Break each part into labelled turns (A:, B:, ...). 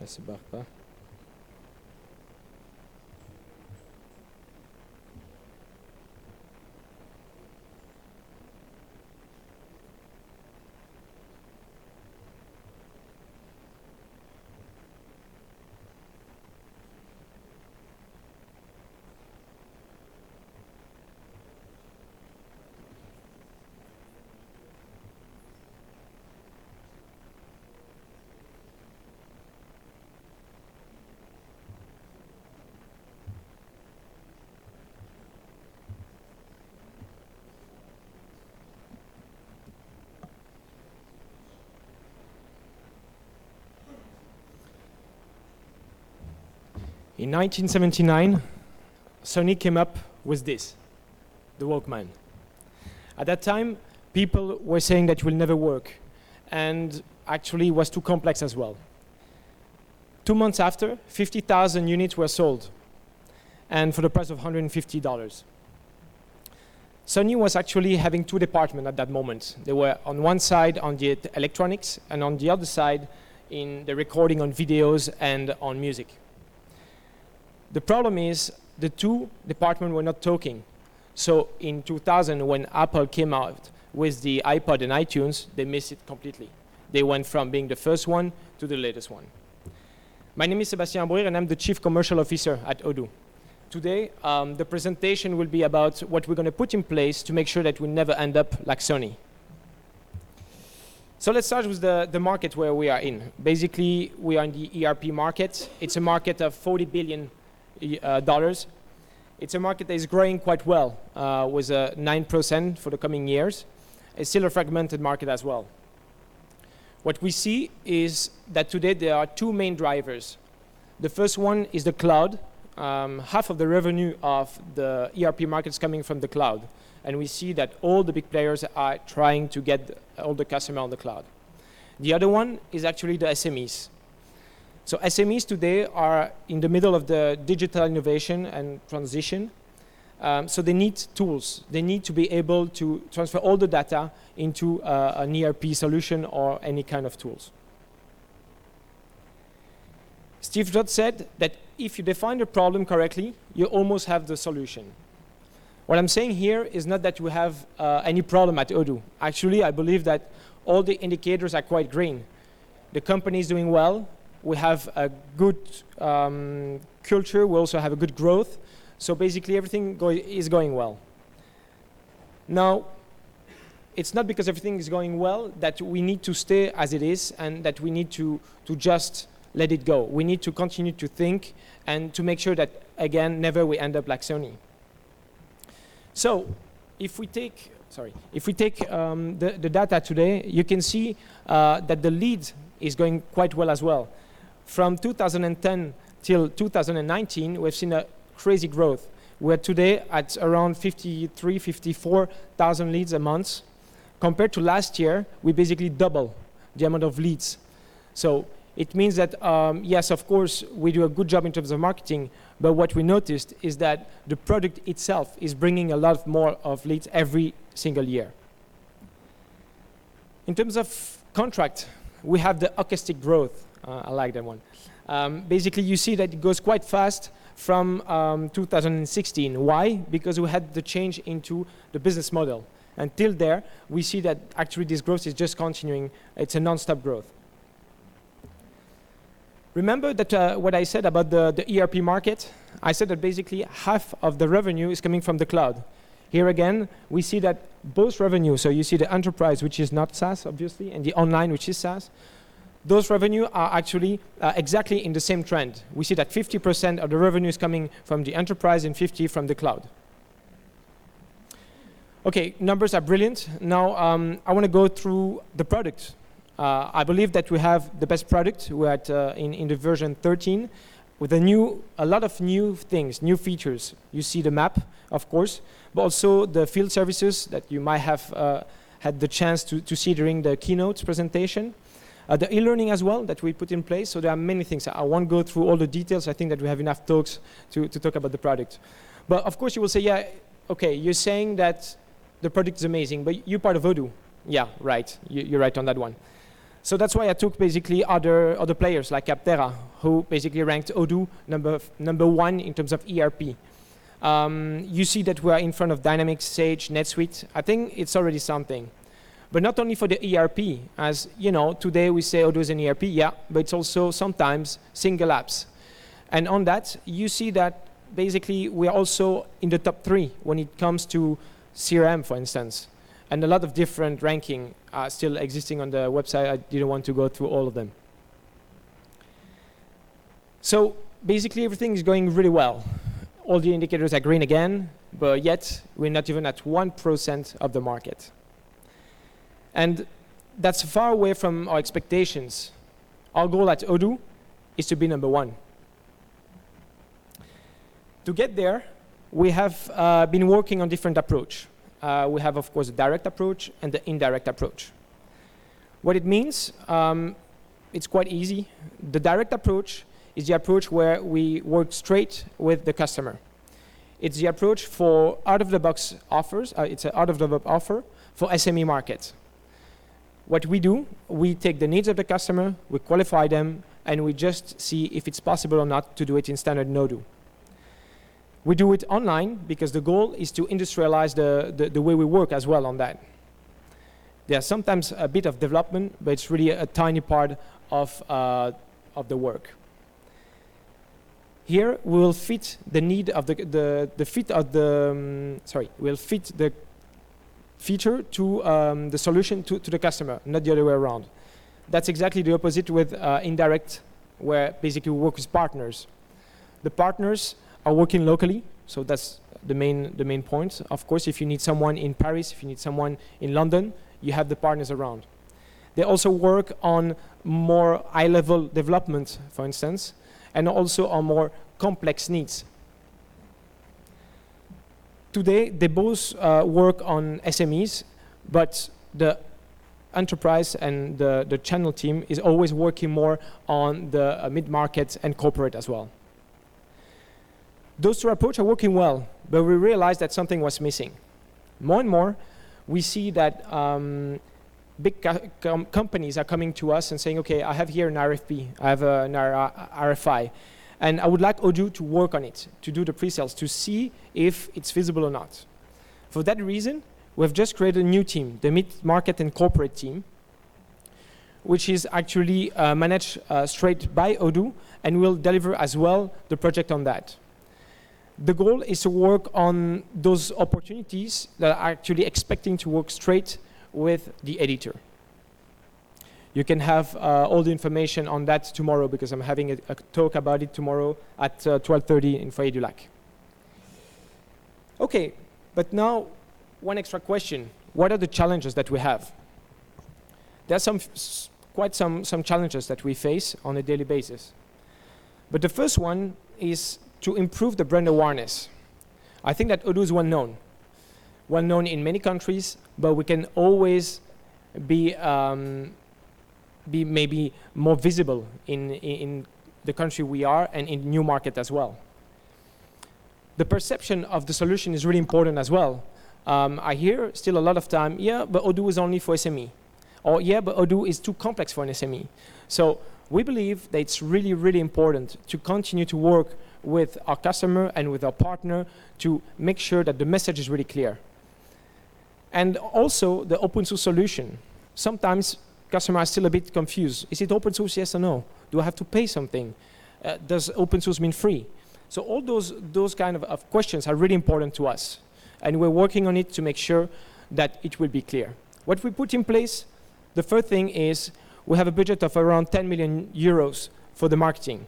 A: Ça se barre pas. In 1979, Sony came up with this, the Walkman. At that time, people were saying that it will never work, and actually it was too complex as well. 2 months after, 50,000 units were sold, and for the price of $150. Sony was actually having two departments at that moment. They were on one side on the electronics, and on the other side in the recording on videos and on music. The problem is the two departments were not talking. So in 2000, when Apple came out with the iPod and iTunes, they missed it completely. They went from being the first one to the latest one. My name is Sébastien Abouir, and I'm the Chief Commercial Officer at Odoo. Today, the presentation will be about what we're going to put in place to make sure that we never end up like Sony. So let's start with the market where we are in. Basically, we are in the ERP market. It's a market of $40 billion. It's a market that is growing quite well, with 9% for the coming years. It's still a fragmented market as well. What we see is that today there are two main drivers. The first one is the cloud. Half of the revenue of the ERP market is coming from the cloud. And we see that all the big players are trying to get all the customers on the cloud. The other one is actually the SMEs. So SMEs today are in the middle of the digital innovation and transition. So they need tools. They need to be able to transfer all the data into an ERP solution or any kind of tools. Steve Jobs said that if you define the problem correctly, you almost have the solution. What I'm saying here is not that we have any problem at Odoo. Actually, I believe that all the indicators are quite green. The company is doing well. We have a good culture. We also have a good growth. So basically, everything is going well. Now, it's not because everything is going well that we need to stay as it is and that we need to just let it go. We need to continue to think and to make sure that, again, never we end up like Sony. So if we take the data today, you can see that the lead is going quite well as well. From 2010 till 2019, we've seen a crazy growth. We're today at around 53, 54,000 leads a month. Compared to last year, we basically double the amount of leads. So it means that, yes, of course, we do a good job in terms of marketing, but what we noticed is that the product itself is bringing a lot more of leads every single year. In terms of contract, we have the hockey growth. I like that one. Basically, you see that it goes quite fast from 2016. Why? Because we had the change into the business model. Until there, we see that actually this growth is just continuing. It's a non-stop growth. Remember that what I said about the ERP market? I said that basically half of the revenue is coming from the cloud. Here again, we see that both revenue, so you see the enterprise, which is not SaaS, obviously, and the online, which is SaaS, those revenue are actually exactly in the same trend. We see that 50% of the revenue is coming from the enterprise and 50% from the cloud. Okay, numbers are brilliant. Now, I want to go through the product. I believe that we have the best product. We're at, in the version 13 with a lot of new things, new features. You see the map, of course, but also the field services that you might have had the chance to see during the keynote presentation. The e-learning as well that we put in place. So there are many things. I won't go through all the details. I think that we have enough talks to talk about the product. But of course you will say, yeah, okay, you're saying that the product is amazing, but you're part of Odoo. Yeah, right. You're right on that one. So that's why I took basically other players like Capterra, who basically ranked Odoo number 1 in terms of ERP. You see that we are in front of Dynamics, Sage, NetSuite. I think it's already something. But not only for the ERP, as you know, today we say Odoo is an ERP, yeah, but it's also sometimes single apps. And on that, you see that basically we are also in the top 3 when it comes to CRM, for instance. And a lot of different ranking are still existing on the website. I didn't want to go through all of them. So basically everything is going really well. All the indicators are green again, but yet we're not even at 1% of the market. And that's far away from our expectations. Our goal at Odoo is to be number 1. To get there, we have been working on different approach. We have, of course, the direct approach and the indirect approach. What it means, it's quite easy. The direct approach is the approach where we work straight with the customer. It's the approach for out-of-the-box offers. It's an out-of-the-box offer for SME markets. What we do, we take the needs of the customer, we qualify them, and we just see if it's possible or not to do it in standard Odoo. We do it online because the goal is to industrialize the way we work as well on that. There's sometimes a bit of development, but it's really a tiny part of the work. Here we will fit the need of we'll fit the feature to the solution to the customer, not the other way around. That's exactly the opposite with indirect, where basically we work with partners. The partners are working locally, so that's the main point. Of course, if you need someone in Paris, if you need someone in London, you have the partners around. They also work on more high-level development, for instance, and also on more complex needs. Today, they both work on SMEs, but the enterprise and the channel team is always working more on the mid-market and corporate as well. Those 2 approaches are working well, but we realized that something was missing. More and more, we see that big companies are coming to us and saying, okay, I have here an RFP, I have an RFI, and I would like Odoo to work on it, to do the pre-sales, to see if it's feasible or not. For that reason, we've just created a new team, the mid-market and corporate team, which is actually managed straight by Odoo, and will deliver as well the project on that. The goal is to work on those opportunities that are actually expecting to work straight with the editor. You can have all the information on that tomorrow, because I'm having a talk about it tomorrow at 12:30 in Foyer du Lac. Okay, but now one extra question. What are the challenges that we have? There are quite some challenges that we face on a daily basis. But the first one is to improve the brand awareness. I think that Odoo is well known in many countries, but we can always be maybe more visible in the country we are and in new market as well. The perception of the solution is really important as well. I hear still a lot of time, yeah, but Odoo is only for SME. Or yeah, but Odoo is too complex for an SME. So we believe that it's really, really important to continue to work with our customer and with our partner to make sure that the message is really clear. And also the open source solution. Sometimes customers are still a bit confused. Is it open source, yes or no? Do I have to pay something? Does open source mean free? So all those kind of questions are really important to us. And we're working on it to make sure that it will be clear. What we put in place, the first thing is we have a budget of around 10 million euros for the marketing.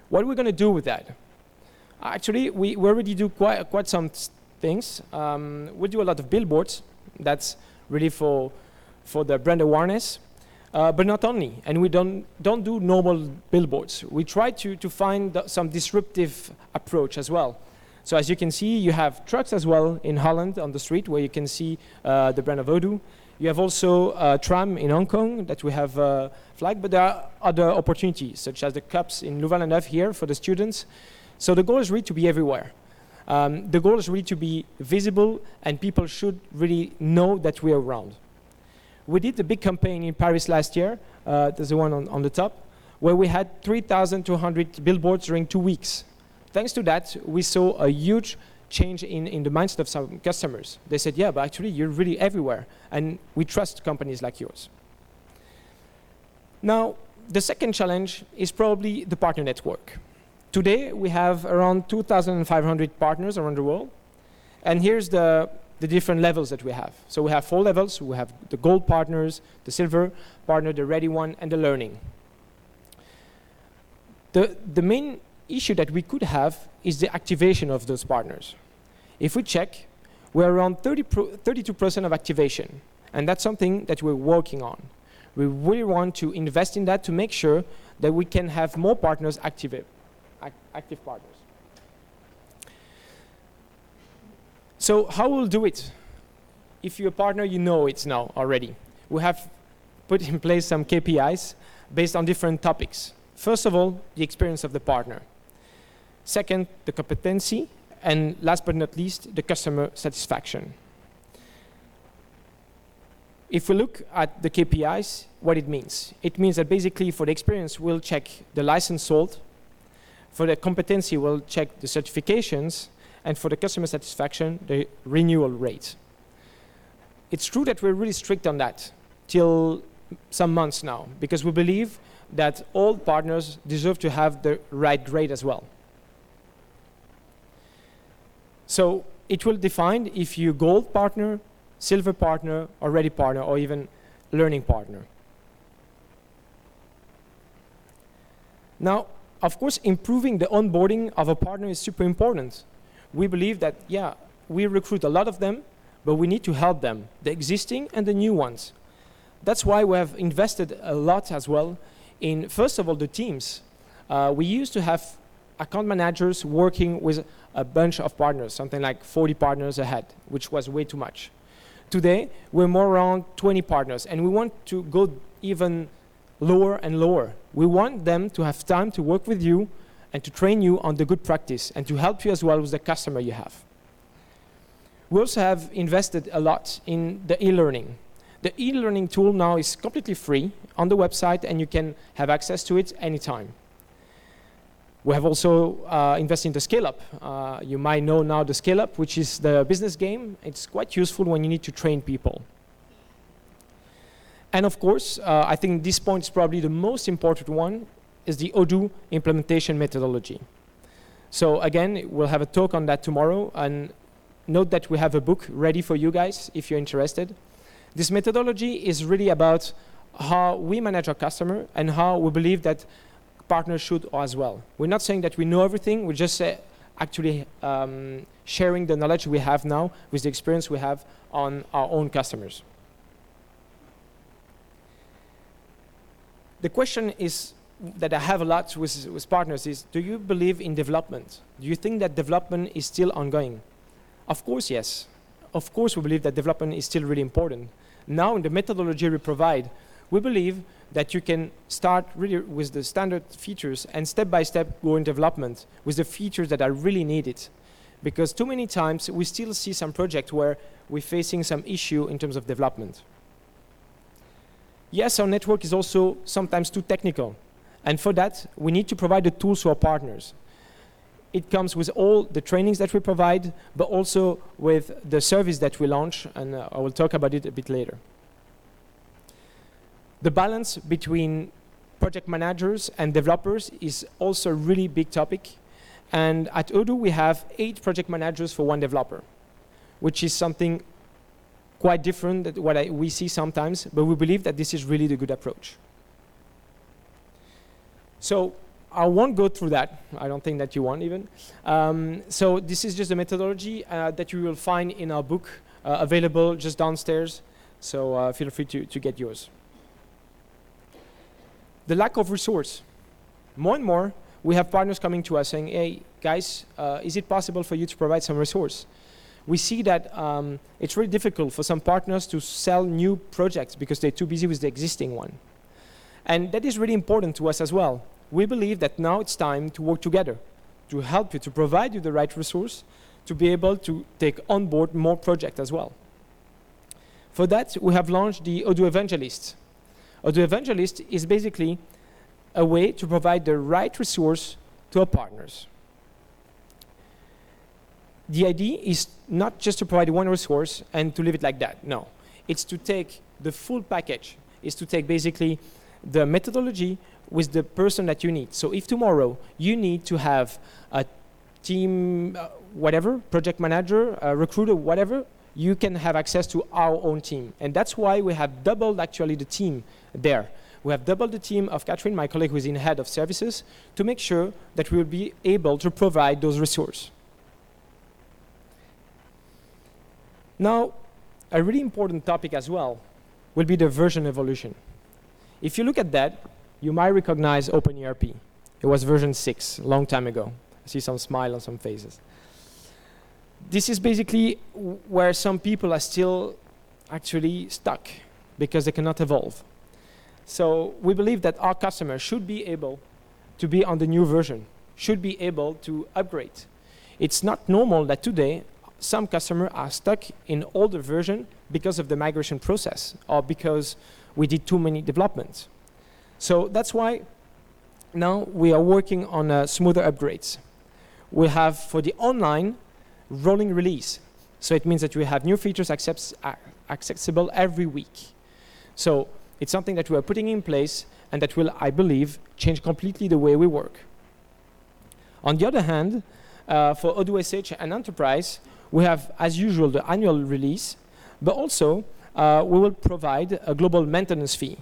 A: What are we going to do with that? Actually, we already do quite some things. We do a lot of billboards. That's really for the brand awareness. But not only. And we don't do normal billboards. We try to find some disruptive approach as well. So as you can see, you have trucks as well in Holland on the street where you can see the brand of Odoo. You have also a tram in Hong Kong that we have flagged, but there are other opportunities, such as the cups in Louvain-la-Neuve here for the students. So the goal is really to be everywhere. The goal is really to be visible, and people should really know that we are around. We did a big campaign in Paris last year, there's the one on the top, where we had 3,200 billboards during 2 weeks. Thanks to that, we saw a huge change in the mindset of some customers. They said, yeah, but actually you're really everywhere, and we trust companies like yours. Now, the second challenge is probably the partner network. Today, we have around 2,500 partners around the world, and here's the different levels that we have. So we have 4 levels. We have the gold partners, the silver partner, the ready one, and the learning. The main issue that we could have is the activation of those partners. If we check, we're around 32% of activation, and that's something that we're working on. We really want to invest in that to make sure that we can have more partners active partners. So how we'll do it? If you're a partner, you know it now already. We have put in place some KPIs based on different topics. First of all, the experience of the partner. Second, the competency. And last but not least, the customer satisfaction. If we look at the KPIs, what it means that basically for the experience, we'll check the license sold. For the competency, we'll check the certifications. And for the customer satisfaction, the renewal rate. It's true that we're really strict on that till some months now, because we believe that all partners deserve to have the right grade as well. So it will define if you're gold partner, silver partner, or ready partner, or even learning partner. Now, of course, improving the onboarding of a partner is super important. We believe that, yeah, we recruit a lot of them, but we need to help them, the existing and the new ones. That's why we have invested a lot as well in, first of all, the teams. We used to have account managers working with a bunch of partners, something like 40 partners ahead, which was way too much. Today, we're more around 20 partners, and we want to go even lower and lower. We want them to have time to work with you and to train you on the good practice and to help you as well with the customer you have. We also have invested a lot in the e-learning. The e-learning tool now is completely free on the website, and you can have access to it anytime. We have also invested in the scale-up. You might know now the scale-up, which is the business game. It's quite useful when you need to train people. And of course, I think this point is probably the most important one, is the Odoo implementation methodology. So again, we'll have a talk on that tomorrow, and note that we have a book ready for you guys if you're interested. This methodology is really about how we manage our customer and how we believe that partners should as well. We're not saying that we know everything, we're just actually sharing the knowledge we have now with the experience we have on our own customers. The question is, that I have a lot with partners is, do you believe in development? Do you think that development is still ongoing? Of course, yes. Of course, we believe that development is still really important. Now, in the methodology we provide, we believe that you can start really with the standard features and step by step go in development with the features that are really needed. Because too many times, we still see some projects where we're facing some issue in terms of development. Yes, our network is also sometimes too technical. And for that, we need to provide the tools to our partners. It comes with all the trainings that we provide, but also with the service that we launch, and I will talk about it a bit later. The balance between project managers and developers is also a really big topic. And at Odoo, we have 8 project managers for 1 developer, which is something quite different than what we see sometimes, but we believe that this is really the good approach. So I won't go through that. I don't think that you want even. So this is just a methodology that you will find in our book, available just downstairs. So feel free to get yours. The lack of resource. More and more, we have partners coming to us saying, hey, guys, is it possible for you to provide some resource? We see that it's really difficult for some partners to sell new projects because they're too busy with the existing one. And that is really important to us as well. We believe that now it's time to work together, to help you, to provide you the right resource, to be able to take on board more projects as well. For that, we have launched the Odoo Evangelist. Odoo Evangelist is basically a way to provide the right resource to our partners. The idea is not just to provide one resource and to leave it like that. No, it's to take the full package. It's to take basically the methodology with the person that you need. So if tomorrow you need to have a team, whatever, project manager, a recruiter, whatever, you can have access to our own team. And that's why we have doubled actually the team there. We have doubled the team of Catherine, my colleague who is in head of services, to make sure that we will be able to provide those resources. Now, a really important topic as well will be the version evolution. If you look at that, you might recognize OpenERP. It was version 6, a long time ago. I see some smile on some faces. This is basically where some people are still actually stuck because they cannot evolve. So we believe that our customers should be able to be on the new version, should be able to upgrade. It's not normal that today some customers are stuck in older version because of the migration process or because we did too many developments. So that's why now we are working on smoother upgrades. We have for the online rolling release. So it means that we have new features accessible every week. So it's something that we are putting in place and that will, I believe, change completely the way we work. On the other hand, for Odoo SH and Enterprise, we have, as usual, the annual release, but also we will provide a global maintenance fee.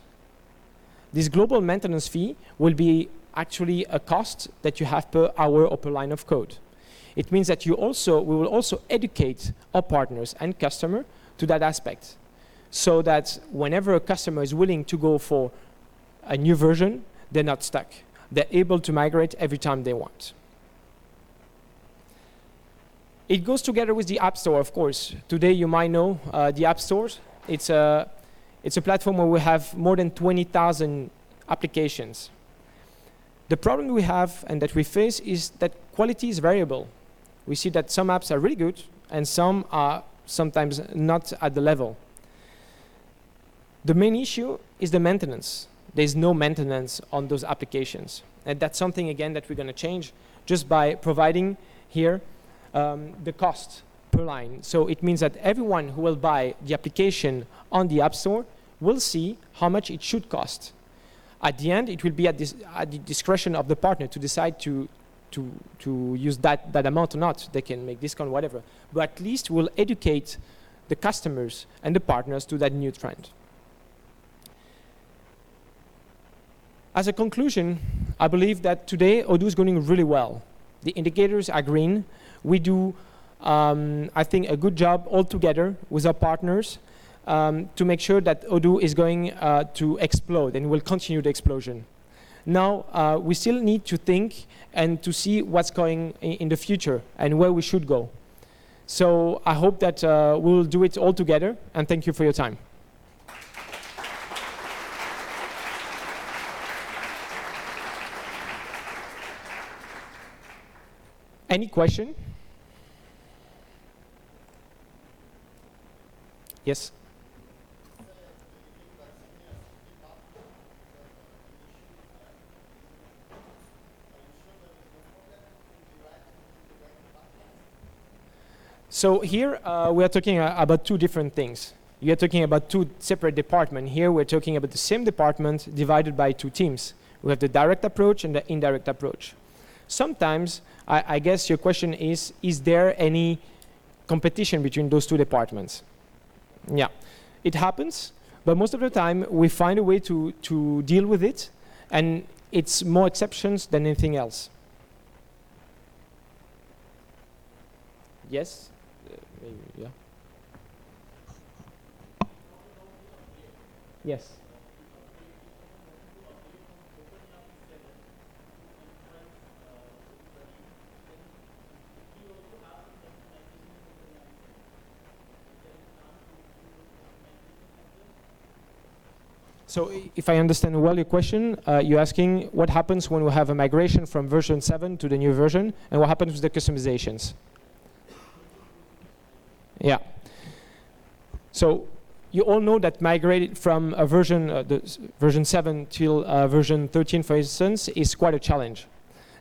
A: This global maintenance fee will be actually a cost that you have per hour or per line of code. It means that we will also educate our partners and customer to that aspect, so that whenever a customer is willing to go for a new version, they're not stuck. They're able to migrate every time they want. It goes together with the App Store, of course. Today, you might know the App Stores. It's a platform where we have more than 20,000 applications. The problem we have and that we face is that quality is variable. We see that some apps are really good and some are sometimes not at the level. The main issue is the maintenance. There's no maintenance on those applications. And that's something, again, that we're going to change just by providing here the cost per line. So it means that everyone who will buy the application on the App Store will see how much it should cost. At the end, it will be at the discretion of the partner to decide to use that amount or not. They can make discount, whatever. But at least we'll educate the customers and the partners to that new trend. As a conclusion, I believe that today Odoo is going really well. The indicators are green. We do, I think, a good job all together with our partners to make sure that Odoo is going to explode and will continue the explosion. Now, we still need to think and to see what's going in the future and where we should go. So I hope that we will do it all together, and thank you for your time. Any question? Yes? So here we are talking about two different things. You are talking about two separate departments. Here we're talking about the same department divided by two teams. We have the direct approach and the indirect approach. Sometimes, I guess your question is there any competition between those two departments? Yeah, it happens, but most of the time we find a way to deal with it, and it's more exceptions than anything else. Yes? Maybe, yeah. Yes. So if I understand well your question, you're asking what happens when we have a migration from version 7 to the new version, and what happens with the customizations. Yeah. So you all know that migrating from a version, version 7 till version 13, for instance, is quite a challenge.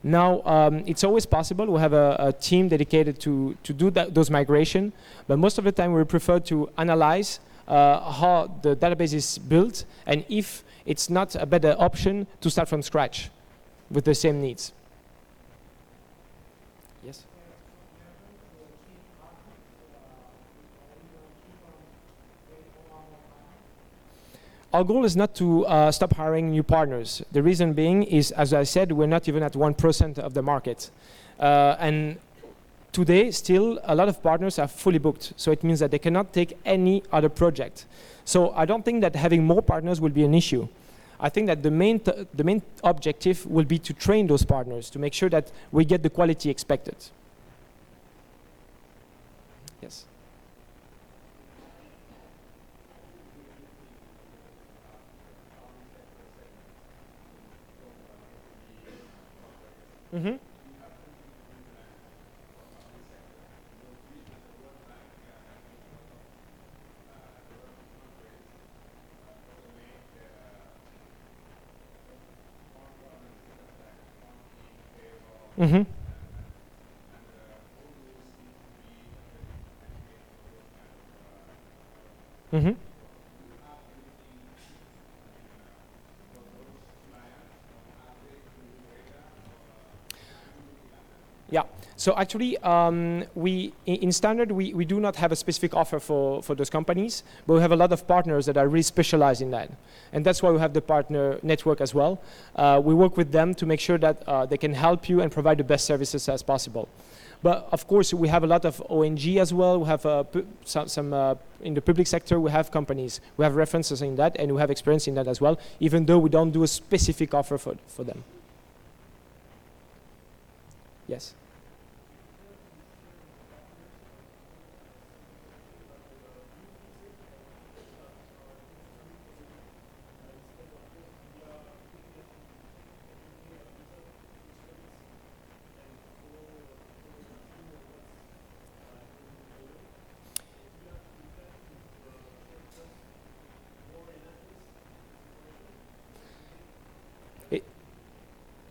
A: Now, it's always possible. We have a team dedicated to do those migration, but most of the time we prefer to analyze how the database is built and if it's not a better option to start from scratch with the same needs. Yes? Our goal is not to stop hiring new partners. The reason being is, as I said, we're not even at 1% of the market. And today, still, a lot of partners are fully booked. So it means that they cannot take any other project. So I don't think that having more partners will be an issue. I think that the main objective will be to train those partners to make sure that we get the quality expected. Yes. Mm-hmm. Mm-hmm. Mm-hmm. Yeah. So actually, in standard, we do not have a specific offer for those companies, but we have a lot of partners that are really specialized in that. And that's why we have the partner network as well. We work with them to make sure that they can help you and provide the best services as possible. But of course, we have a lot of ONG as well. We have some in the public sector, we have companies. We have references in that, and we have experience in that as well, even though we don't do a specific offer for them. Yes.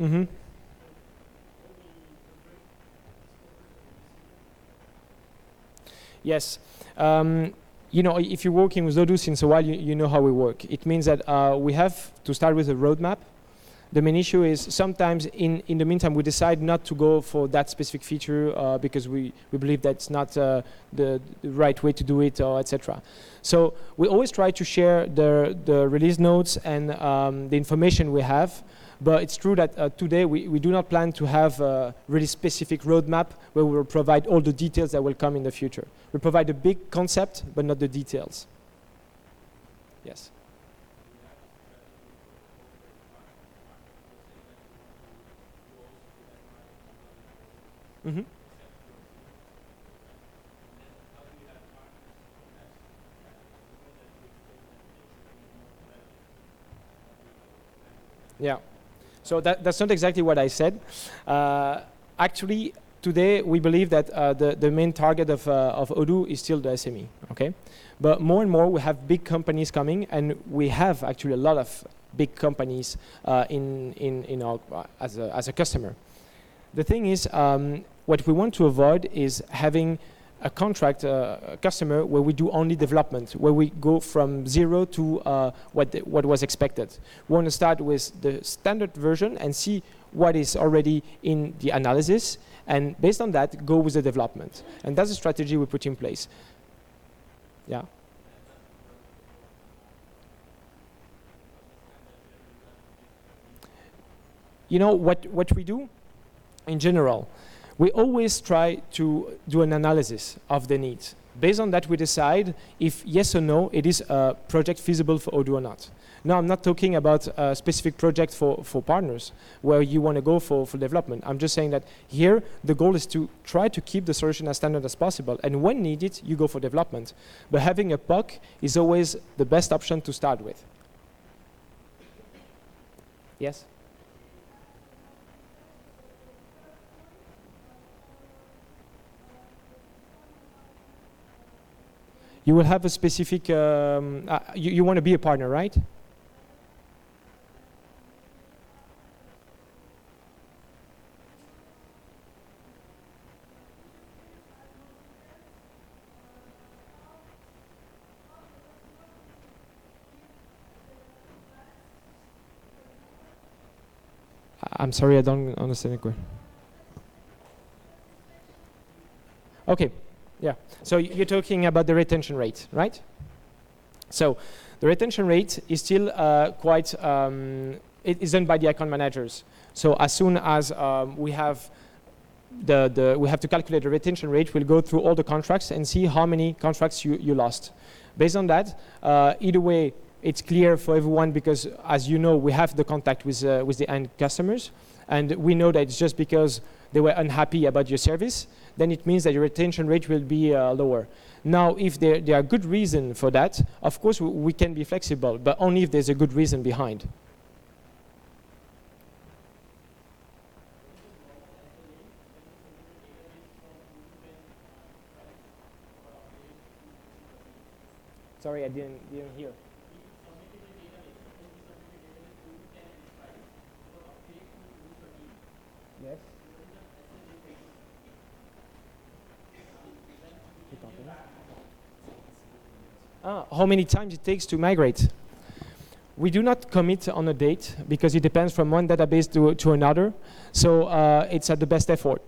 A: Mm-hmm. Yes. You know, if you're working with Odoo since a while, you know how we work. It means that we have to start with a roadmap. The main issue is sometimes in the meantime we decide not to go for that specific feature because we believe that's not the right way to do it, or etc. So we always try to share the release notes and the information we have. But it's true that today we do not plan to have a really specific roadmap where we will provide all the details that will come in the future. We provide a big concept, but not the details. Yes. Mm-hmm. Yeah. So that's not exactly what I said. Actually, today we believe that the main target of Odoo is still the SME. Okay, but more and more we have big companies coming, and we have actually a lot of big companies in our as a customer. The thing is, what we want to avoid is having a contract, a customer, where we do only development, where we go from zero to what was expected. We want to start with the standard version and see what is already in the analysis, and based on that, go with the development. And that's the strategy we put in place. Yeah. You know, what we do in general, we always try to do an analysis of the needs. Based on that, we decide if yes or no, it is a project feasible for Odoo or not. Now, I'm not talking about a specific project for partners where you want to go for development. I'm just saying that here, the goal is to try to keep the solution as standard as possible. And when needed, you go for development. But having a POC is always the best option to start with. Yes? you will have a specific, you want to be a partner, right? I'm sorry, I don't understand the question. Okay, yeah. So you're talking about the retention rate, right? So the retention rate is still quite, it is done by the account managers. So as soon as we have we have to calculate the retention rate, we'll go through all the contracts and see how many contracts you lost. Based on that, either way, it's clear for everyone because, as you know, we have the contact with the end customers, and we know that it's just because they were unhappy about your service, then it means that your retention rate will be lower. Now, if there are good reasons for that, of course, we can be flexible, but only if there's a good reason behind. Sorry, I didn't hear. Yes. How many times it takes to migrate? We do not commit on a date because it depends from one database to another. So it's at the best effort.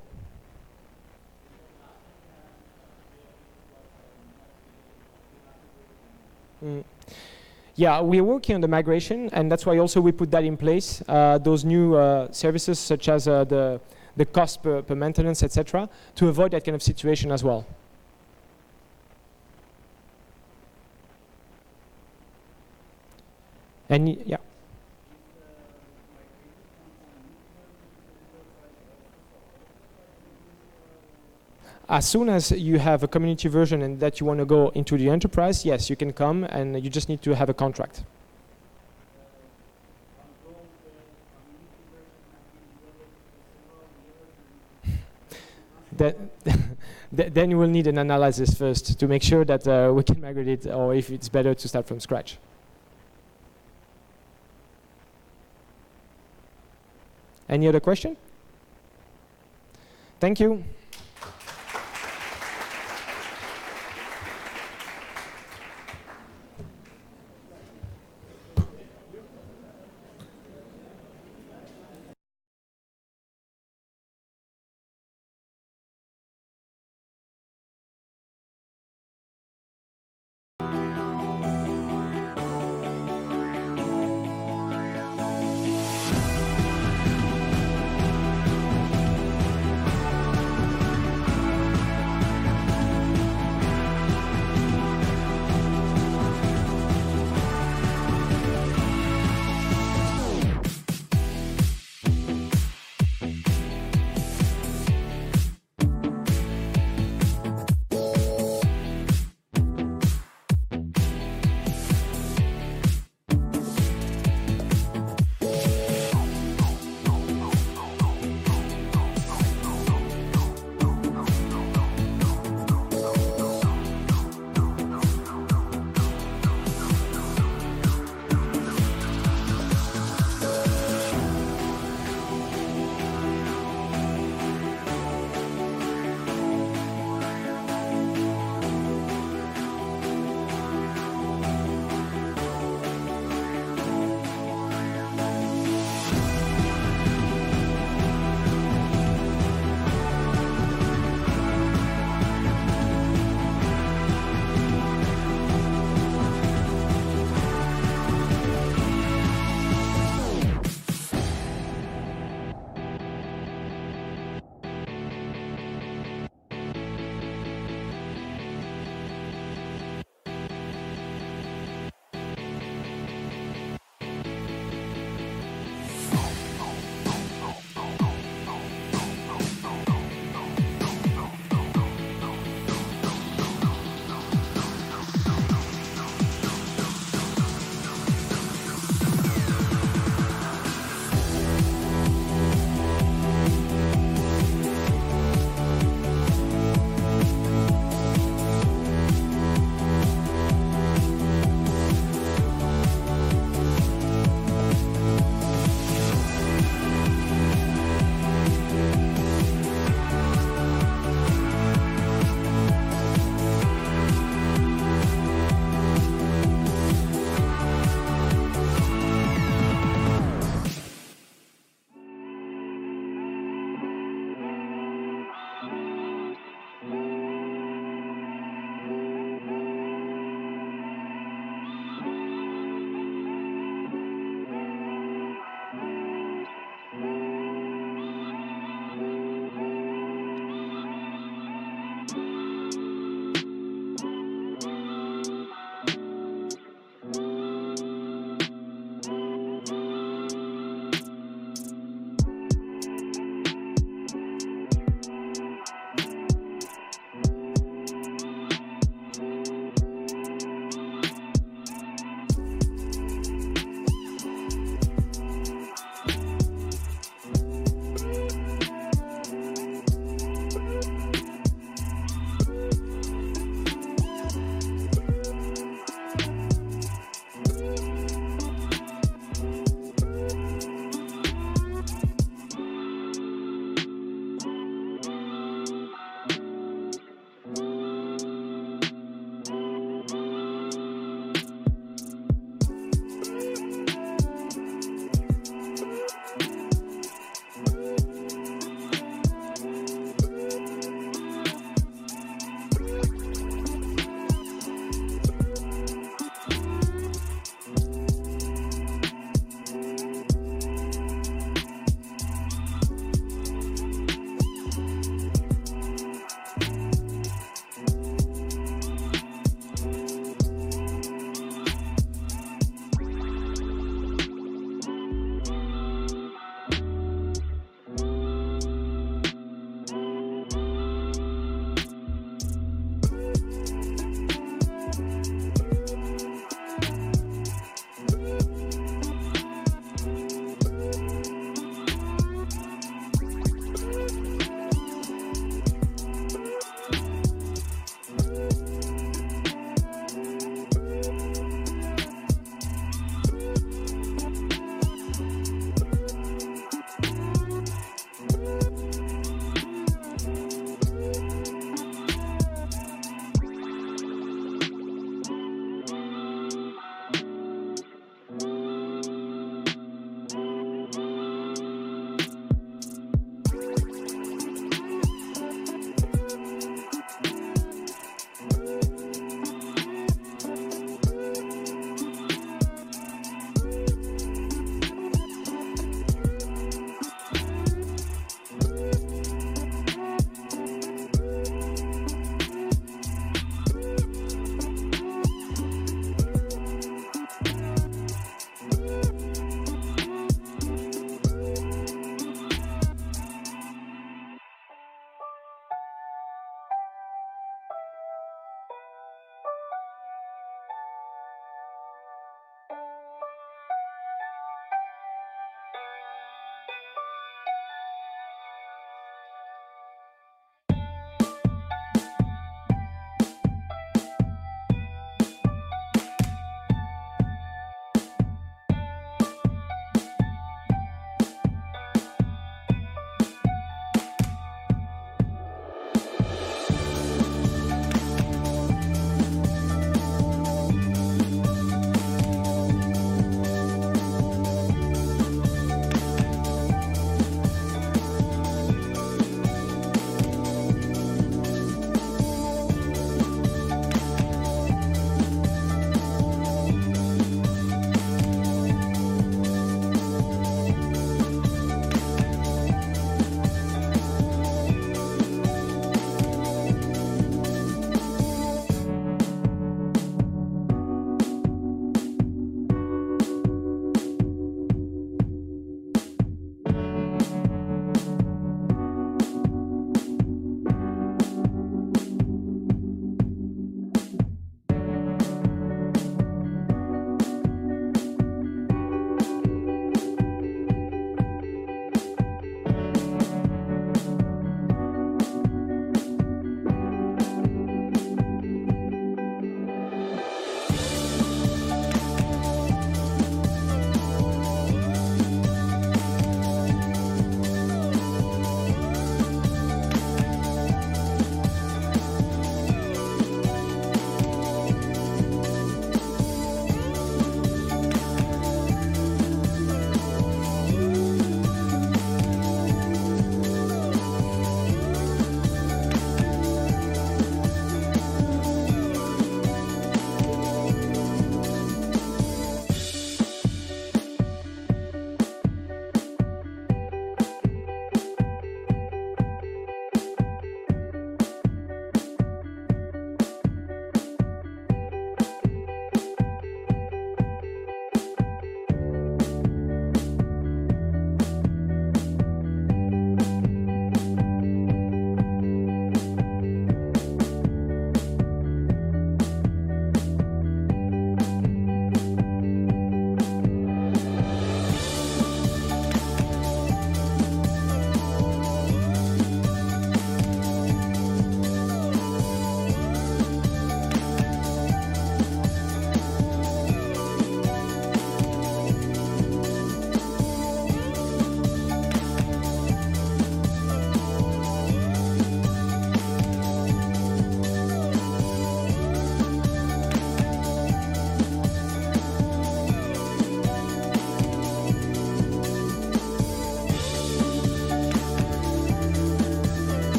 A: Yeah, we're working on the migration, and that's why also we put that in place. Those new services, such as the cost per maintenance, etc., to avoid that kind of situation as well. And yeah. As soon as you have a community version and that you want to go into the enterprise, yes, you can come, and you just need to have a contract. Then you will need an analysis first to make sure that we can migrate it, or if it's better to start from scratch. Any other question? Thank you.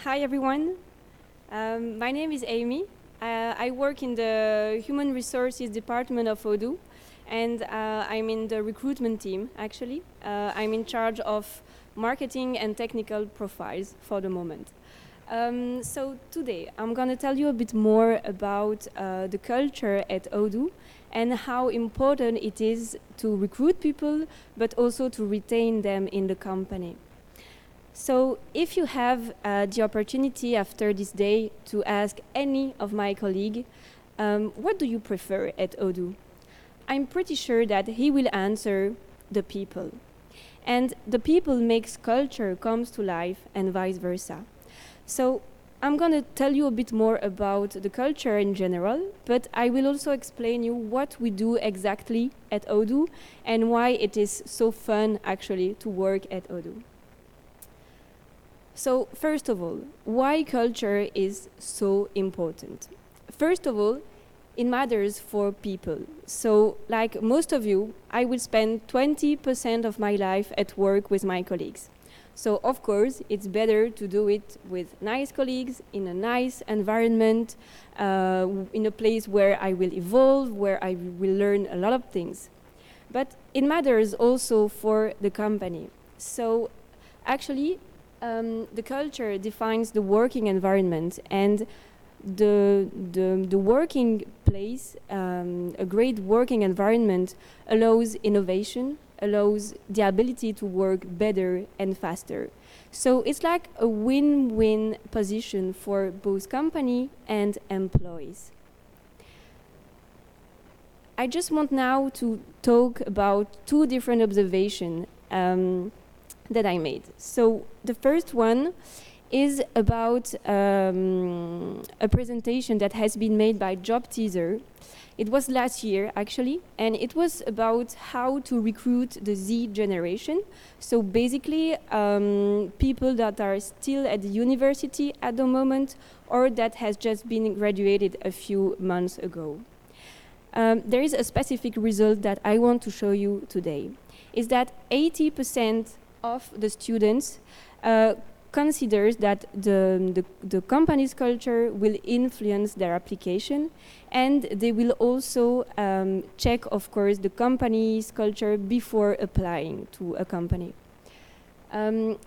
B: Hi everyone. My name is Amy. I work in the Human Resources Department of Odoo, and I'm in the recruitment team, actually. I'm in charge of marketing and technical profiles for the moment. So today, I'm going to tell you a bit more about the culture at Odoo and how important it is to recruit people, but also to retain them in the company. So if you have the opportunity after this day to ask any of my colleagues, what do you prefer at Odoo? I'm pretty sure that he will answer the people. And the people makes culture comes to life and vice versa. So I'm going to tell you a bit more about the culture in general, but I will also explain you what we do exactly at Odoo and why it is so fun actually to work at Odoo. So first of all, why culture is so important? First of all, it matters for people. So like most of you, I will spend 20% of my life at work with my colleagues. So of course, it's better to do it with nice colleagues, in a nice environment, in a place where I will evolve, where I will learn a lot of things. But it matters also for the company. So actually, the culture defines the working environment, and the working place, a great working environment allows innovation, allows the ability to work better and faster. So it's like a win-win position for both company and employees. I just want now to talk about two different observations that I made. So the first one is about a presentation that has been made by Job Teaser. It was last year, actually, and it was about how to recruit the Z generation. So basically, people that are still at the university at the moment or that has just been graduated a few months ago. There is a specific result that I want to show you today, is that 80% of the students considers that the company's culture will influence their application, and they will also check, of course, the company's culture before applying to a company.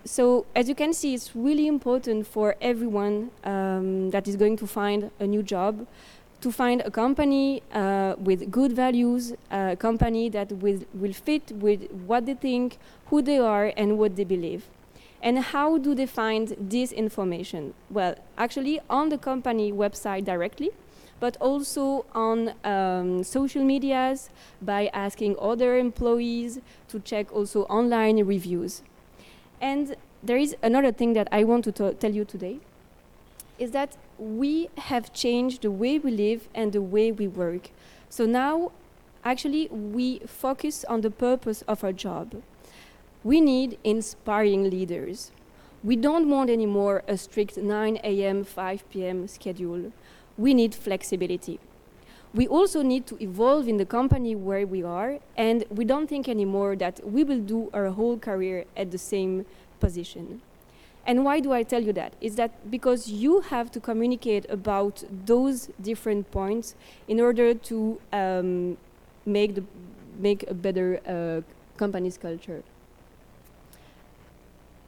B: So as you can see, it's really important for everyone that is going to find a new job to find a company with good values, a company that will fit with what they think, who they are, and what they believe. And how do they find this information? Well, actually on the company website directly, but also on social medias by asking other employees to check also online reviews. And there is another thing that I want to tell you today, is that we have changed the way we live and the way we work. So now, actually, we focus on the purpose of our job. We need inspiring leaders. We don't want anymore a strict 9 a.m., 5 p.m. schedule. We need flexibility. We also need to evolve in the company where we are, and we don't think anymore that we will do our whole career at the same position. And why do I tell you that? Is that because you have to communicate about those different points in order to make a better company's culture.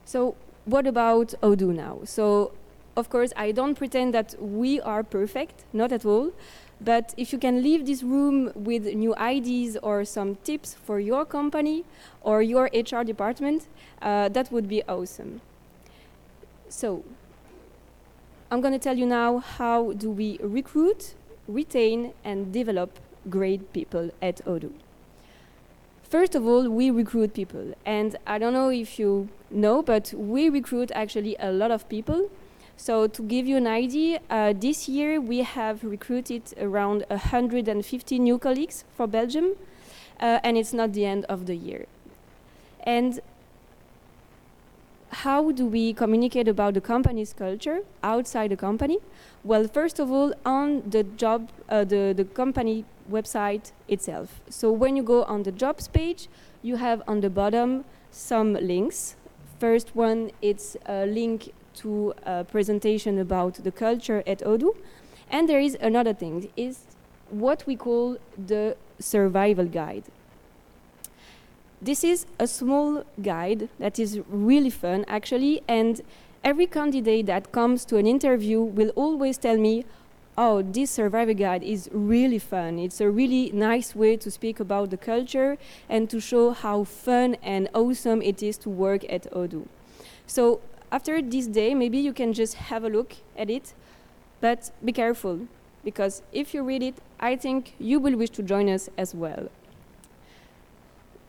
B: So what about Odoo now? So of course, I don't pretend that we are perfect, not at all. But if you can leave this room with new ideas or some tips for your company or your HR department, that would be awesome. So I'm going to tell you now how do we recruit, retain, and develop great people at Odoo. First of all, we recruit people. And I don't know if you know, but we recruit actually a lot of people. So to give you an idea, this year we have recruited around 150 new colleagues for Belgium, and it's not the end of the year. And how do we communicate about the company's culture outside the company? Well, first of all, on the job, the company website itself. So when you go on the jobs page, you have on the bottom some links. First one, it's a link to a presentation about the culture at Odoo. And there is another thing, is what we call the survival guide. This is a small guide that is really fun, actually, and every candidate that comes to an interview will always tell me, oh, this survival guide is really fun. It's a really nice way to speak about the culture and to show how fun and awesome it is to work at Odoo. So after this day, maybe you can just have a look at it, but be careful, because if you read it, I think you will wish to join us as well.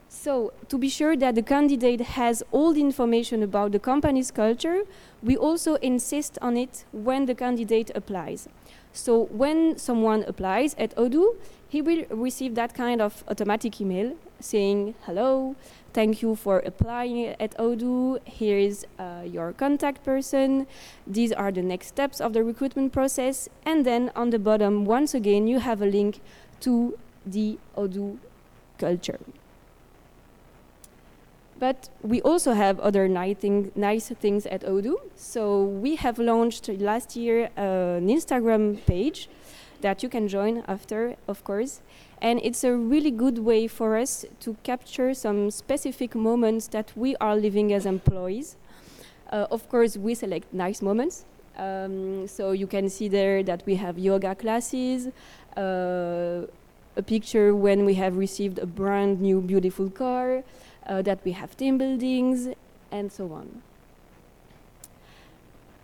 B: So, to be sure that the candidate has all the information about the company's culture, we also insist on it when the candidate applies. So, when someone applies at Odoo, he will receive that kind of automatic email saying, hello, thank you for applying at Odoo, here is your contact person, these are the next steps of the recruitment process, and then on the bottom, once again, you have a link to the Odoo culture. But we also have other nice things at Odoo. So we have launched last year an Instagram page that you can join after, of course. And it's a really good way for us to capture some specific moments that we are living as employees. Of course, we select nice moments. So you can see there that we have yoga classes, a picture when we have received a brand new beautiful car, that we have team buildings, and so on.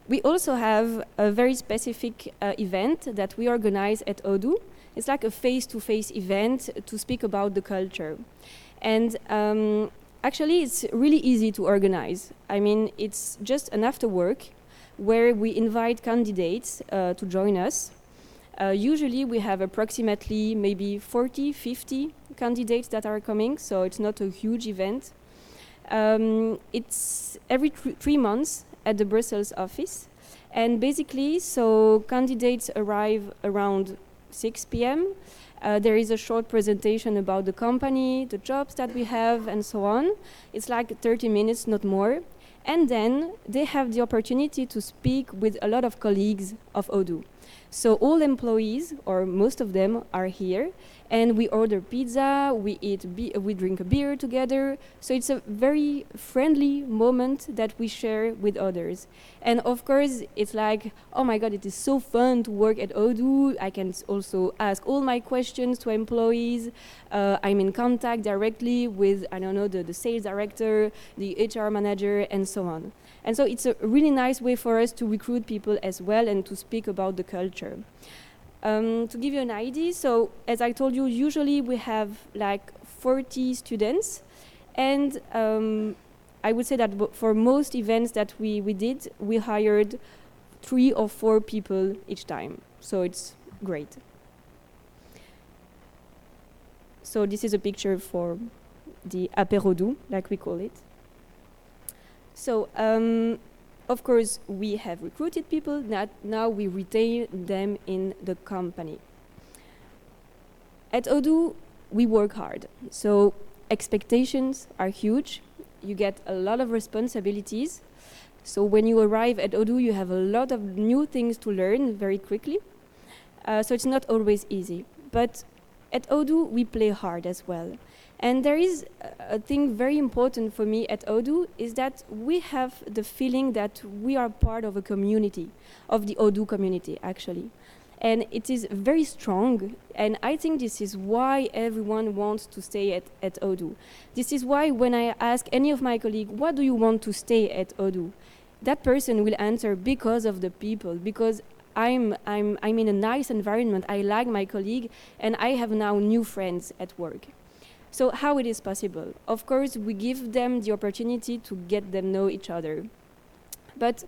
B: We also have a very specific event that we organize at Odoo. It's like a face-to-face event to speak about the culture. And actually, it's really easy to organize. I mean, it's just an after work where we invite candidates to join us. Usually we have approximately maybe 40, 50 candidates that are coming, so it's not a huge event. It's every 3 months at the Brussels office. And basically, so candidates arrive around 6 p.m. There is a short presentation about the company, the jobs that we have, and so on. It's like 30 minutes, not more. And then they have the opportunity to speak with a lot of colleagues of Odoo. So all employees, or most of them, are here, and we order pizza, we drink a beer together. So it's a very friendly moment that we share with others. And of course, it's like, oh my God, it is so fun to work at Odoo. I can also ask all my questions to employees. I'm in contact directly with, I don't know, the sales director, the HR manager, and so on. And so it's a really nice way for us to recruit people as well and to speak about the culture. To give you an idea, so as I told you, usually we have like 40 students. And I would say that for most events that we did, we hired 3 or 4 people each time. So it's great. So this is a picture for the apéro, like we call it. So, of course, we have recruited people, now we retain them in the company. At Odoo, we work hard. So, expectations are huge. You get a lot of responsibilities. So, when you arrive at Odoo, you have a lot of new things to learn very quickly. So, it's not always easy. But at Odoo, we play hard as well. And there is a thing very important for me at Odoo is that we have the feeling that we are part of a community, of the Odoo community, actually. And it is very strong, and I think this is why everyone wants to stay at Odoo. This is why when I ask any of my colleagues, what do you want to stay at Odoo? That person will answer, because of the people, because I'm in a nice environment, I like my colleague, and I have now new friends at work. So how it is possible? Of course, we give them the opportunity to get them know each other. But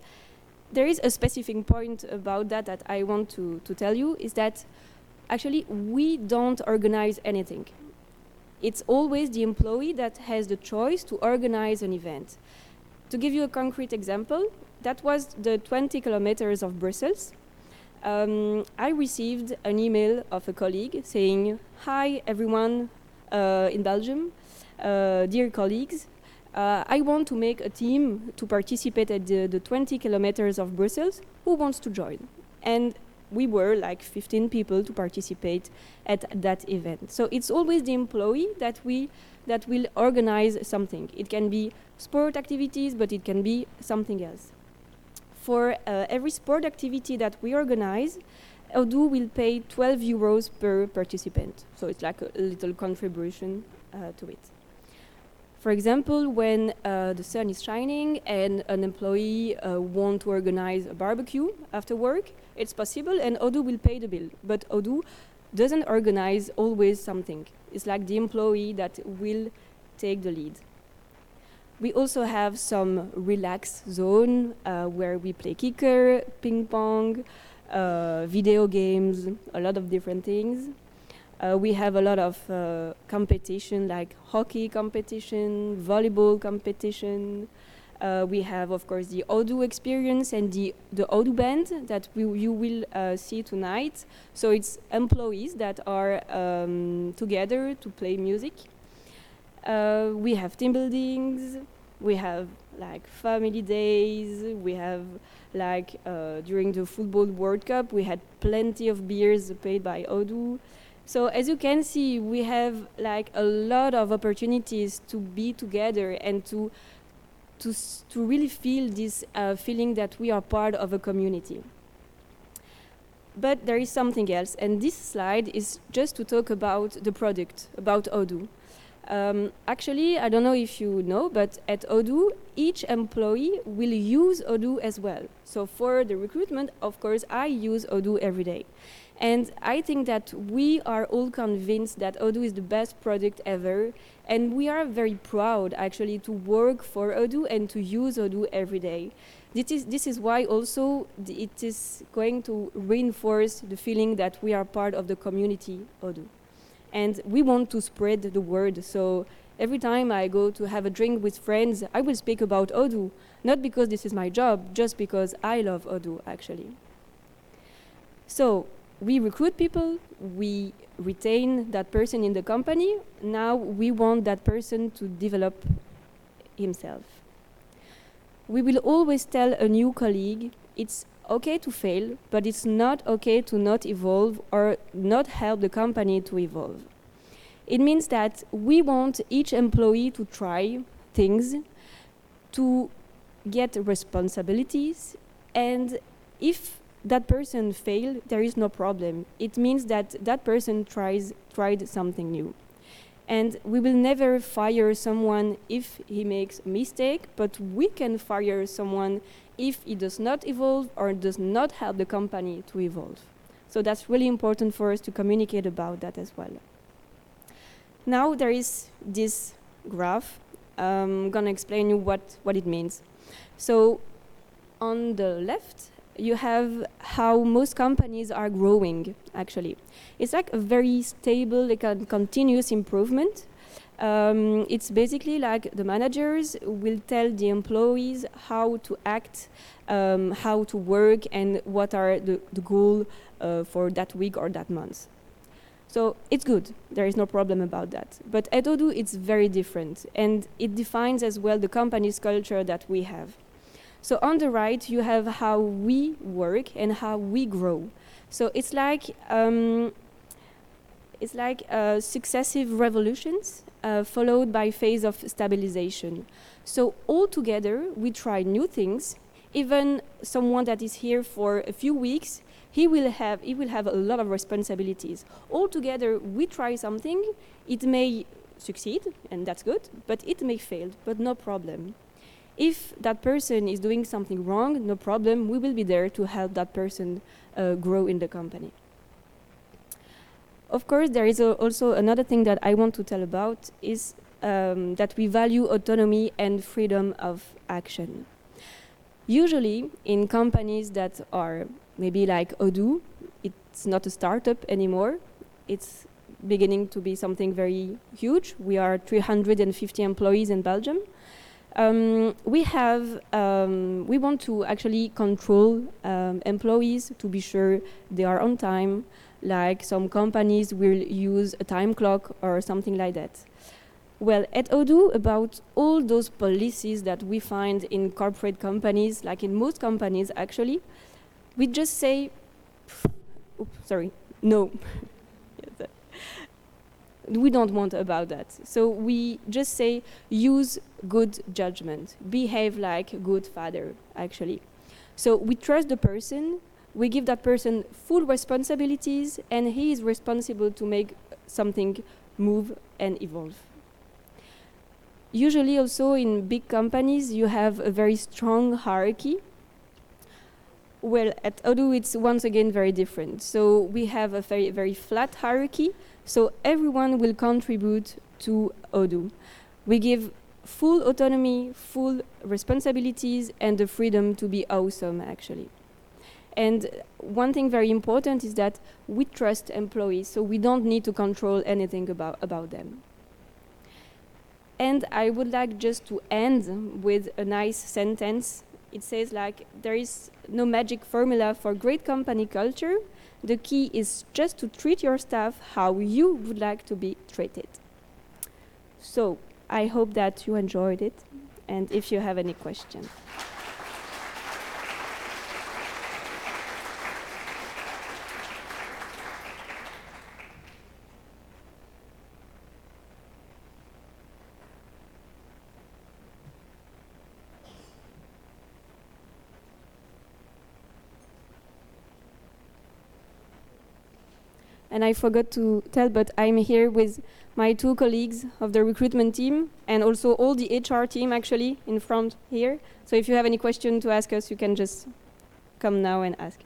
B: there is a specific point about that I want to tell you, is that actually we don't organize anything. It's always the employee that has the choice to organize an event. To give you a concrete example, that was the 20 kilometers of Brussels. I received an email of a colleague saying, hi everyone, in Belgium, dear colleagues, I want to make a team to participate at the 20 kilometers of Brussels. Who wants to join? And we were like 15 people to participate at that event. So it's always the employee that will organize something. It can be sport activities, but it can be something else. For every sport activity that we organize, Odoo will pay 12 euros per participant. So it's like a little contribution to it. For example, when the sun is shining and an employee wants to organize a barbecue after work, it's possible and Odoo will pay the bill. But Odoo doesn't organize always something. It's like the employee that will take the lead. We also have some relaxed zone where we play kicker, ping pong, video games, a lot of different things. We have a lot of competition like hockey competition, volleyball competition. We have, of course, the Odoo experience and the Odoo band that you will see tonight. So it's employees that are together to play music. We have team buildings. We have like family days. We have like during the Football World Cup, we had plenty of beers paid by Odoo. So as you can see, we have like a lot of opportunities to be together and to really feel this feeling that we are part of a community. But there is something else, and this slide is just to talk about the product, about Odoo. Actually, I don't know if you know, but at Odoo, each employee will use Odoo as well. So for the recruitment, of course, I use Odoo every day. And I think that we are all convinced that Odoo is the best product ever. And we are very proud, actually, to work for Odoo and to use Odoo every day. This is why also it is going to reinforce the feeling that we are part of the community Odoo. And we want to spread the word. So every time I go to have a drink with friends, I will speak about Odoo. Not because this is my job, just because I love Odoo, actually. So we recruit people, we retain that person in the company. Now we want that person to develop himself. We will always tell a new colleague, it's okay to fail, but it's not okay to not evolve or not help the company to evolve. It means that we want each employee to try things, to get responsibilities, and if that person failed, there is no problem. It means that that person tried something new. And we will never fire someone if he makes a mistake, but we can fire someone if he does not evolve or does not help the company to evolve. So that's really important for us to communicate about that as well. Now there is this graph. I'm going to explain you what it means. So on the left, you have how most companies are growing, actually. It's like a very stable, like a continuous improvement. It's basically like the managers will tell the employees how to act, how to work, and what are the goal for that week or that month. So it's good. There is no problem about that. But at Odoo, it's very different. And it defines as well the company's culture that we have. So on the right, you have how we work and how we grow. So it's like successive revolutions followed by phase of stabilization. So all together, we try new things. Even someone that is here for a few weeks, he will have a lot of responsibilities. All together, we try something. It may succeed, and that's good, but it may fail, but no problem. If that person is doing something wrong, no problem, we will be there to help that person grow in the company. Of course, there is also another thing that I want to tell about is that we value autonomy and freedom of action. Usually, in companies that are maybe like Odoo, it's not a startup anymore. It's beginning to be something very huge. We are 350 employees in Belgium. We want to actually control employees to be sure they are on time, like some companies will use a time clock or something like that. Well, at Odoo, about all those policies that we find in corporate companies, like in most companies actually, we just say, no. We don't want about that. So we just say, use good judgment, behave like a good father, actually. So we trust the person, we give that person full responsibilities, and he is responsible to make something move and evolve. Usually also in big companies, you have a very strong hierarchy. Well, at Odoo, it's once again very different. So we have a very, very flat hierarchy, so everyone will contribute to Odoo. We give full autonomy, full responsibilities, and the freedom to be awesome, actually. And one thing very important is that we trust employees, so we don't need to control anything about them. And I would like just to end with a nice sentence. It says like, there is no magic formula for great company culture. The key is just to treat your staff how you would like to be treated. So I hope that you enjoyed it, and if you have any questions. And I forgot to tell, but I'm here with my 2 colleagues of the recruitment team, and also all the HR team actually in front here. So if you have any question to ask us, you can just come now and ask.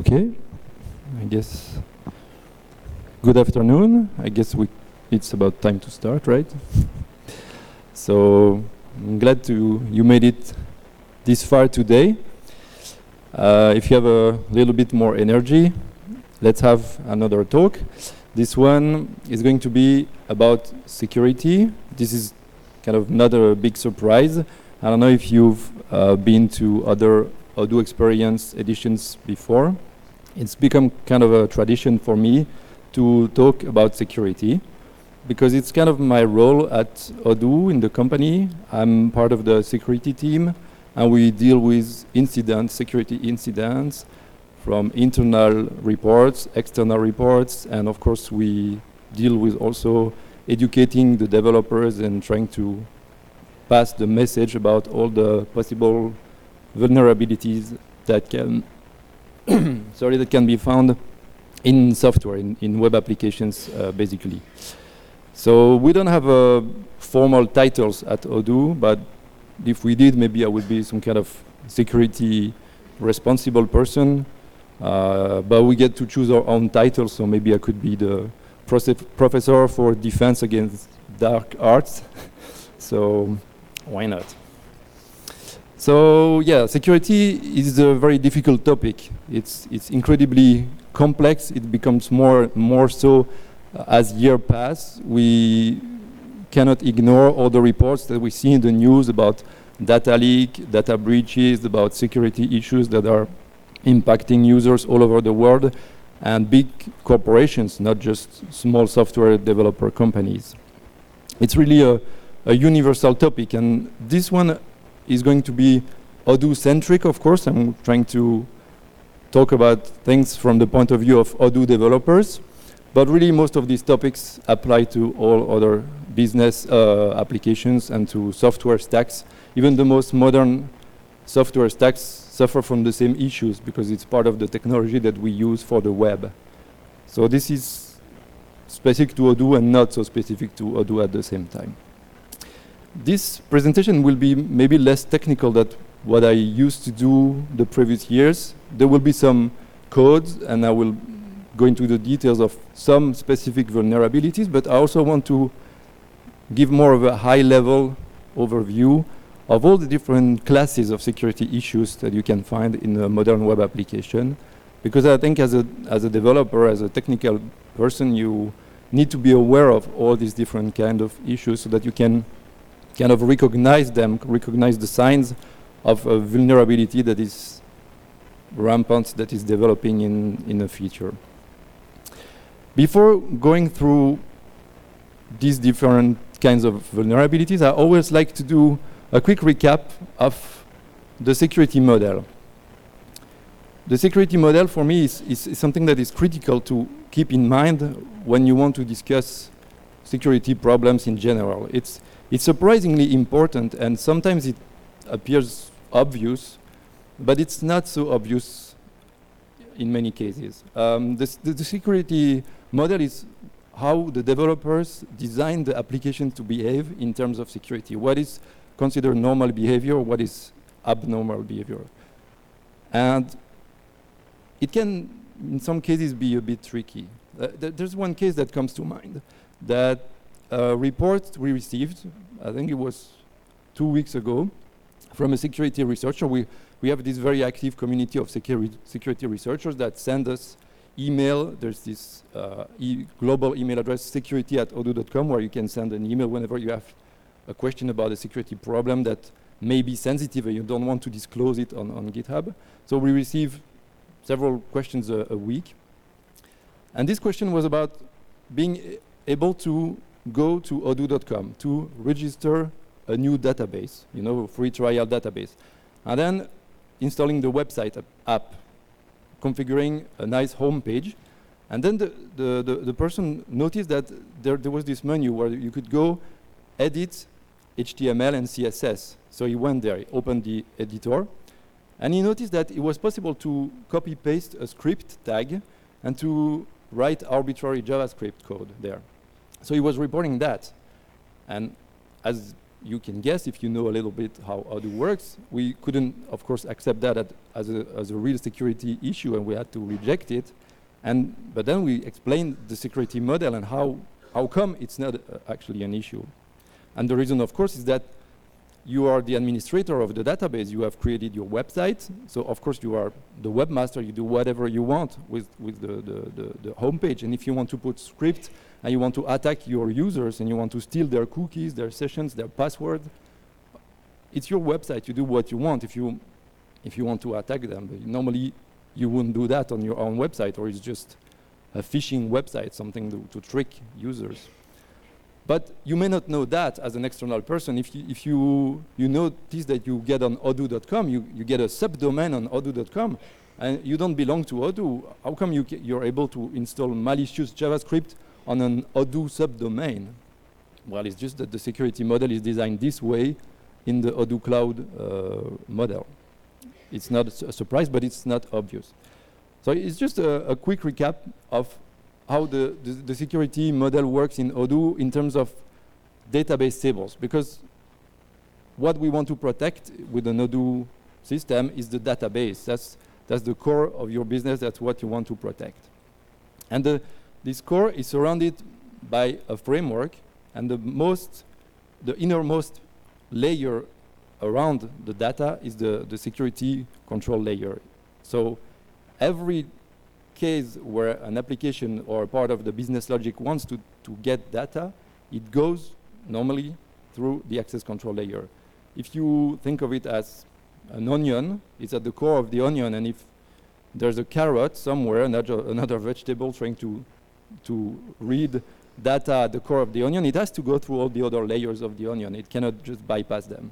C: Okay, I guess. Good afternoon. I guess it's about time to start, right? So I'm glad you made it this far today. If you have a little bit more energy, let's have another talk. This one is going to be about security. This is kind of not a big surprise. I don't know if you've been to other Odoo experience editions before. It's become kind of a tradition for me to talk about security because it's kind of my role at Odoo in the company. I'm part of the security team and we deal with incidents, security incidents from internal reports, external reports, and of course we deal with also educating the developers and trying to pass the message about all the possible vulnerabilities that can that can be found in software, in web applications, basically. So we don't have formal titles at Odoo, but if we did, maybe I would be some kind of security responsible person. But we get to choose our own title, so maybe I could be the professor for defense against dark arts. So why not? So yeah, security is a very difficult topic. It's incredibly complex. It becomes more so as years pass. We cannot ignore all the reports that we see in the news about data leak, data breaches, about security issues that are impacting users all over the world, and big corporations, not just small software developer companies. It's really a universal topic, and this one is going to be Odoo-centric, of course. I'm trying to talk about things from the point of view of Odoo developers, but really most of these topics apply to all other business applications and to software stacks. Even the most modern software stacks suffer from the same issues because it's part of the technology that we use for the web. So this is specific to Odoo and not so specific to Odoo at the same time. This presentation will be maybe less technical than what I used to do the previous years. There will be some codes and I will go into the details of some specific vulnerabilities, but I also want to give more of a high-level overview of all the different classes of security issues that you can find in a modern web application. Because I think as a developer, as a technical person, you need to be aware of all these different kind of issues so that you can kind of recognize them, recognize the signs of a vulnerability that is rampant, that is developing in the future. Before going through these different kinds of vulnerabilities, I always like to do a quick recap of the security model. The security model for me is something that is critical to keep in mind when you want to discuss security problems in general. It's surprisingly important, and sometimes it appears obvious, but it's not so obvious in many cases. The security model is how the developers design the application to behave in terms of security. What is considered normal behavior, what is abnormal behavior. And it can, in some cases, be a bit tricky. There's one case that comes to mind, that report we received, I think it was 2 weeks ago, from a security researcher. We have this very active community of security researchers that send us email. There's this global email address, security@odoo.com, where you can send an email whenever you have a question about a security problem that may be sensitive and you don't want to disclose it on GitHub. So we receive several questions a week. And this question was about being able to go to odoo.com to register a new database, a free trial database. And then installing the website app, configuring a nice home page. And then the person noticed that there was this menu where you could go edit HTML and CSS. So he went there, he opened the editor, and he noticed that it was possible to copy-paste a script tag and to write arbitrary JavaScript code there. So he was reporting that. And as you can guess if you know a little bit how Odoo works. We couldn't, of course, accept that as a real security issue, and we had to reject it. But then we explained the security model and how come it's not actually an issue. And the reason, of course, is that you are the administrator of the database. You have created your website. So, of course, you are the webmaster. You do whatever you want with the homepage. And if you want to put script and you want to attack your users and you want to steal their cookies, their sessions, their password, it's your website. You do what you want if you want to attack them. But normally, you wouldn't do that on your own website, or it's just a phishing website, something to trick users. But you may not know that as an external person. If you notice that you get on odoo.com, you get a subdomain on odoo.com, and you don't belong to Odoo. How come you're able to install malicious JavaScript on an Odoo subdomain? Well, it's just that the security model is designed this way in the Odoo Cloud model. It's not a surprise, but it's not obvious. So it's just a quick recap of how the security model works in Odoo in terms of database tables. Because what we want to protect with an Odoo system is the database. That's the core of your business. That's what you want to protect. And this core is surrounded by a framework, and the innermost layer around the data is the security control layer. So every case where an application or part of the business logic wants to get data, it goes normally through the access control layer. If you think of it as an onion, it's at the core of the onion, and if there's a carrot somewhere, another vegetable trying to read data at the core of the onion, it has to go through all the other layers of the onion. It cannot just bypass them.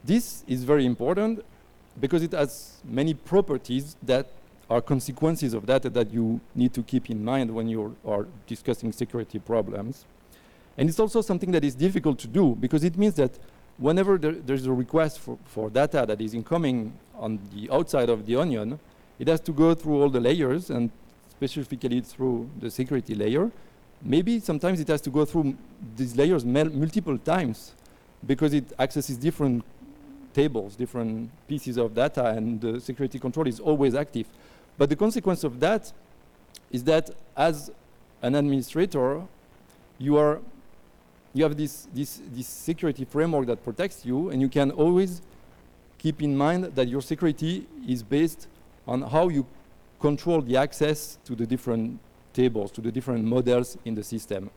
C: This is very important because it has many properties that are consequences of data that you need to keep in mind when you are discussing security problems. And it's also something that is difficult to do because it means that whenever there's a request for data that is incoming on the outside of the onion, it has to go through all the layers and specifically through the security layer. Maybe sometimes it has to go through these layers multiple times because it accesses different tables, different pieces of data, and the security control is always active. But the consequence of that is that as an administrator, you have this security framework that protects you, and you can always keep in mind that your security is based on how you control the access to the different tables, to the different models in the system.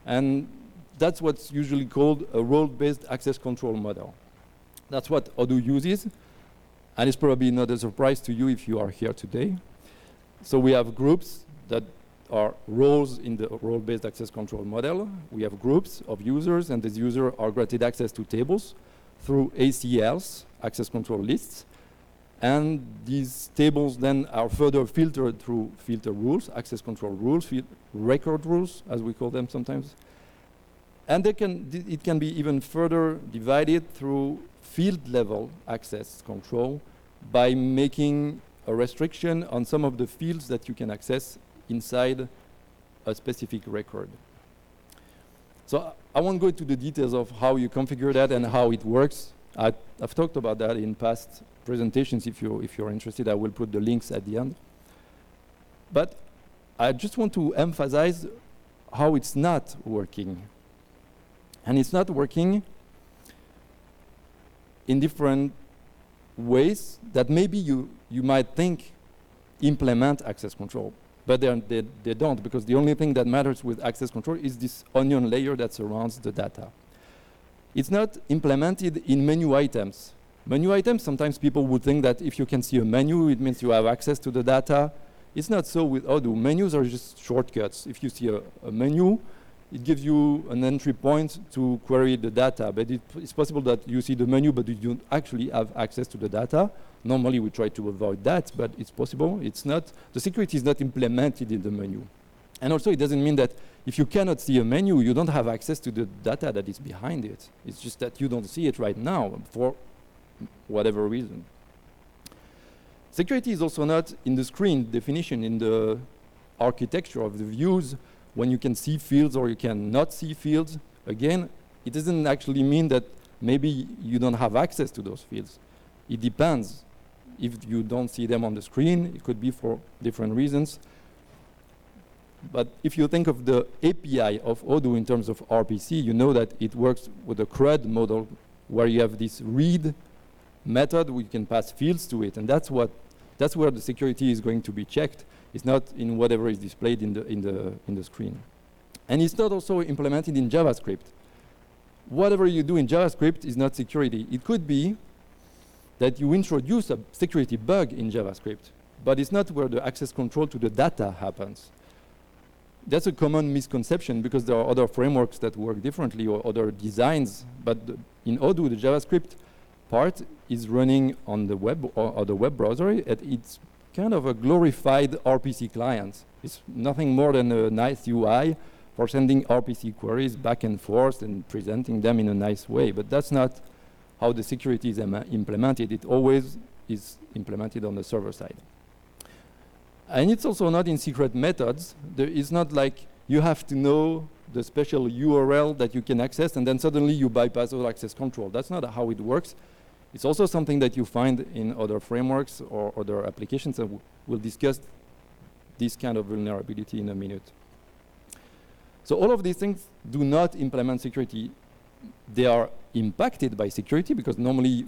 C: And that's what's usually called a role-based access control model. That's what Odoo uses, and it's probably not a surprise to you if you are here today. So we have groups that are roles in the role-based access control model. We have groups of users, and these users are granted access to tables through ACLs, access control lists. And these tables then are further filtered through filter rules, access control rules, record rules, as we call them sometimes. And it can be even further divided through field-level access control by making a restriction on some of the fields that you can access inside a specific record. So I won't go into the details of how you configure that and how it works. I've talked about that in past presentations. If you're interested, I will put the links at the end. But I just want to emphasize how it's not working. And it's not working in different ways that maybe you might think implement access control, but they don't, because the only thing that matters with access control is this onion layer that surrounds the data. It's not implemented in menu items. Menu items, sometimes people would think that if you can see a menu, it means you have access to the data. It's not so with Odoo. Menus are just shortcuts. If you see a menu, it gives you an entry point to query the data, but it's possible that you see the menu, but you don't actually have access to the data. Normally, we try to avoid that, but it's possible. It's not. The security is not implemented in the menu. And also, it doesn't mean that if you cannot see a menu, you don't have access to the data that is behind it. It's just that you don't see it right now for whatever reason. Security is also not in the screen definition, in the architecture of the views, when you can see fields or you cannot see fields. Again, it doesn't actually mean that maybe you don't have access to those fields. It depends. If you don't see them on the screen, it could be for different reasons. But if you think of the API of Odoo in terms of RPC, you know that it works with a CRUD model where you have this read method where you can pass fields to it, and that's where the security is going to be checked. It's not in whatever is displayed in the screen. And it's not also implemented in JavaScript. Whatever you do in JavaScript is not security. It could be that you introduce a security bug in JavaScript, but it's not where the access control to the data happens. That's a common misconception because there are other frameworks that work differently or other designs, but in Odoo, the JavaScript part is running on the web or the web browser. It's kind of a glorified RPC client. It's nothing more than a nice UI for sending RPC queries back and forth and presenting them in a nice way, but that's not how the security is implemented. It always is implemented on the server side. And it's also not in secret methods. It's not like you have to know the special URL that you can access and then suddenly you bypass all access control. That's not how it works. It's also something that you find in other frameworks or other applications, and we'll discuss this kind of vulnerability in a minute. So all of these things do not implement security. They are impacted by security because normally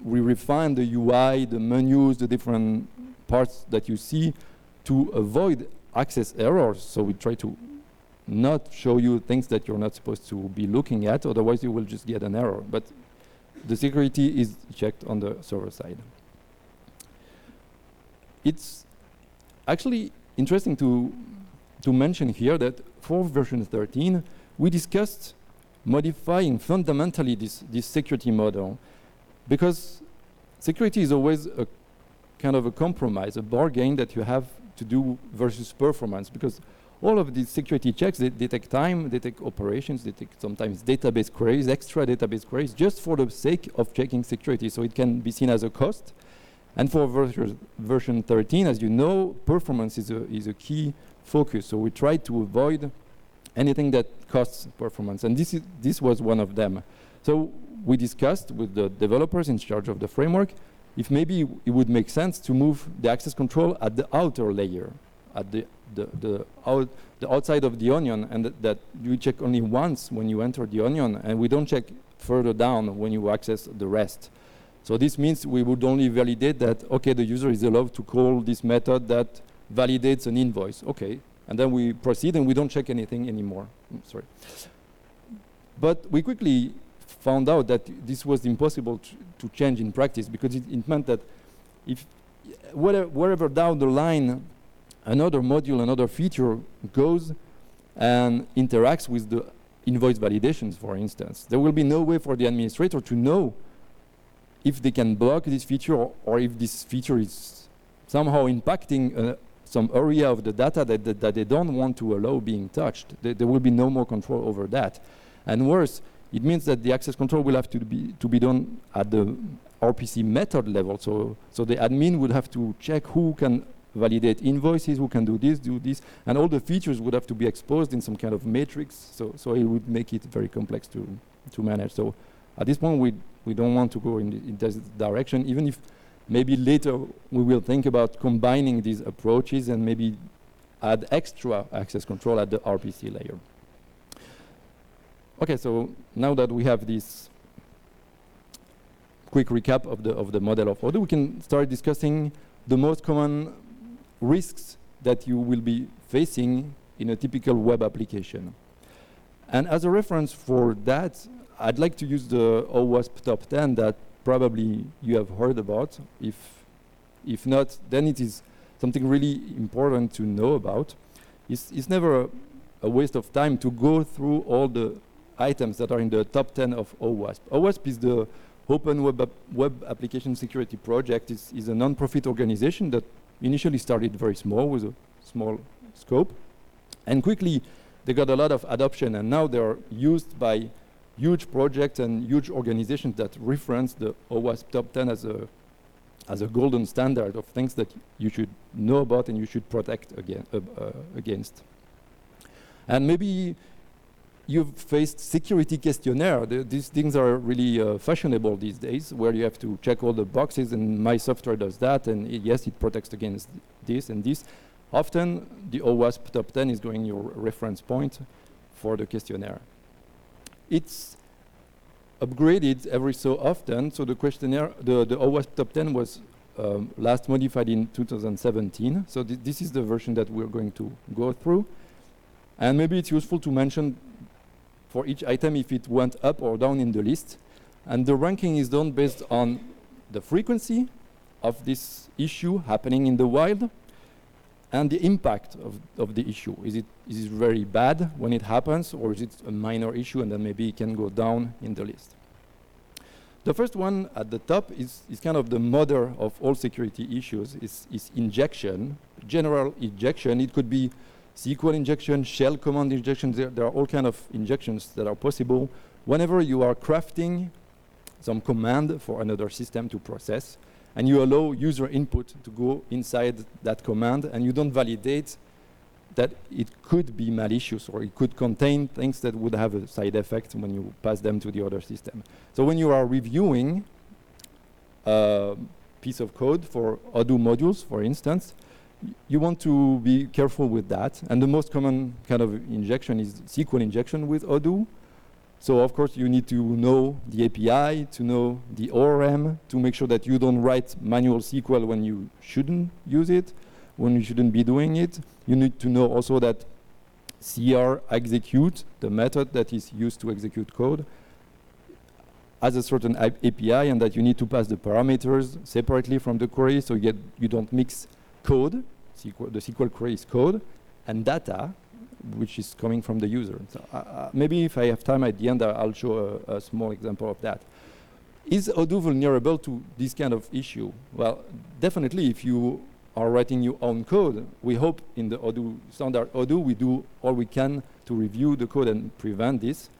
C: we refine the UI, the menus, the different parts that you see to avoid access errors. So we try to not show you things that you're not supposed to be looking at, otherwise you will just get an error. But the security is checked on the server side. It's actually interesting to mention here that for version 13, we discussed modifying fundamentally this security model, because security is always a kind of a compromise, a bargain that you have to do versus performance, because all of these security checks, they take time, they take operations, they take sometimes database queries, extra database queries, just for the sake of checking security. So it can be seen as a cost. And for version 13, as you know, performance is a key focus. So we try to avoid anything that costs performance. And this was one of them. So we discussed with the developers in charge of the framework if maybe it would make sense to move the access control at the outer layer, at the outside of the onion, and that you check only once when you enter the onion, and we don't check further down when you access the rest. So this means we would only validate that, okay, the user is allowed to call this method that validates an invoice. Okay, and then we proceed and we don't check anything anymore. Sorry. But we quickly found out that this was impossible to change in practice, because it meant that if wherever down the line another module, another feature goes and interacts with the invoice validations, for instance, there will be no way for the administrator to know if they can block this feature or if this feature is somehow impacting some area of the data that they don't want to allow being touched. There will be no more control over that. And worse, it means that the access control will have to be done at the RPC method level. So the admin would have to check who can validate invoices, who can do this, and all the features would have to be exposed in some kind of matrix. So it would make it very complex to manage. So at this point, we don't want to go in this direction, even if maybe later we will think about combining these approaches and maybe add extra access control at the RPC layer. Okay, so now that we have this quick recap of the model of Odoo, we can start discussing the most common risks that you will be facing in a typical web application. And as a reference for that, I'd like to use the OWASP top 10 that probably you have heard about. If not, then it is something really important to know about. It's never a waste of time to go through all the items that are in the top 10 of OWASP. OWASP is the Open Web Application Security Project. Is a non-profit organization that initially started very small with a small scope, and quickly they got a lot of adoption, and now they are used by huge projects and huge organizations that reference the OWASP top 10 as a golden standard of things that you should know about and you should protect against. And maybe you've faced security questionnaire. These things are really fashionable these days, where you have to check all the boxes, and my software does that, and yes, it protects against this and this. Often, the OWASP top 10 is going your reference point for the questionnaire. It's upgraded every so often, so the questionnaire, the OWASP top 10 was last modified in 2017, so this is the version that we're going to go through. And maybe it's useful to mention for each item if it went up or down in the list. And the ranking is done based on the frequency of this issue happening in the wild and the impact of the issue. Is it very bad when it happens, or is it a minor issue and then maybe it can go down in the list? The first one at the top is kind of the mother of all security issues, is injection, general injection. It could be SQL injection, shell command injection. There are all kinds of injections that are possible whenever you are crafting some command for another system to process, and you allow user input to go inside that command, and you don't validate that it could be malicious or it could contain things that would have a side effect when you pass them to the other system. So when you are reviewing a piece of code for Odoo modules, for instance, you want to be careful with that. And the most common kind of injection is SQL injection with Odoo. So of course you need to know the API, to know the ORM, to make sure that you don't write manual SQL when you shouldn't use it, when you shouldn't be doing it. You need to know also that CR execute, the method that is used to execute code, has a certain API, and that you need to pass the parameters separately from the query, so you don't mix code, the SQL query is code, and data, which is coming from the user. So maybe if I have time at the end, I'll show a small example of that. Is Odoo vulnerable to this kind of issue? Well, definitely if you are writing your own code, we hope in the Odoo, standard Odoo, we do all we can to review the code and prevent this.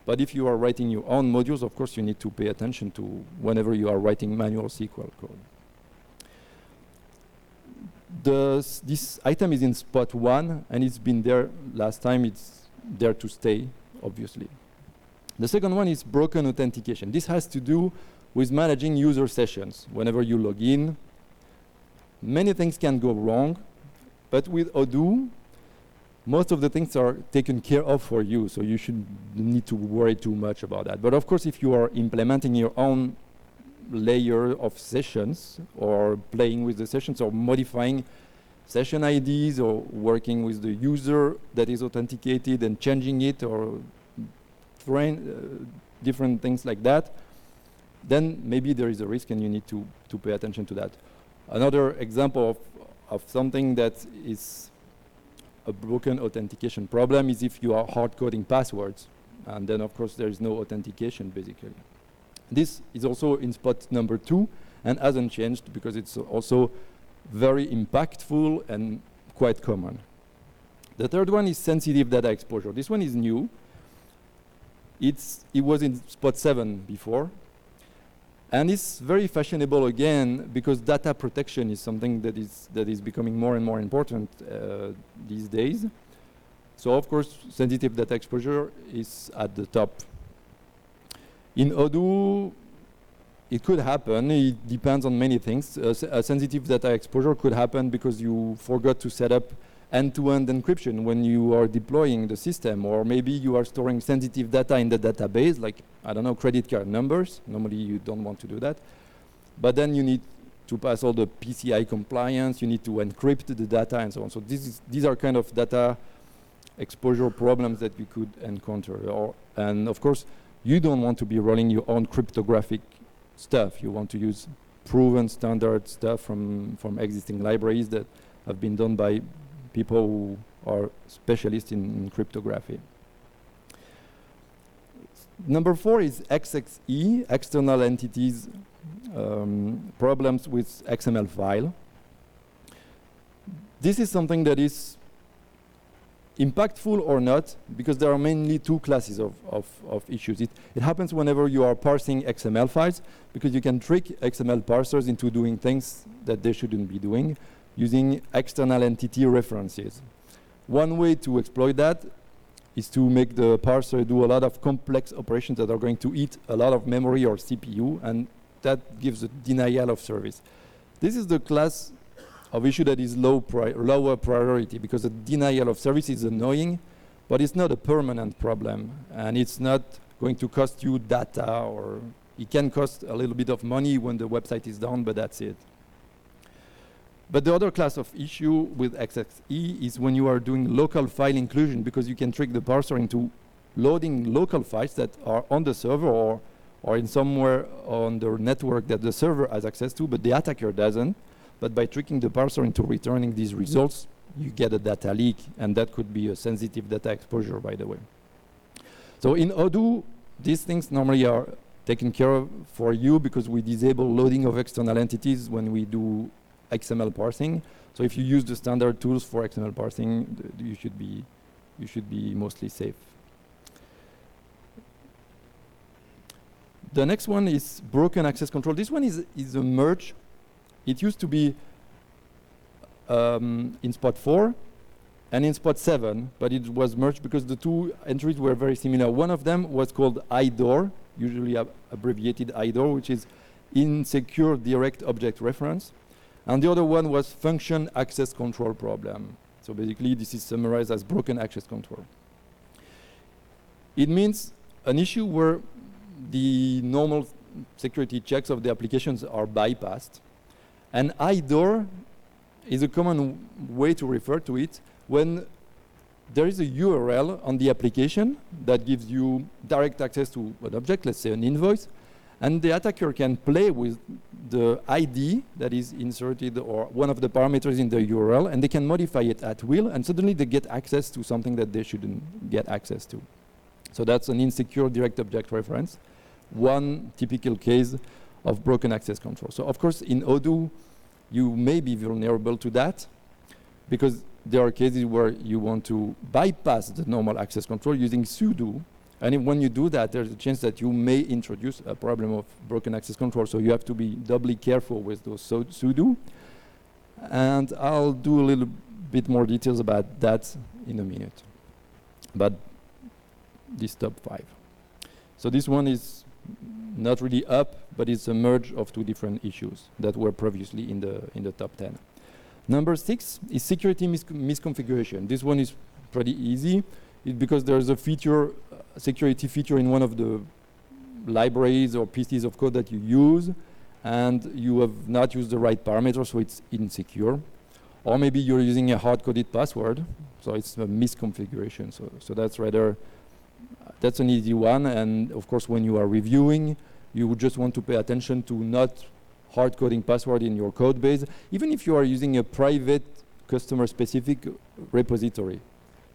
C: But if you are writing your own modules, of course you need to pay attention to whenever you are writing manual SQL code. This item is in spot 1, and it's been there last time. It's there to stay, obviously. The second one is broken authentication. This has to do with managing user sessions. Whenever you log in, many things can go wrong, but with Odoo, most of the things are taken care of for you, so you shouldn't need to worry too much about that. But of course, if you are implementing your own layer of sessions, or playing with the sessions, or modifying session IDs, or working with the user that is authenticated and changing it, or different things like that, then maybe there is a risk and you need to pay attention to that. Another example of something that is a broken authentication problem is if you are hard coding passwords, and then of course there is no authentication basically. This is also in spot number 2 and hasn't changed because it's also very impactful and quite common. The third one is sensitive data exposure. This one is new. It was in spot 7 before. And it's very fashionable again because data protection is something that is becoming more and more important these days. So of course, sensitive data exposure is at the top. In Odoo, it could happen. It depends on many things. A sensitive data exposure could happen because you forgot to set up end-to-end encryption when you are deploying the system, or maybe you are storing sensitive data in the database, like, I don't know, credit card numbers. Normally you don't want to do that. But then you need to pass all the PCI compliance, you need to encrypt the data and so on. So these are kind of data exposure problems that you could encounter. And of course, you don't want to be running your own cryptographic stuff. You want to use proven standard stuff from existing libraries that have been done by people who are specialists in cryptography. Number 4 is XXE, external entities, problems with XML file. This is something that is impactful or not, because there are mainly two classes of issues. It happens whenever you are parsing XML files, because you can trick XML parsers into doing things that they shouldn't be doing, using external entity references. One way to exploit that is to make the parser do a lot of complex operations that are going to eat a lot of memory or CPU, and that gives a denial of service. This is the class of issue that is lower priority, because the denial of service is annoying, but it's not a permanent problem, and it's not going to cost you data, or it can cost a little bit of money when the website is down, but that's it. But the other class of issue with XXE is when you are doing local file inclusion, because you can trick the parser into loading local files that are on the server or in somewhere on the network that the server has access to, but the attacker doesn't. But by tricking the parser into returning these results, you get a data leak, and that could be a sensitive data exposure, by the way. So in Odoo, these things normally are taken care of for you, because we disable loading of external entities when we do XML parsing. So if you use the standard tools for XML parsing, you should be mostly safe. The next one is broken access control. This one is a merge. It used to be in spot 4 and in spot 7, but it was merged because the two entries were very similar. One of them was called IDOR, usually abbreviated IDOR, which is insecure direct object reference. And the other one was function access control problem. So basically, this is summarized as broken access control. It means an issue where the normal security checks of the applications are bypassed. And IDOR is a common way to refer to it when there is a URL on the application that gives you direct access to an object, let's say an invoice, and the attacker can play with the ID that is inserted or one of the parameters in the URL, and they can modify it at will, and suddenly they get access to something that they shouldn't get access to. So that's an insecure direct object reference, one typical case of broken access control. So of course in Odoo, you may be vulnerable to that, because there are cases where you want to bypass the normal access control using sudo. And when you do that, there's a chance that you may introduce a problem of broken access control. So you have to be doubly careful with those sudo. And I'll do a little bit more details about that in a minute. But this top 5. So this one is not really up, but it's a merge of two different issues that were previously in the top 10. Number 6 is security misconfiguration. This one is pretty easy. Because there's a feature, security feature in one of the libraries or pieces of code that you use, and you have not used the right parameter, so it's insecure. Or maybe you're using a hard-coded password, so it's a misconfiguration. So that's rather, that's an easy one. And of course, when you are reviewing, you would just want to pay attention to not hard-coding password in your code base, even if you are using a private customer-specific repository.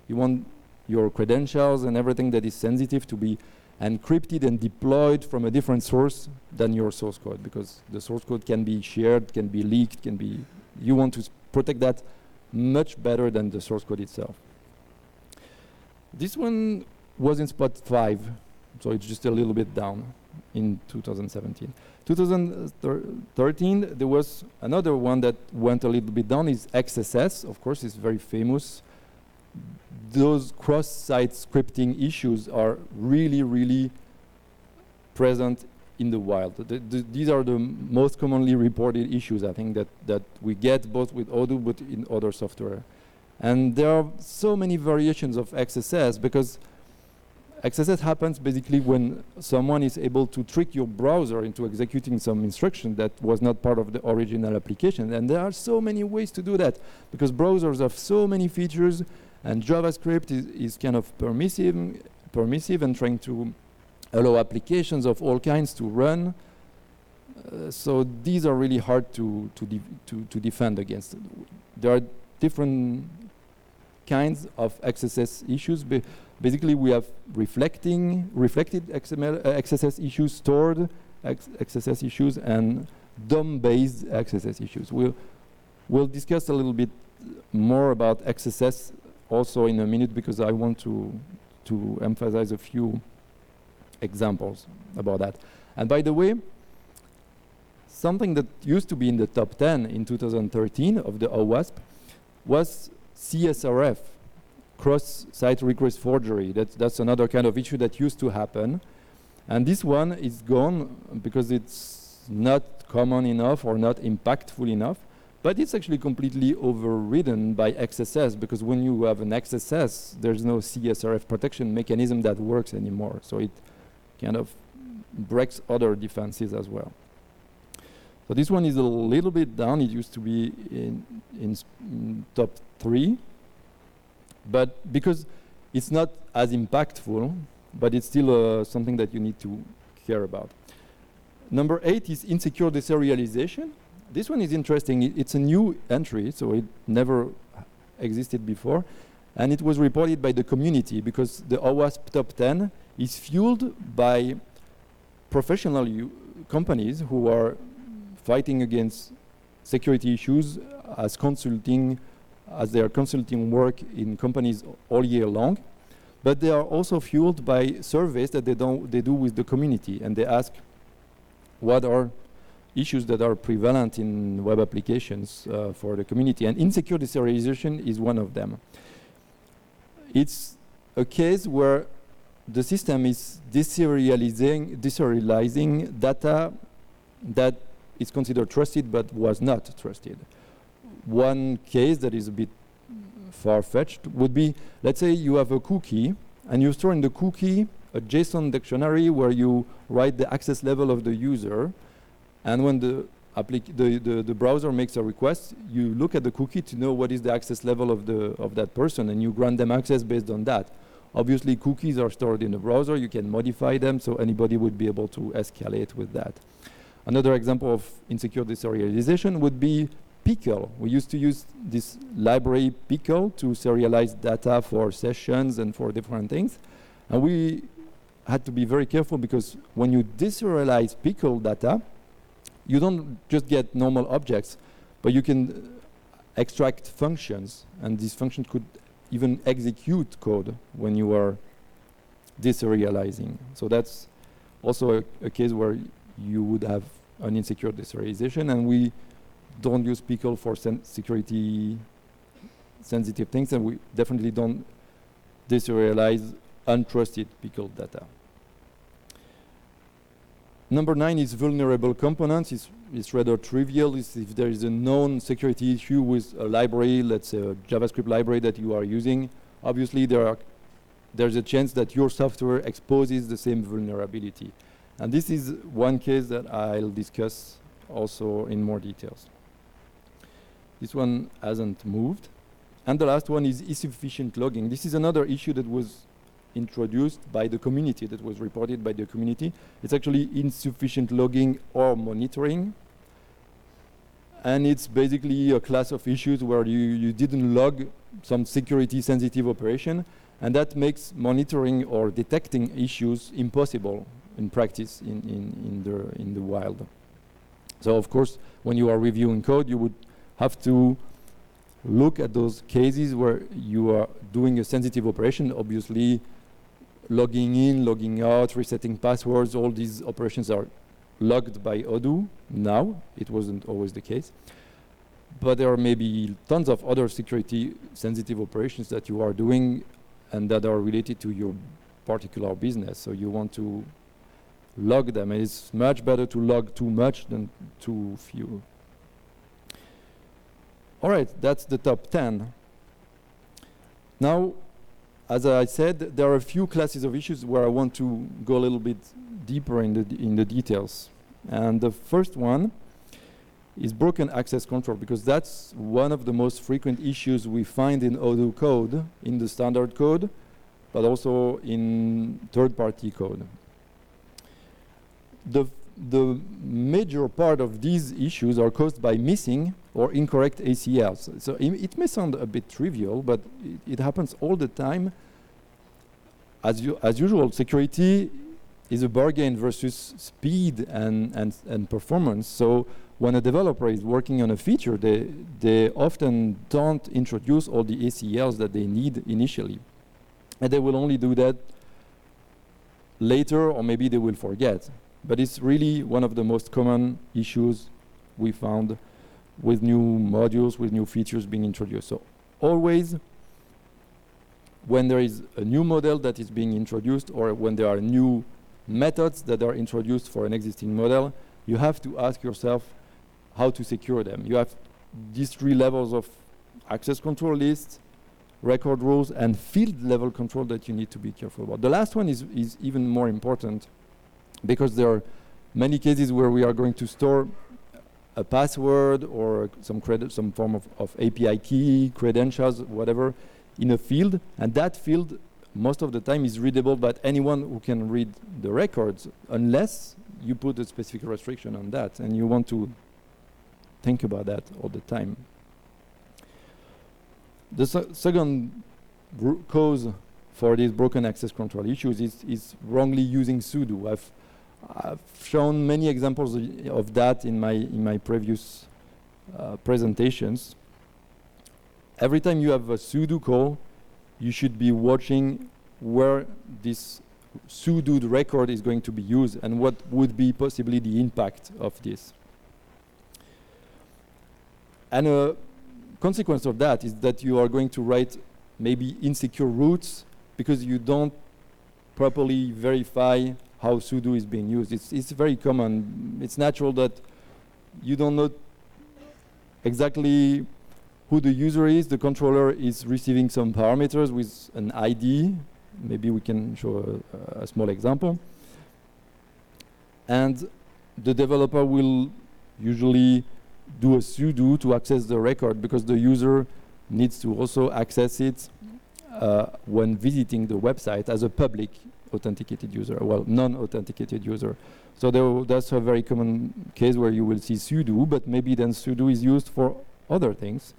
C: You want your credentials and everything that is sensitive to be encrypted and deployed from a different source than your source code, because the source code can be shared, can be leaked, can be, you want to protect that much better than the source code itself. This one was in spot 5, so it's just a little bit down in 2017. 2013, there was another one that went a little bit down, is XSS. Of course, it's very famous. Those cross-site scripting issues are really, really present in the wild. These are the most commonly reported issues, I think, that we get both with Odoo but in other software. And there are so many variations of XSS, because XSS happens basically when someone is able to trick your browser into executing some instruction that was not part of the original application. And there are so many ways to do that, because browsers have so many features, and JavaScript is kind of permissive and trying to allow applications of all kinds to run. So these are really hard to defend against. There are different kinds of XSS issues. Basically, we have reflected XML XSS issues, stored XSS issues, and DOM-based XSS issues. We'll discuss a little bit more about XSS also in a minute, because I want to emphasize a few examples about that. And by the way, something that used to be in the top 10 in 2013 of the OWASP was CSRF, cross-site request forgery. That's another kind of issue that used to happen. And this one is gone because it's not common enough or not impactful enough. But it's actually completely overridden by XSS, because when you have an XSS, there's no CSRF protection mechanism that works anymore. So it kind of breaks other defenses as well. So this one is a little bit down. It used to be in top 3. But because it's not as impactful, but it's still something that you need to care about. Number 8 is insecure deserialization. This one is interesting. It's a new entry, so it never existed before. And it was reported by the community, because the OWASP top 10 is fueled by professional companies who are fighting against security issues as they are consulting work in companies all year long. But they are also fueled by surveys that they do with the community, and they ask what are issues that are prevalent in web applications for the community. And insecure deserialization is one of them. It's a case where the system is deserializing data that is considered trusted but was not trusted. One case that is a bit far-fetched would be, let's say you have a cookie, and you store in the cookie a JSON dictionary where you write the access level of the user. And when the browser makes a request, you look at the cookie to know what is the access level of that person, and you grant them access based on that. Obviously, cookies are stored in the browser. You can modify them, so anybody would be able to escalate with that. Another example of insecure deserialization would be Pickle. We used to use this library Pickle to serialize data for sessions and for different things. And we had to be very careful, because when you deserialize Pickle data, you don't just get normal objects, but you can extract functions, and these functions could even execute code when you are deserializing. So that's also a case where you would have an insecure deserialization, and we don't use Pickle for security sensitive things, and we definitely don't deserialize untrusted Pickle data. Number 9 is vulnerable components. It's rather trivial. It's if there is a known security issue with a library, let's say a JavaScript library that you are using, obviously there's a chance that your software exposes the same vulnerability. And this is one case that I'll discuss also in more details. This one hasn't moved. And the last one is insufficient logging. This is another issue that was introduced by the community, that was reported by the community. It's actually insufficient logging or monitoring. And it's basically a class of issues where you didn't log some security sensitive operation, and that makes monitoring or detecting issues impossible in practice in the wild. So of course, when you are reviewing code, you would have to look at those cases where you are doing a sensitive operation. Obviously, logging in, logging out, resetting passwords, all these operations are logged by Odoo now. It wasn't always the case. But there are maybe tons of other security sensitive operations that you are doing and that are related to your particular business. So you want to log them. And it's much better to log too much than too few. All right, that's the top 10. Now, as I said, there are a few classes of issues where I want to go a little bit deeper in the details. And the first one is broken access control, because that's one of the most frequent issues we find in Odoo code, in the standard code, but also in third-party code. The major part of these issues are caused by missing or incorrect ACLs. So it may sound a bit trivial, but it happens all the time. As usual, security is a bargain versus speed and performance. So when a developer is working on a feature, they often don't introduce all the ACLs that they need initially. And they will only do that later, or maybe they will forget. But it's really one of the most common issues we found with new modules, with new features being introduced. So always when there is a new model that is being introduced, or when there are new methods that are introduced for an existing model, you have to ask yourself how to secure them. You have these three levels of access control lists, record rows, and field level control that you need to be careful about. The last one is even more important, because there are many cases where we are going to store a password or some form of API key, credentials, whatever, in a field, and that field most of the time is readable by anyone who can read the records, unless you put a specific restriction on that, and you want to think about that all the time. The second cause for these broken access control issues is wrongly using sudo. I've shown many examples of that in my previous presentations. Every time you have a sudo call, you should be watching where this sudo record is going to be used and what would be possibly the impact of this. And a consequence of that is that you are going to write maybe insecure routes because you don't properly verify how sudo is being used. It's very common. It's natural that you don't know exactly who the user is. The controller is receiving some parameters with an ID. Maybe we can show a small example. And the developer will usually do a sudo to access the record, because the user needs to also access it when visiting the website as a public authenticated user, well, non-authenticated user. So that's a very common case where you will see sudo, but maybe then sudo is used for other things.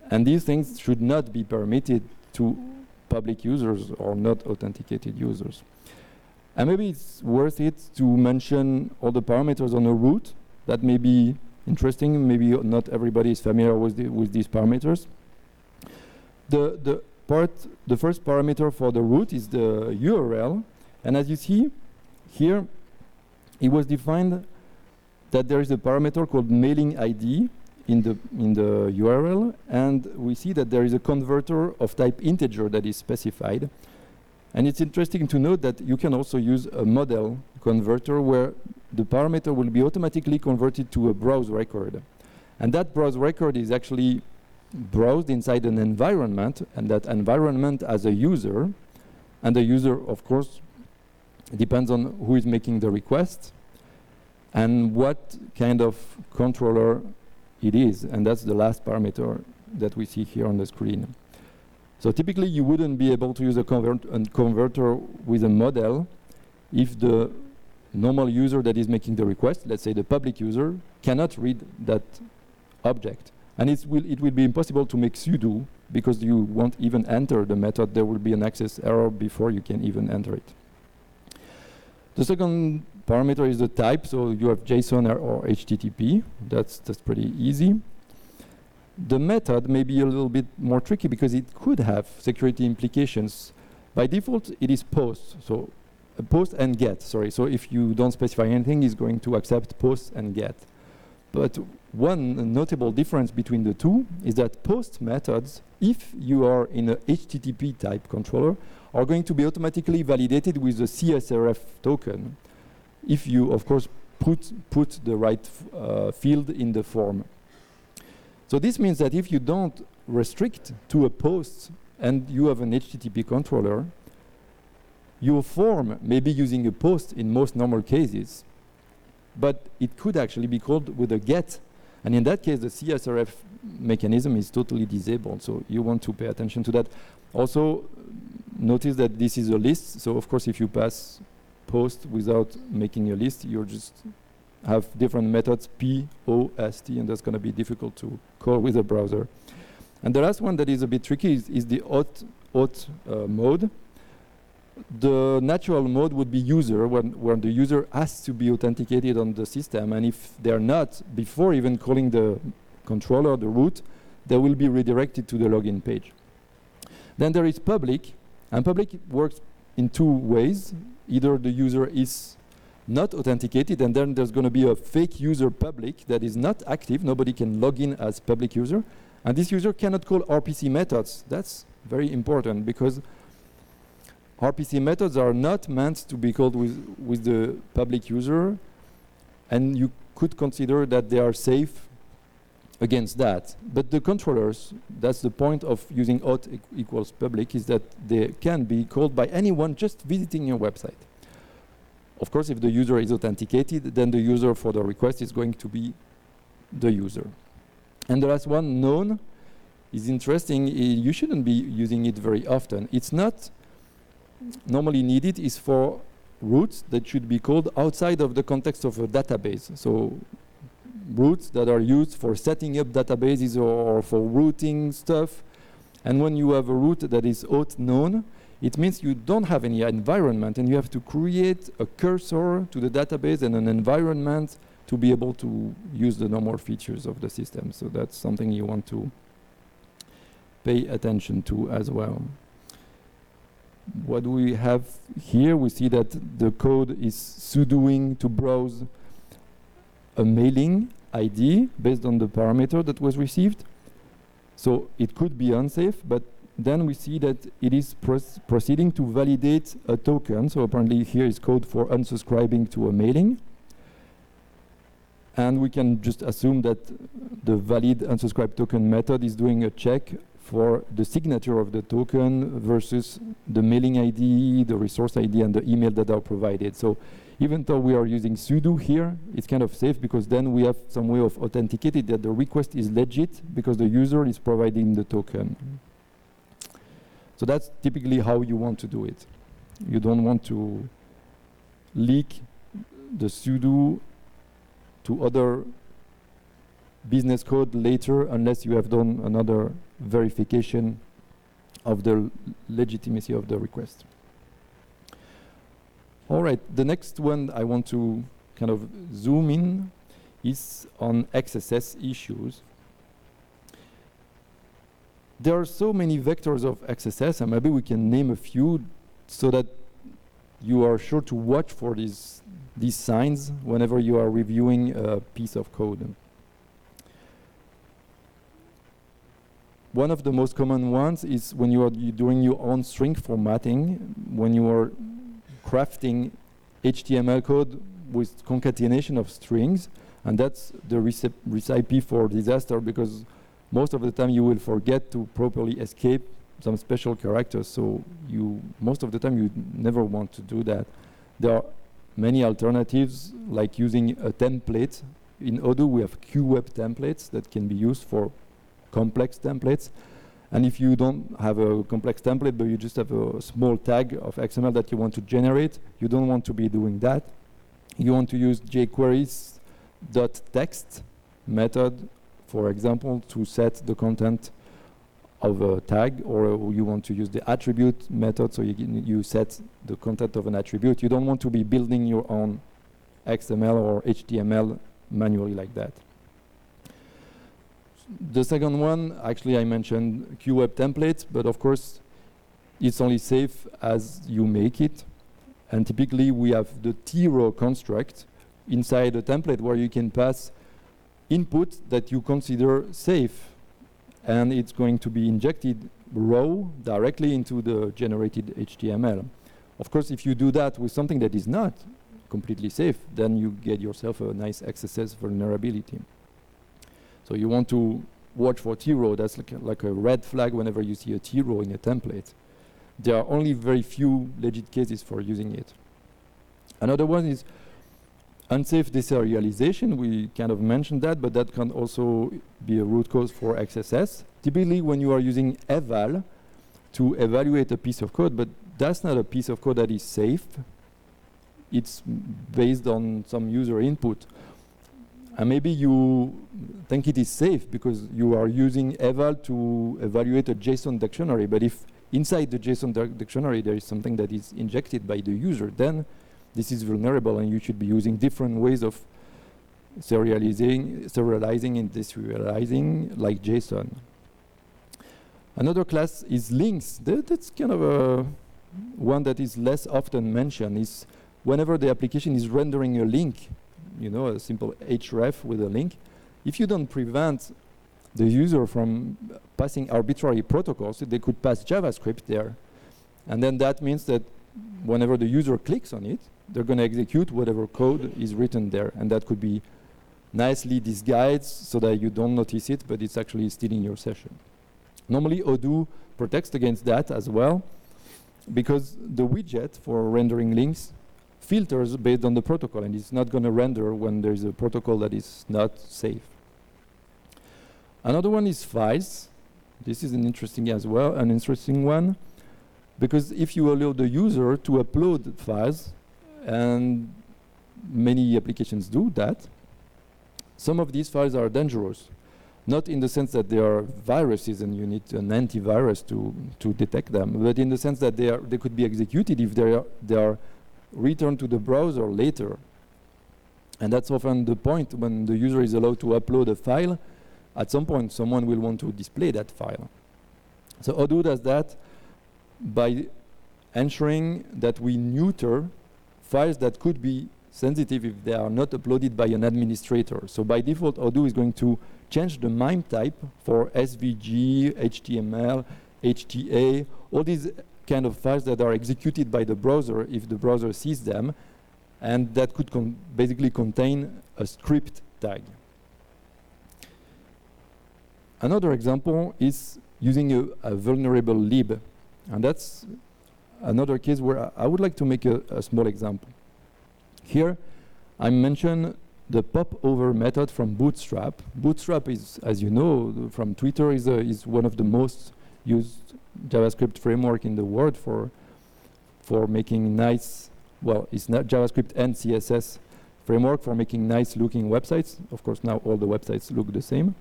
C: And these things should not be permitted to public users or not authenticated users. And maybe it's worth it to mention all the parameters on a route. That may be interesting. Maybe not everybody is familiar with these parameters. The first parameter for the route is the URL. And as you see here, it was defined that there is a parameter called mailing ID in the URL, and we see that there is a converter of type integer that is specified. And it's interesting to note that you can also use a model converter where the parameter will be automatically converted to a browse record. And that browse record is actually browsed inside an environment, and that environment has a user, and the user, of course, depends on who is making the request and what kind of controller it is, and that's the last parameter that we see here on the screen. So typically you wouldn't be able to use a converter with a model if the normal user that is making the request, let's say the public user, cannot read that object. And it will be impossible to make sudo, because you won't even enter the method. There will be an access error before you can even enter it. The second parameter is the type, so you have JSON or HTTP. That's pretty easy. The method may be a little bit more tricky because it could have security implications. By default, it is post, so post and get, sorry. So if you don't specify anything, it's going to accept post and get. But one notable difference between the two is that post methods, if you are in a HTTP type controller, are going to be automatically validated with the CSRF token if you, of course, put the right field in the form. So this means that if you don't restrict to a post and you have an HTTP controller, your form may be using a post in most normal cases, but it could actually be called with a get. And in that case, the CSRF mechanism is totally disabled. So you want to pay attention to that. Also, notice that this is a list. So of course, if you pass post without making a list, you'll just have different methods, P, O, S, T, and that's going to be difficult to call with a browser. And the last one that is a bit tricky is the auth mode. The natural mode would be user, when the user has to be authenticated on the system, and if they're not, before even calling the controller, the root, they will be redirected to the login page. Then there is public, and public works in two ways. Either the user is not authenticated, and then there's going to be a fake user public that is not active. Nobody can log in as public user, and this user cannot call RPC methods. That's very important, because RPC methods are not meant to be called with the public user, and you could consider that they are safe against that. But the controllers, that's the point of using auth equals public, is that they can be called by anyone just visiting your website. Of course, if the user is authenticated, then the user for the request is going to be the user. And the last one, known, is interesting. You shouldn't be using it very often. It's not normally needed, is for routes that should be called outside of the context of a database. So routes that are used for setting up databases or for routing stuff. And when you have a route that is auth known, it means you don't have any environment, and you have to create a cursor to the database and an environment to be able to use the normal features of the system. So that's something you want to pay attention to as well. What do we have here? We see that the code is sudoing to browse a mailing ID based on the parameter that was received. So it could be unsafe, but then we see that it is proceeding to validate a token. So apparently here is code for unsubscribing to a mailing. And we can just assume that the valid unsubscribe token method is doing a check for the signature of the token versus the mailing ID, the resource ID, and the email that are provided. So even though we are using sudo here, it's kind of safe, because then we have some way of authenticating that the request is legit because the user is providing the token. So that's typically how you want to do it. You don't want to leak the sudo to other business code later unless you have done another verification of the legitimacy of the request. All right, the next one I want to kind of zoom in is on XSS issues. There are so many vectors of XSS, and maybe we can name a few so that you are sure to watch for these signs whenever you are reviewing a piece of code. One of the most common ones is when you are doing your own string formatting, when you are crafting HTML code with concatenation of strings, and that's the recipe for disaster, because most of the time you will forget to properly escape some special characters, so most of the time you never want to do that. There are many alternatives, like using a template. In Odoo we have QWeb templates that can be used for complex templates. And if you don't have a complex template, but you just have a small tag of XML that you want to generate, you don't want to be doing that. You want to use jQueries.text method, for example, to set the content of a tag, or you want to use the attribute method, so you set the content of an attribute. You don't want to be building your own XML or HTML manually like that. The second one, actually I mentioned QWeb templates, but of course it's only safe as you make it. And typically we have the t-row construct inside the template where you can pass input that you consider safe, and it's going to be injected raw directly into the generated HTML. Of course, if you do that with something that is not completely safe, then you get yourself a nice XSS vulnerability. So you want to watch for t-row. That's like a red flag whenever you see a t-row in a template. There are only very few legit cases for using it. Another one is unsafe deserialization. We kind of mentioned that, but that can also be a root cause for XSS. Typically when you are using eval to evaluate a piece of code, but that's not a piece of code that is safe. It's based on some user input. And maybe you think it is safe because you are using eval to evaluate a JSON dictionary, but if inside the JSON dictionary there is something that is injected by the user, then this is vulnerable, and you should be using different ways of serializing and deserializing, like JSON. Another class is links. That's kind of a one that is less often mentioned. Is whenever the application is rendering a link, you know, a simple href with a link, if you don't prevent the user from passing arbitrary protocols. They could pass JavaScript there. And then that means that whenever the user clicks on it, they're going to execute whatever code is written there. And that could be nicely disguised so that you don't notice it, but it's actually still in your session. Normally, Odoo protects against that as well, because the widget for rendering links filters based on the protocol, and it's not going to render when there's a protocol that is not safe. Another one is files. This is an interesting one, because if you allow the user to upload files, and many applications do that, some of these files are dangerous. Not in the sense that they are viruses and you need an antivirus to detect them, but in the sense that they could be executed if they are returned to the browser later. And that's often the point when the user is allowed to upload a file. At some point, someone will want to display that file. So Odoo does that by ensuring that we neuter files that could be sensitive if they are not uploaded by an administrator. So by default, Odoo is going to change the MIME type for SVG, HTML, HTA, all these kind of files that are executed by the browser if the browser sees them, and that could basically contain a script tag. Another example is using a vulnerable lib, and that's another case where I would like to make a small example. Here, I mention the popover method from Bootstrap. Bootstrap is, as you know, from Twitter, is one of the most used JavaScript framework in the world for making nice, well, it's not JavaScript and CSS framework for making nice looking websites. Of course, now all the websites look the same.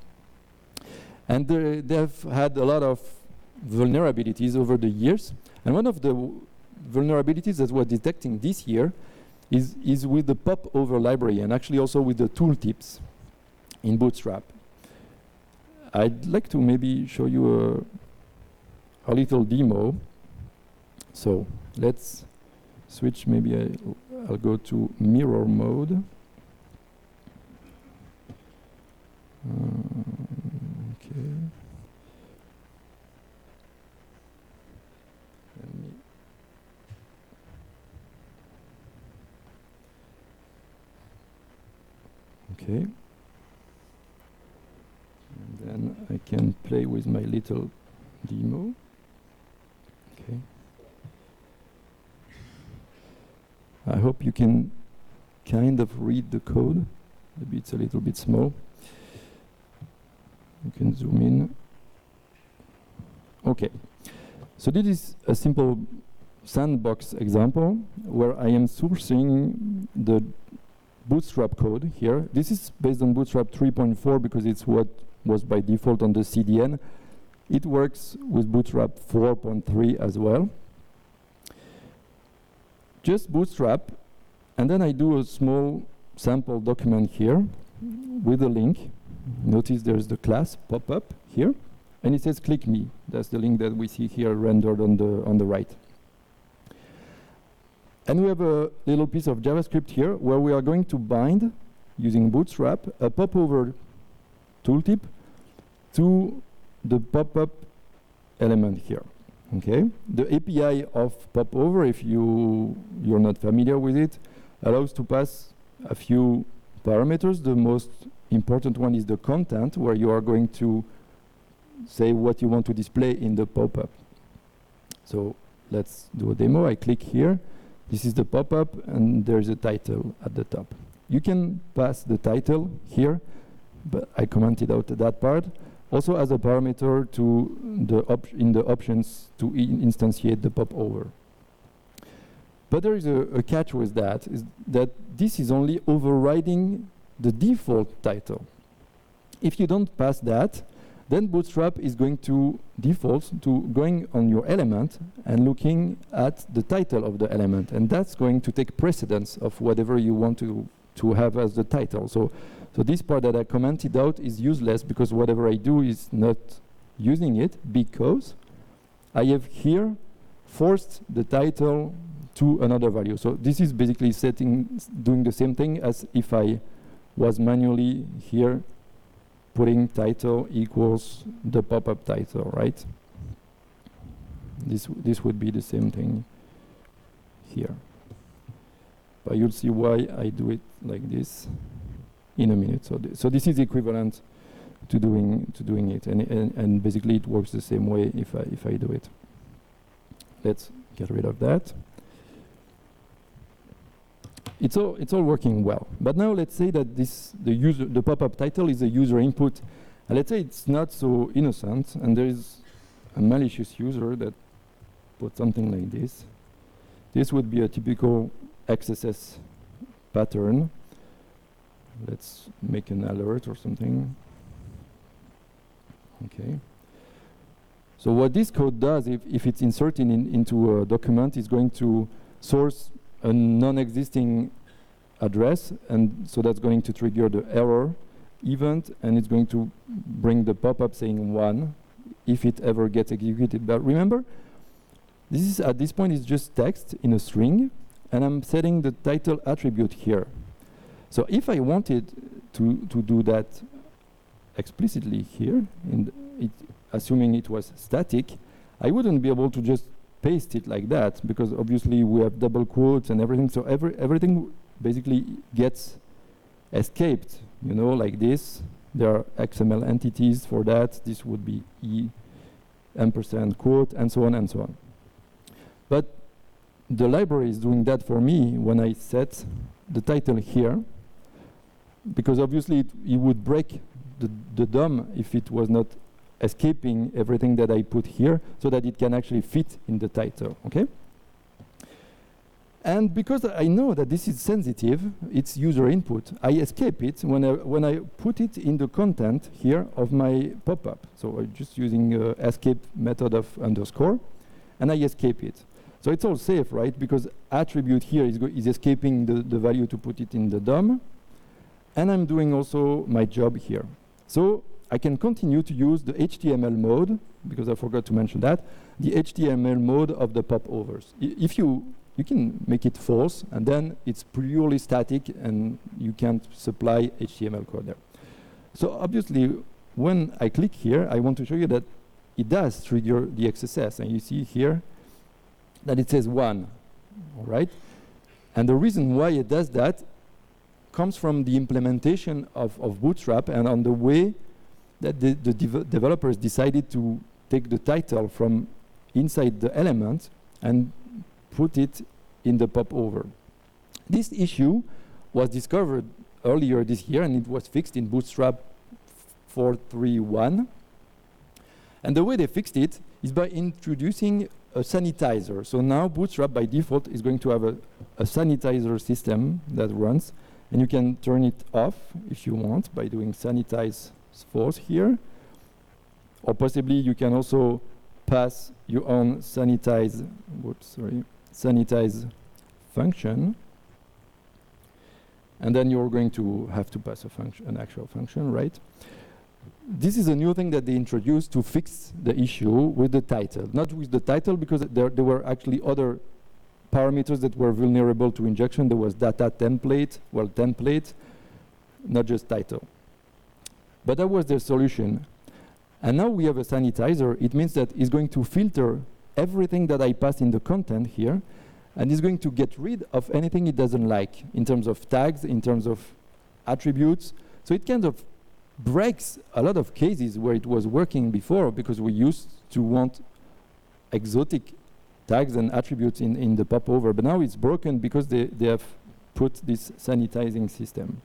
C: And they've had a lot of vulnerabilities over the years. And one of the vulnerabilities that we're detecting this year is with the popover library, and actually also with the tooltips in Bootstrap. I'd like to maybe show you a little demo. So let's switch, maybe I'll go to mirror mode. Okay. Let me okay. And then I can play with my little demo. Okay. I hope you can kind of read the code. Maybe it's a little bit small. You can zoom in. Okay. So this is a simple sandbox example where I am sourcing the Bootstrap code here. This is based on Bootstrap 3.4 because it's what was by default on the CDN. It works with Bootstrap 4.3 as well. Just Bootstrap, and then I do a small sample document here with a link. Notice there's the class pop-up here, and it says click me. That's the link that we see here rendered on the right. And we have a little piece of JavaScript here where we are going to bind, using Bootstrap, a popover tooltip to the pop-up element here. Okay? The API of popover, if you're not familiar with it, allows to pass a few parameters. The most important one is the content, where you are going to say what you want to display in the pop-up. So let's do a demo. I click here. This is the pop-up, and there's a title at the top. You can pass the title here, but I commented out that part. Also as a parameter to in the options to instantiate the popover. But there is a catch with that, is that this is only overriding the default title. If you don't pass that, then Bootstrap is going to default to going on your element and looking at the title of the element, and that's going to take precedence of whatever you want to have as the title. So this part that I commented out is useless because whatever I do is not using it, because I have here forced the title to another value. So this is basically doing the same thing as if I was manually here putting title equals the pop-up title, right? This would be the same thing here. But you'll see why I do it like this in a minute. So this is equivalent to doing it, and basically it works the same way if I do it. Let's get rid of that. It's all working well. But now let's say that the pop-up title is a user input, and let's say it's not so innocent, and there is a malicious user that put something like this. This would be a typical XSS pattern. Let's make an alert or something. Okay. So what this code does, if it's inserted into a document, is going to source a non-existing address, and so that's going to trigger the error event, and it's going to bring the pop-up saying 1 if it ever gets executed. But remember, this is at this point is just text in a string, and I'm setting the title attribute here. So if I wanted to do that explicitly here, assuming it was static, I wouldn't be able to just paste it like that, because obviously we have double quotes and everything, so everything basically gets escaped, you know, like this. There are XML entities for that. This would be E ampersand quote, and so on and so on. But the library is doing that for me when I set the title here, because obviously it would break the DOM if it was not escaping everything that I put here, so that it can actually fit in the title, okay? And because I know that this is sensitive, it's user input, I escape it when I put it in the content here of my pop-up. So I'm just using escape method of underscore, and I escape it. So it's all safe, right? Because attribute here is escaping the value to put it in the DOM, and I'm doing also my job here. So I can continue to use the HTML mode, because I forgot to mention that, the HTML mode of the popovers. If you can make it false, and then it's purely static, and you can't supply HTML code there. So obviously, when I click here, I want to show you that it does trigger the XSS, and you see here that it says 1, all right? And the reason why it does that comes from the implementation of Bootstrap, and on the way that the developers decided to take the title from inside the element and put it in the popover. This issue was discovered earlier this year, and it was fixed in Bootstrap 4.3.1. And the way they fixed it is by introducing a sanitizer. So now Bootstrap by default is going to have a sanitizer system that runs, and you can turn it off if you want by doing sanitize false here, or possibly you can also pass your own sanitize function, and then you're going to have to pass an actual function, right? This is a new thing that they introduced to fix the issue with the title. Not with the title, because there were actually other parameters that were vulnerable to injection. There was data template, not just title. But that was their solution. And now we have a sanitizer. It means that it's going to filter everything that I pass in the content here, and it's going to get rid of anything it doesn't like in terms of tags, in terms of attributes. So it kind of breaks a lot of cases where it was working before, because we used to want exotic tags and attributes in the popover. But now it's broken because they have put this sanitizing system.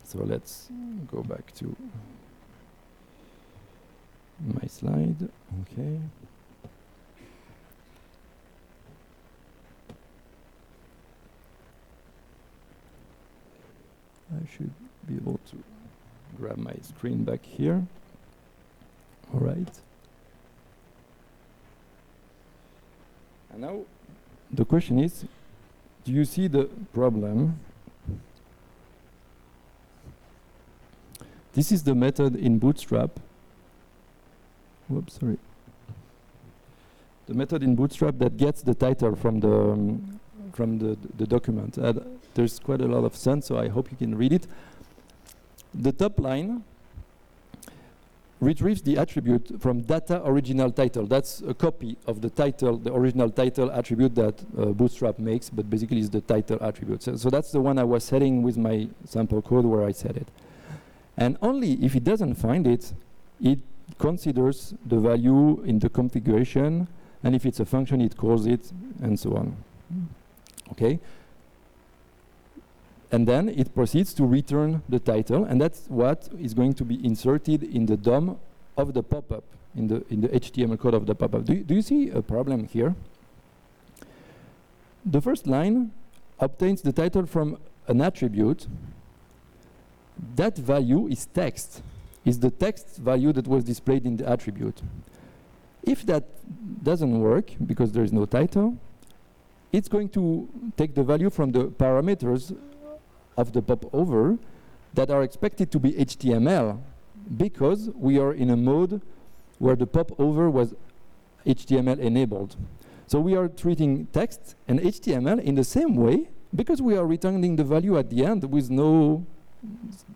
C: So let's go back to my slide. Okay. I should be able to grab my screen back here. All right. And now the question is, do you see the problem? This is the method in Bootstrap. Whoops, sorry. The method in Bootstrap that gets the title from the document. there's quite a lot of sun, so I hope you can read it. The top line retrieves the attribute from data original title. That's a copy of the title, the original title attribute that Bootstrap makes, but basically is the title attribute. So that's the one I was setting with my sample code where I set it. And only if it doesn't find it, it considers the value in the configuration, and if it's a function, it calls it, and so on. Okay? And then it proceeds to return the title, and that's what is going to be inserted in the DOM of the pop-up, in the HTML code of the pop-up. Do you see a problem here? The first line obtains the title from an attribute. That value is text, is the text value that was displayed in the attribute. If that doesn't work, because there is no title, it's going to take the value from the parameters of the popover that are expected to be HTML, because we are in a mode where the popover was HTML enabled. So we are treating text and HTML in the same way, because we are returning the value at the end with no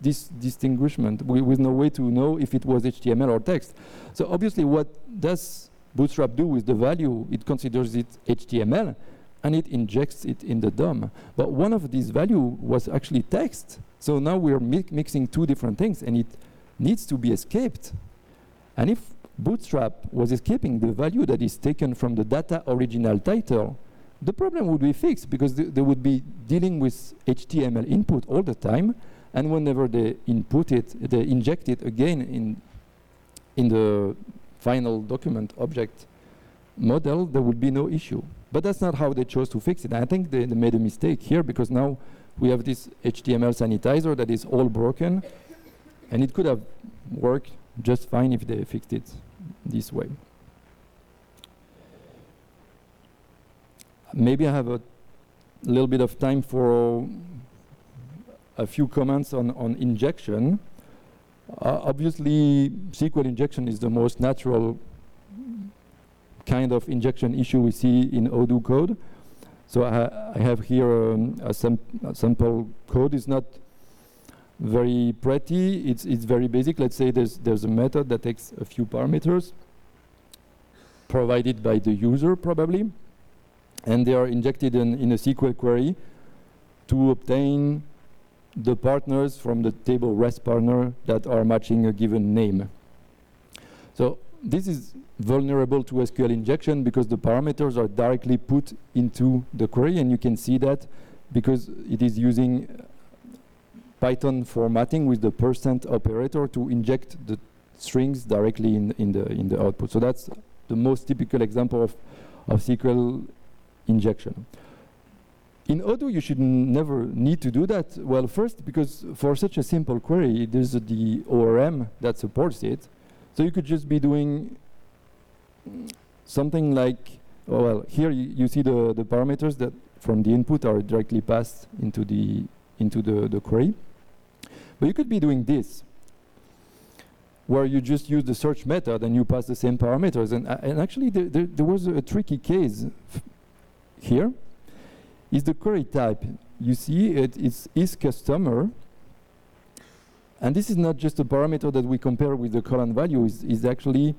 C: distinguishment, with no way to know if it was HTML or text. So obviously, what does Bootstrap do with the value? It considers it HTML, and it injects it in the DOM. But one of these values was actually text. So now we're mixing two different things, and it needs to be escaped. And if Bootstrap was escaping the value that is taken from the data original title, the problem would be fixed, because they would be dealing with HTML input all the time, and whenever they input it, they inject it again in the final document object model, there would be no issue. But that's not how they chose to fix it. I think they made a mistake here, because now we have this HTML sanitizer that is all broken, and it could have worked just fine if they fixed it this way. Maybe I have a little bit of time for a few comments on injection. Obviously, SQL injection is the most natural kind of injection issue we see in Odoo code. So I have here a sample code. It's not very pretty. It's very basic. Let's say there's a method that takes a few parameters provided by the user, probably, and they are injected in a SQL query to obtain the partners from the table rest partner that are matching a given name. So this is vulnerable to SQL injection because the parameters are directly put into the query, and you can see that because it is using Python formatting with the % operator to inject the strings directly in the output. So that's the most typical example of SQL injection. In Odoo, you should never need to do that. Well, first, because for such a simple query, there's the ORM that supports it. So you could just be doing something like, oh, well, here you see the parameters that from the input are directly passed into the query. But you could be doing this, where you just use the search method and you pass the same parameters. And actually, there was a tricky case here. Is the query type. You see it's isCustomer, and this is not just a parameter that we compare with the colon value, is actually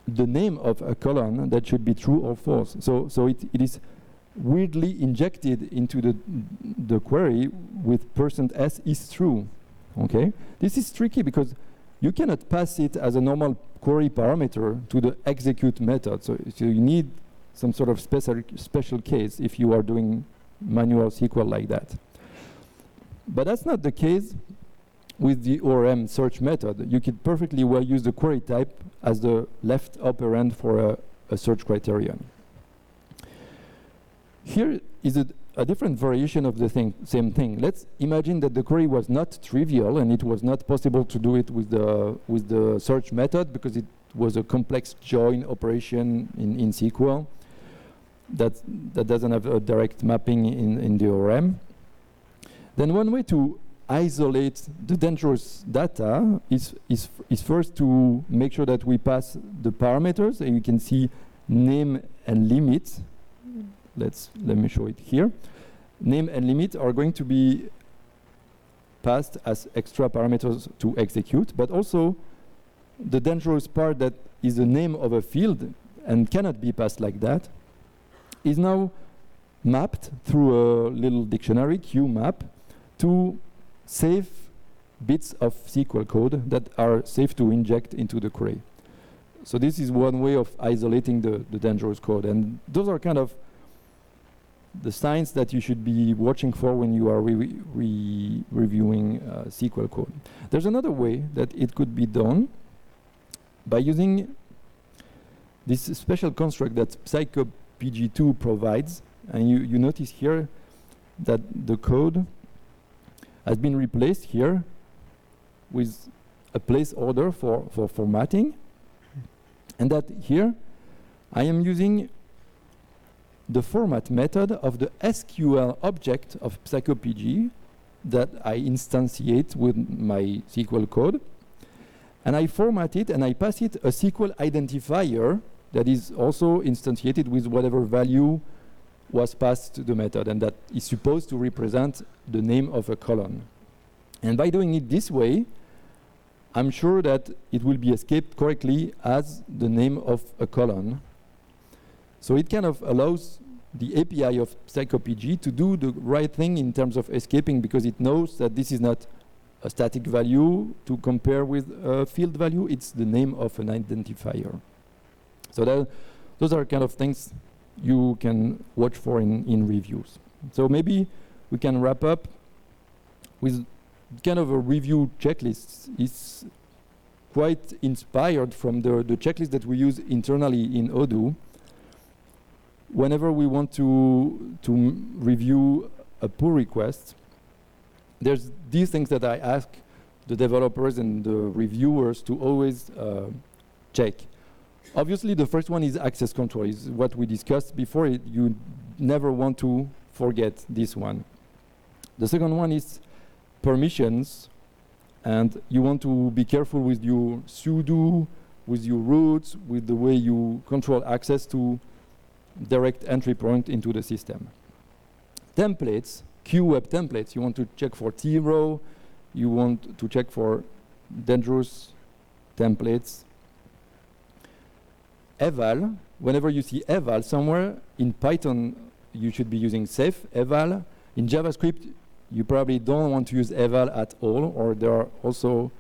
C: the name of a colon that should be true or false. So it is weirdly injected into the query with %s is true. Okay, this is tricky because you cannot pass it as a normal query parameter to the execute method. So you need some sort of special case if you are doing manual SQL like that. But that's not the case with the ORM search method. You could perfectly well use the query type as the left operand for a search criterion. Here is a different variation of the same thing. Let's imagine that the query was not trivial and it was not possible to do it with the search method because it was a complex join operation in SQL that doesn't have a direct mapping in the ORM. Then one way to isolate the dangerous data is first to make sure that we pass the parameters, and you can see name and limit. Let me show it here. name and limit are going to be passed as extra parameters to execute, but also the dangerous part that is the name of a field and cannot be passed like that is now mapped through a little dictionary, QMap, to safe bits of SQL code that are safe to inject into the query. So this is one way of isolating the dangerous code. And those are kind of the signs that you should be watching for when you are reviewing SQL code. There's another way that it could be done by using this special construct that PsychoPG2 provides. And you notice here that the code has been replaced here with a placeholder for formatting. And that here I am using the format method of the SQL object of PsychoPG that I instantiate with my SQL code. And I format it and I pass it a SQL identifier that is also instantiated with whatever value was passed to the method, and that is supposed to represent the name of a column. And by doing it this way, I'm sure that it will be escaped correctly as the name of a column. So it kind of allows the API of PsychoPG to do the right thing in terms of escaping, because it knows that this is not a static value to compare with a field value, it's the name of an identifier. So those are kind of things you can watch for in reviews. So maybe we can wrap up with kind of a review checklist. It's quite inspired from the checklist that we use internally in Odoo. Whenever we want to review a pull request, there's these things that I ask the developers and the reviewers to always check. Obviously, the first one is access control, is what we discussed before. You never want to forget this one. The second one is permissions, and you want to be careful with your sudo, with your roots, with the way you control access to direct entry point into the system. Templates, QWeb templates, you want to check for T-row, you want to check for dangerous templates. Eval, whenever you see eval somewhere in Python, you should be using safe eval. In JavaScript, you probably don't want to use eval at all, or there are also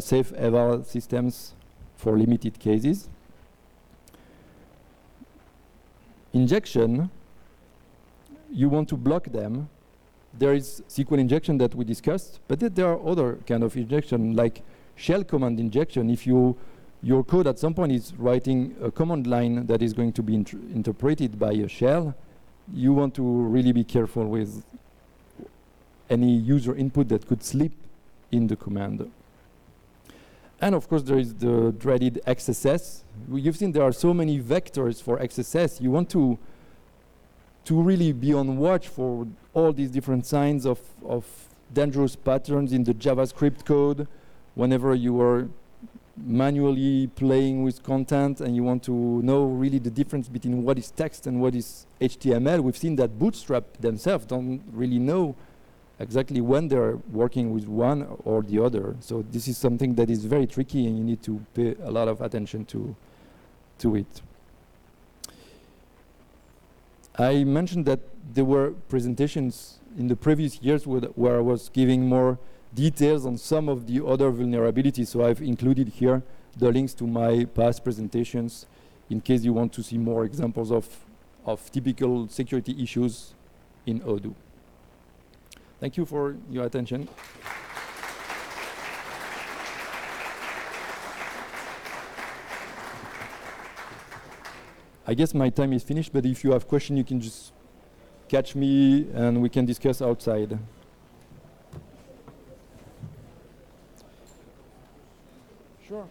C: safe eval systems for limited cases. Injection, you want to block them. There is SQL injection that we discussed, but there are other kind of injection, like shell command injection. If your code at some point is writing a command line that is going to be interpreted by a shell, you want to really be careful with any user input that could slip in the command. And of course, there is the dreaded XSS. You've seen there are so many vectors for XSS. You want to really be on watch for all these different signs of dangerous patterns in the JavaScript code. Whenever you are manually playing with content and you want to know really the difference between what is text and what is HTML, we've seen that Bootstrap themselves don't really know exactly when they're working with one or the other. So this is something that is very tricky, and you need to pay a lot of attention to it. I mentioned that there were presentations in the previous years where I was giving more details on some of the other vulnerabilities, so I've included here the links to my past presentations in case you want to see more examples of typical security issues in Odoo. Thank you for your attention. I guess my time is finished, but if you have questions, you can just catch me and we can discuss outside. Sure.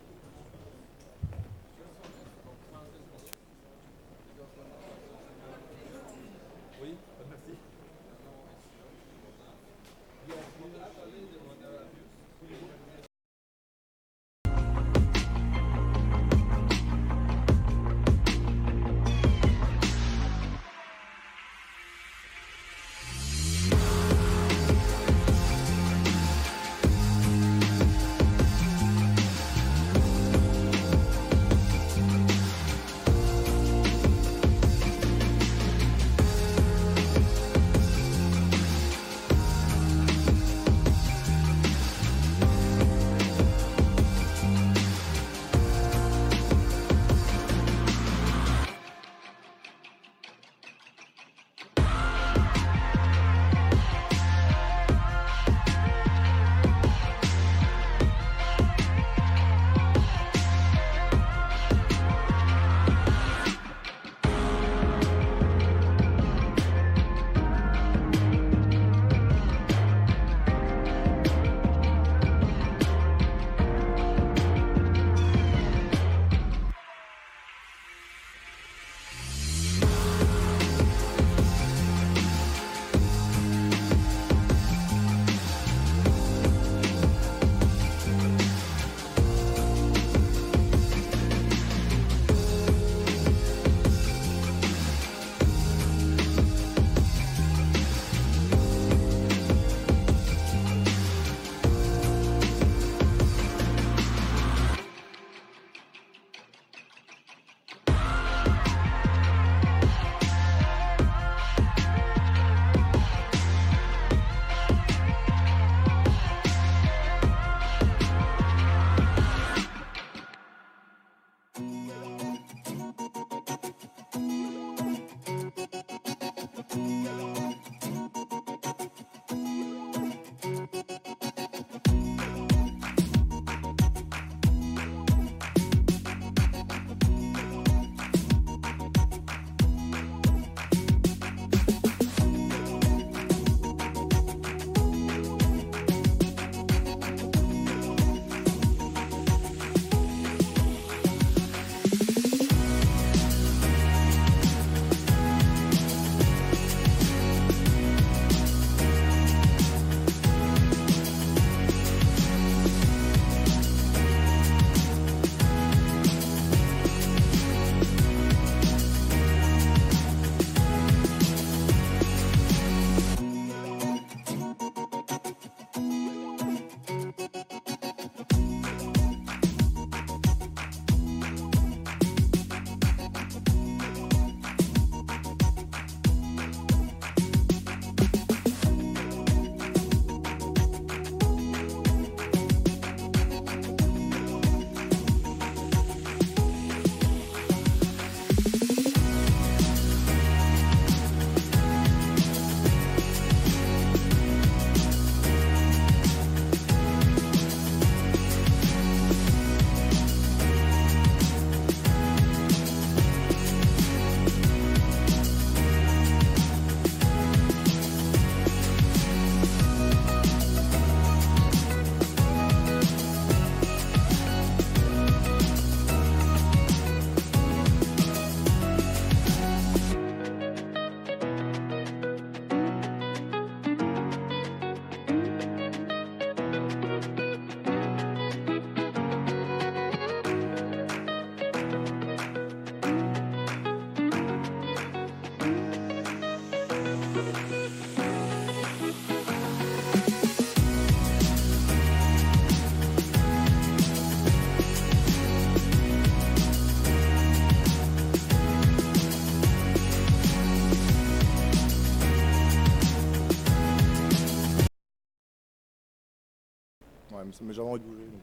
D: Ouais, mais ça m'a jamais envie de bouger. Donc.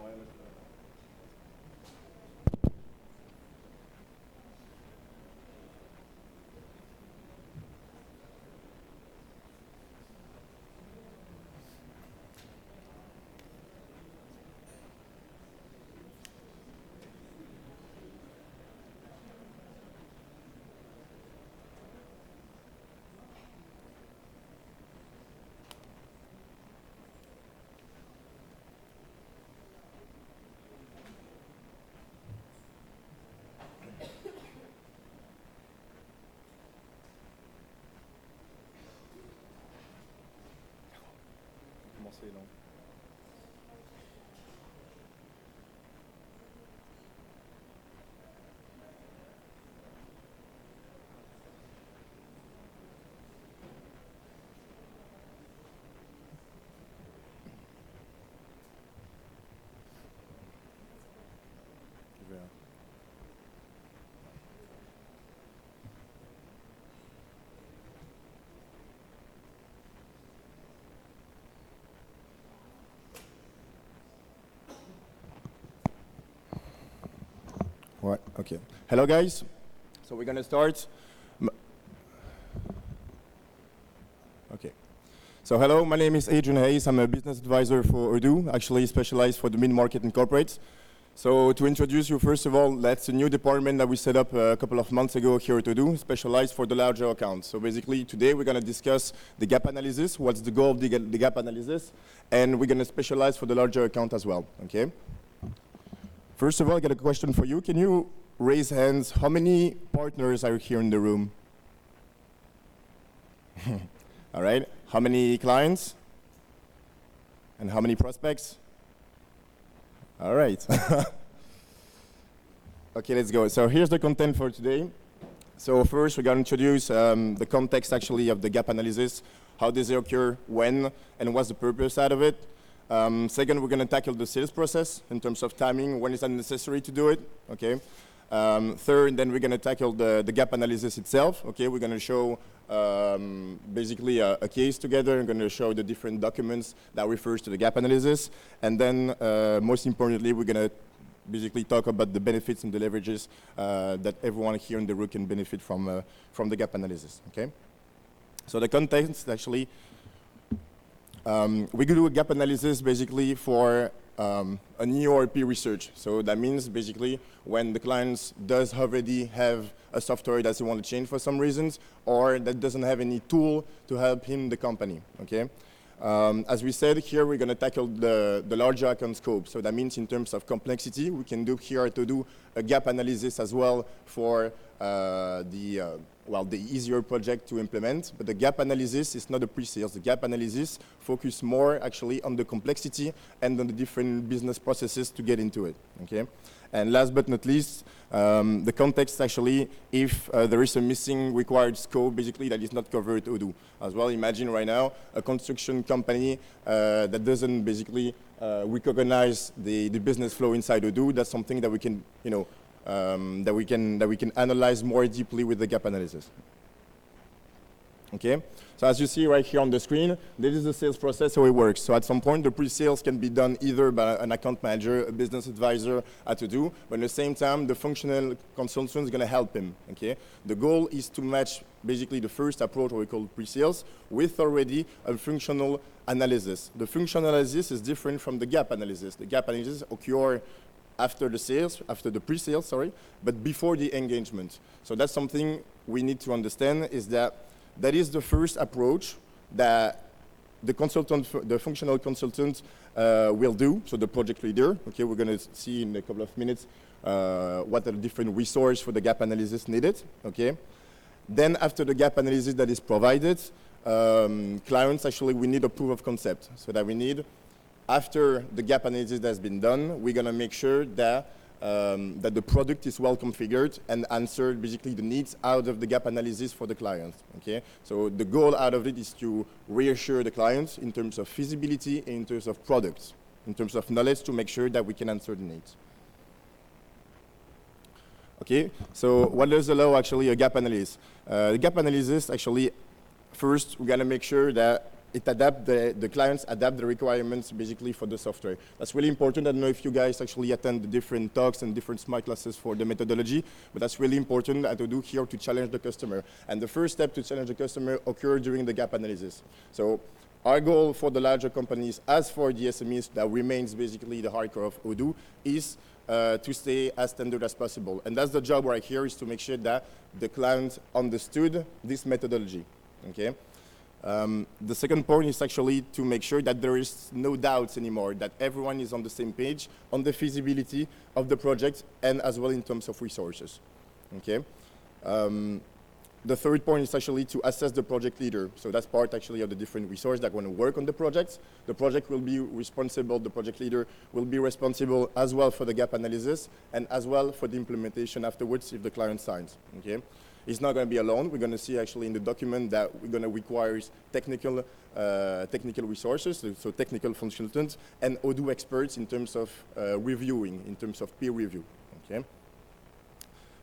D: Ouais, commencer donc. Je vais, Ouais, okay. Hello guys. So we're gonna start. Okay. So hello, my name is Adrian Hayes. I'm a business advisor for Odoo, actually specialized for the mid-market and corporates. So to introduce you, first of all, that's a new department that we set up a couple of months ago here at Odoo, specialized for the larger accounts. So basically today we're gonna discuss the gap analysis, what's the goal of the gap analysis, and we're gonna specialize for the larger account as well, okay? First of all, I got a question for you. Can you raise hands? How many partners are here in the room? All right. How many clients? And how many prospects? All right. Okay, let's go. So here's the content for today. So first, we're going to introduce the context actually of the gap analysis. How does it occur, when, and what's the purpose out of it? Second, we're going to tackle the sales process in terms of timing, when is that necessary to do it, okay? Third, then we're going to tackle the gap analysis itself, okay? We're going to show basically a case together. We're going to show the different documents that refers to the gap analysis. And then, most importantly, we're going to basically talk about the benefits and the leverages that everyone here in the room can benefit from the gap analysis, okay? So the context actually, we do a gap analysis basically for a new ERP research. So that means basically when the client does already have a software that they want to change for some reasons, or that doesn't have any tool to help him, the company, okay? As we said, here we're going to tackle the larger account scope. So that means in terms of complexity, we can do here to do a gap analysis as well for the easier project to implement. But the gap analysis is not a pre-sales. The gap analysis focuses more actually on the complexity and on the different business processes to get into it, okay? And last but not least, the context actually, if there is a missing required scope, basically that is not covered Odoo. As well, imagine right now a construction company that doesn't basically recognize the business flow inside Odoo. That's something that we can, you know, that we can analyze more deeply with the gap analysis. Okay, so as you see right here on the screen, this is the sales process, how it works. So at some point, the pre-sales can be done either by an account manager, a business advisor at Odoo, but at the same time, the functional consultant is going to help him. Okay, the goal is to match basically the first approach, what we call pre-sales, with already a functional analysis. The functional analysis is different from the gap analysis. The gap analysis occurs after the sales, after the pre-sales, sorry, but before the engagement. So that's something we need to understand, is that is the first approach that the consultant, the functional consultant will do, so the project leader. Okay, we're going to see in a couple of minutes what are the different resources for the gap analysis needed, okay? Then after the gap analysis that is provided, clients actually, we need a proof of concept. So that we need, after the gap analysis has been done, we're going to make sure that that the product is well configured and answered basically the needs out of the gap analysis for the client, okay? So the goal out of it is to reassure the clients in terms of feasibility, in terms of products, in terms of knowledge, to make sure that we can answer the needs. Okay, so what does allow actually a gap analysis? The gap analysis actually, first we gotta make sure that the clients adapt the requirements basically for the software. That's really important. I don't know if you guys actually attend the different talks and different smart classes for the methodology, but that's really important to do here to challenge the customer. And the first step to challenge the customer occurs during the gap analysis. So our goal for the larger companies, as for the SMEs, that remains basically the hardcore of Odoo, is to stay as standard as possible. And that's the job right here, is to make sure that the client understood this methodology, okay? The second point is actually to make sure that there is no doubts anymore, that everyone is on the same page on the feasibility of the project and as well in terms of resources, okay? The third point is actually to assess the project leader. So that's part actually of the different resources that are going to work on the project. The project will be responsible, the project leader will be responsible as well for the gap analysis and as well for the implementation afterwards if the client signs, okay? It's not going to be alone. We're going to see actually in the document that we're going to require technical resources, so technical consultants and Odoo experts in terms of reviewing, in terms of peer review, okay?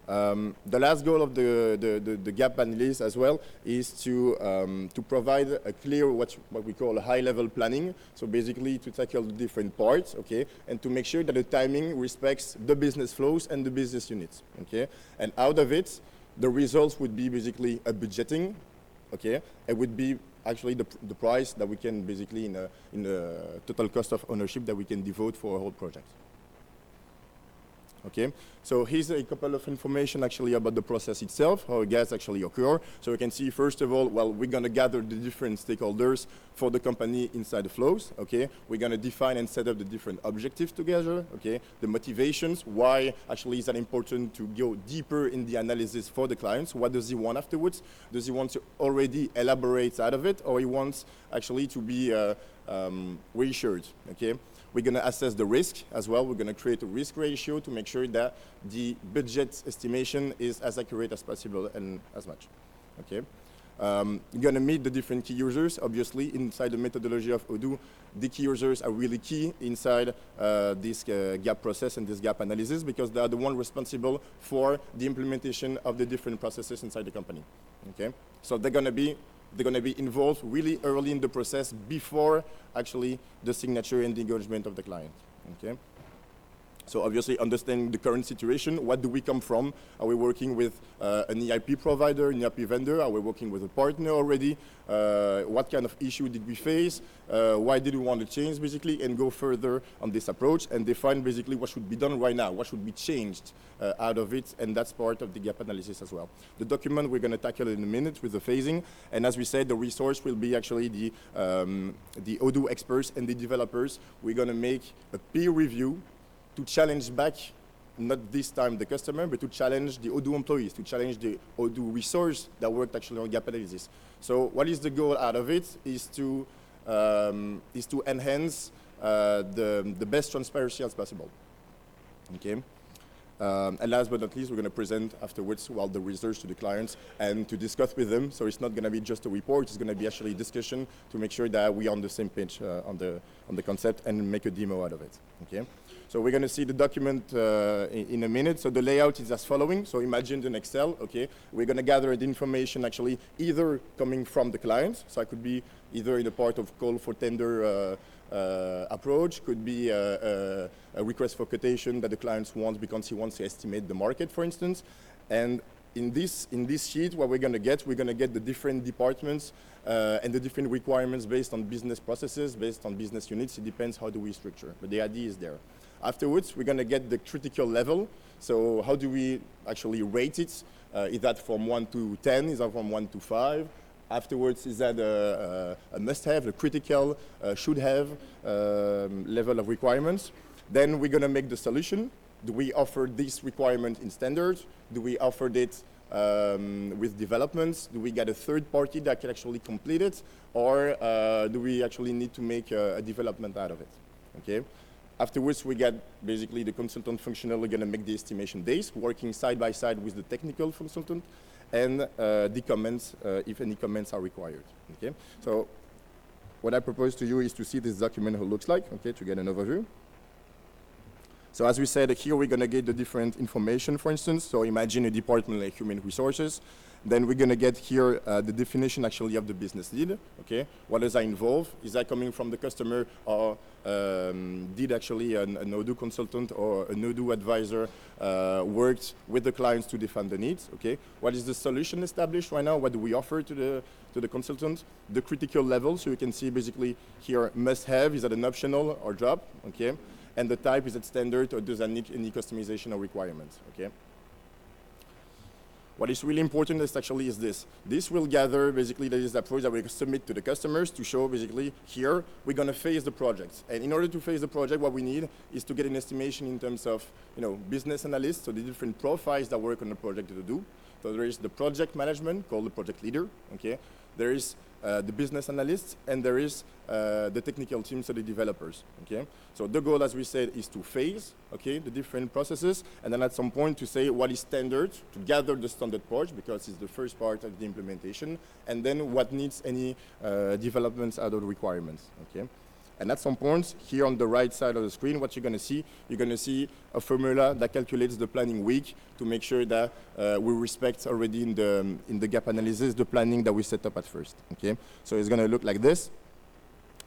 D: The last goal of the gap analysis as well is to provide a clear what we call a high-level planning. So basically to tackle the different parts, okay, and to make sure that the timing respects the business flows and the business units, okay. And out of it, the results would be basically a budgeting, okay. It would be actually the price that we can basically in the total cost of ownership that we can devote for a whole project. Okay, so here's a couple of information actually about the process itself, how gaps actually occur. So we can see first of all, well, we're going to gather the different stakeholders for the company inside the flows. Okay, we're going to define and set up the different objectives together. Okay, the motivations, why actually is that important to go deeper in the analysis for the clients? What does he want afterwards? Does he want to already elaborate out of it, or he wants actually to be reassured? Okay. We're going to assess the risk as well. We're going to create a risk ratio to make sure that the budget estimation is as accurate as possible and as much. Okay. You're going to meet the different key users. Obviously, inside the methodology of Odoo, the key users are really key inside this gap process and this gap analysis because they are the one responsible for the implementation of the different processes inside the company. Okay. So they're going to be involved really early in the process before actually the signature and the engagement of the client, okay? So obviously understanding the current situation, what do we come from? Are we working with an EIP provider, an EIP vendor? Are we working with a partner already? What kind of issue did we face? Why did we want to change basically and go further on this approach and define basically what should be done right now, what should be changed out of it, and that's part of the gap analysis as well. The document we're going to tackle in a minute with the phasing, and as we said, the resource will be actually the Odoo experts and the developers. We're going to make a peer review to challenge back, not this time the customer, but to challenge the Odoo employees, to challenge the Odoo resource that worked actually on gap analysis. So what is the goal out of it is to enhance the best transparency as possible. Okay. And last but not least, we're going to present afterwards the research to the clients and to discuss with them. So it's not going to be just a report; it's going to be actually a discussion to make sure that we're on the same page on the concept and make a demo out of it. Okay. So we're going to see the document in a minute. So the layout is as following. So imagine an Excel. Okay. We're going to gather the information actually either coming from the client. So it could be either in the part of call for tender approach, could be a request for quotation that the client wants because he wants to estimate the market, for instance. And in this sheet, what we're going to get the different departments and the different requirements based on business processes, based on business units. It depends how do we structure, but the idea is there. Afterwards, we're going to get the critical level. So how do we actually rate it? Is that from 1 to 10? Is that from 1 to 5? Afterwards, is that a must-have, a critical, should-have level of requirements? Then we're going to make the solution. Do we offer this requirement in standard? Do we offer it with developments? Do we get a third party that can actually complete it? Or do we actually need to make a development out of it? Okay. Afterwards, we get basically the consultant functional going to make the estimation days, working side by side with the technical consultant, and the comments, if any comments are required. Okay. So what I propose to you is to see this document how it looks like, okay, to get an overview. So as we said, here we're going to get the different information, for instance. So imagine a department like human resources. Then we're going to get here the definition actually of the business need. Okay, what does that involve? Is that coming from the customer, or did actually an Odoo consultant or an Odoo advisor worked with the clients to define the needs? Okay, what is the solution established right now? What do we offer to the consultant? The critical level, so you can see basically here must have, is that an optional or job? Okay, and the type, is it standard or does that need any customization or requirements? Okay. What is really important is actually is this. This will gather basically that is the approach that we submit to the customers to show basically here we're going to phase the project. And in order to phase the project, what we need is to get an estimation in terms of business analysts, so the different profiles that work on the project to do. So there is the project management called the project leader. Okay, there is the business analysts, and there is the technical team, so the developers. Okay, so the goal, as we said, is to phase the different processes, and then at some point to say what is standard, to gather the standard part because it's the first part of the implementation, and then what needs any developments out of the requirements. Okay. And at some point, here on the right side of the screen, what you're going to see a formula that calculates the planning week to make sure that we respect already in the gap analysis the planning that we set up at first. Okay, so it's going to look like this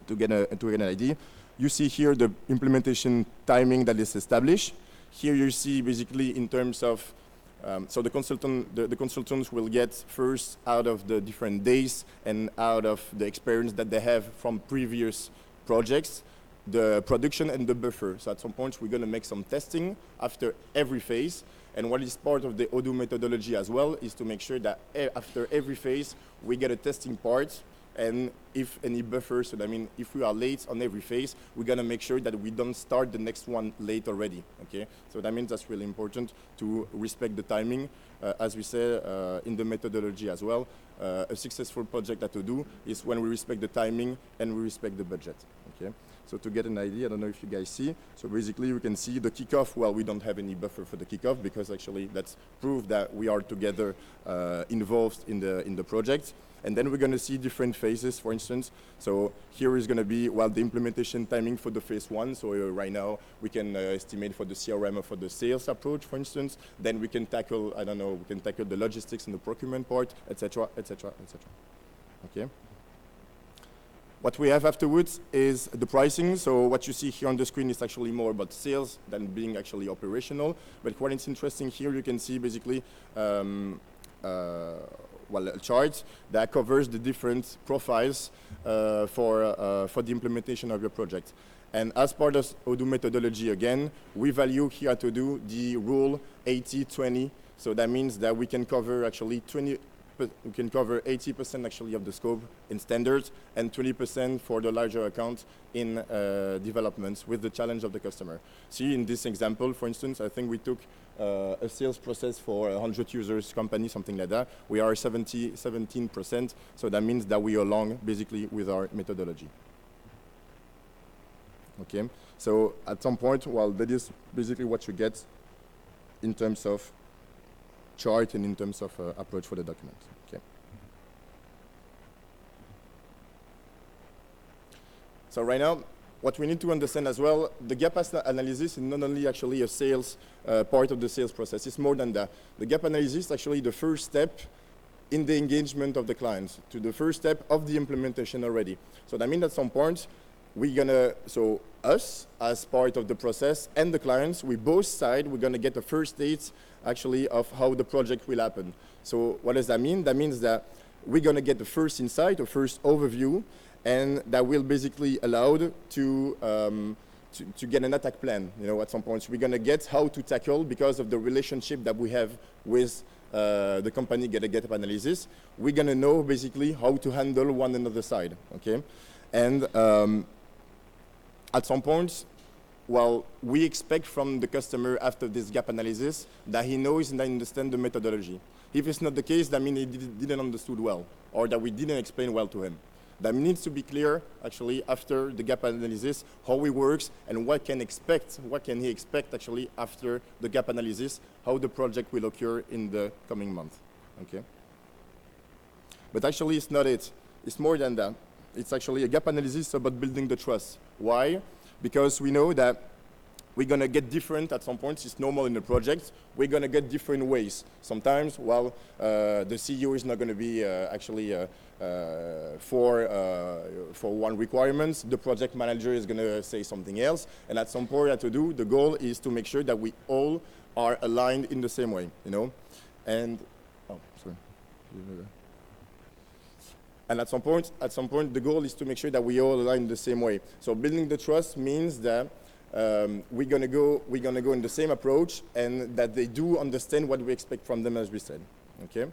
D: to get an idea. You see here the implementation timing that is established. Here you see basically in terms of so the consultants will get first out of the different days and out of the experience that they have from previous projects, the production and the buffer. So at some point we're going to make some testing after every phase, and what is part of the Odoo methodology as well is to make sure that after every phase we get a testing part, and if any buffer, so I mean if we are late on every phase, we're going to make sure that we don't start the next one late already. Okay, so that means that's really important to respect the timing, as we say in the methodology as well. A successful project at Odoo is when we respect the timing and we respect the budget. Okay, so to get an idea, I don't know if you guys see. So basically, we can see the kickoff. Well, we don't have any buffer for the kickoff because actually that's proof that we are together involved in the project. And then we're going to see different phases, for instance. So here is going to be, well, the implementation timing for the phase one. So right now we can estimate for the CRM or for the sales approach, for instance. Then we can tackle, I don't know, we can tackle the logistics and the procurement part, etc., etc., etc. Okay. What we have afterwards is the pricing. So what you see here on the screen is actually more about sales than being actually operational. But what is interesting here, you can see basically a chart that covers the different profiles for the implementation of your project. And as part of Odoo methodology, again, we value here at Odoo the rule 80-20. So that means that we can cover actually 80% actually of the scope in standards and 20% for the larger account in developments with the challenge of the customer. See, in this example, for instance, I think we took a sales process for 100 users company, something like that. We are 17%, so that means that we are along basically with our methodology. Okay, so at some point, well, that is basically what you get in terms of chart and in terms of approach for the document. Okay. So right now, what we need to understand as well, the gap analysis is not only actually a sales part of the sales process, it's more than that. The gap analysis is actually the first step in the engagement of the clients, to the first step of the implementation already. So that means at some point, we're gonna, so us as part of the process and the clients, we both sides, we're gonna get the first dates actually of how the project will happen. So what does that mean? That means that we're gonna get the first insight, the first overview, and that will basically allow to get an attack plan. You know, at some point, we're gonna get how to tackle because of the relationship that we have with the company get a gap analysis. We're gonna know basically how to handle one another side, okay? And at some point, well, we expect from the customer after this gap analysis that he knows and understands the methodology. If it's not the case, that means he didn't understood well, or that we didn't explain well to him. That needs to be clear, actually, after the gap analysis, how it works and what can he expect actually after the gap analysis, how the project will occur in the coming month, okay? But actually, it's not it. It's more than that. It's actually a gap analysis about building the trust. Why? Because we know that we're going to get different at some point. It's normal in the project. We're going to get different ways. Sometimes, well, the CEO is not going to be actually for one requirement. The project manager is going to say something else. And at some point at Odoo, the goal is to make sure that we all are aligned in the same way, you know. And, oh, sorry. And at some point, the goal is to make sure that we all align in the same way. So building the trust means that we're gonna go in the same approach, and that they do understand what we expect from them, as we said. Okay.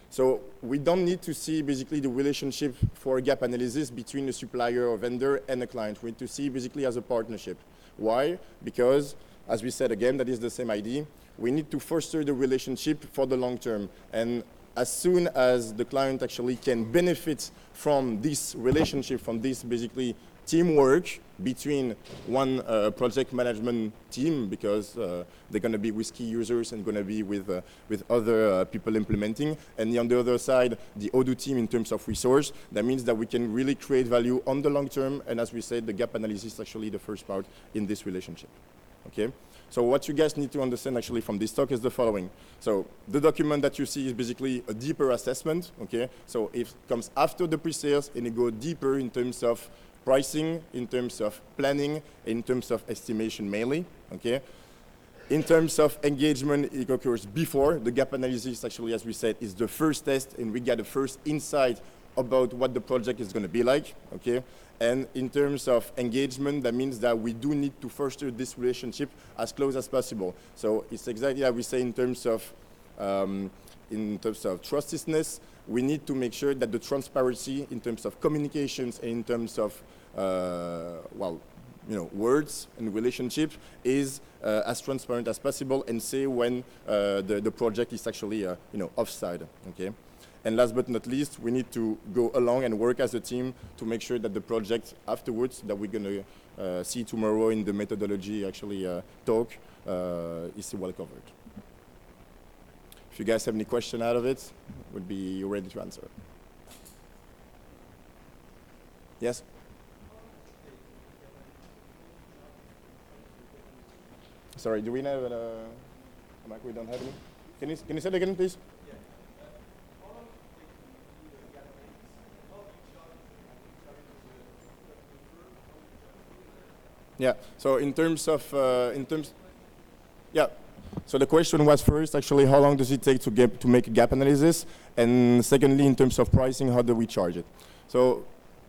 D: So we don't need to see basically the relationship for gap analysis between a supplier or vendor and a client. We need to see basically as a partnership. Why? Because, as we said again, that is the same idea. We need to foster the relationship for the long term. And as soon as the client actually can benefit from this relationship, from this basically teamwork between one project management team, because they're going to be with key users and going to be with other people implementing, and on the other side, the Odoo team in terms of resource, that means that we can really create value on the long term. And as we said, the gap analysis is actually the first part in this relationship. Okay. So what you guys need to understand actually from this talk is the following. So the document that you see is basically a deeper assessment. Okay. So it comes after the pre-sales, and it goes deeper in terms of pricing, in terms of planning, in terms of estimation mainly, okay? In terms of engagement, it occurs before. The gap analysis actually, as we said, is the first test, and we get the first insight about what the project is going to be like, okay? And in terms of engagement, that means that we do need to foster this relationship as close as possible. So it's exactly how we say in terms of trustlessness, we need to make sure that the transparency in terms of communications and in terms of, words and relationship is as transparent as possible, and say when the project is actually, offside, okay? And last but not least, we need to go along and work as a team to make sure that the project afterwards that we're going to see tomorrow in the methodology actually talk is well covered. If you guys have any question out of it, would be ready to answer. Yes? Sorry, do we have a mic? We don't have any? Can you say it again, please? Yeah, so in terms of, yeah. So the question was first, actually, how long does it take to make a gap analysis? And secondly, in terms of pricing, how do we charge it? So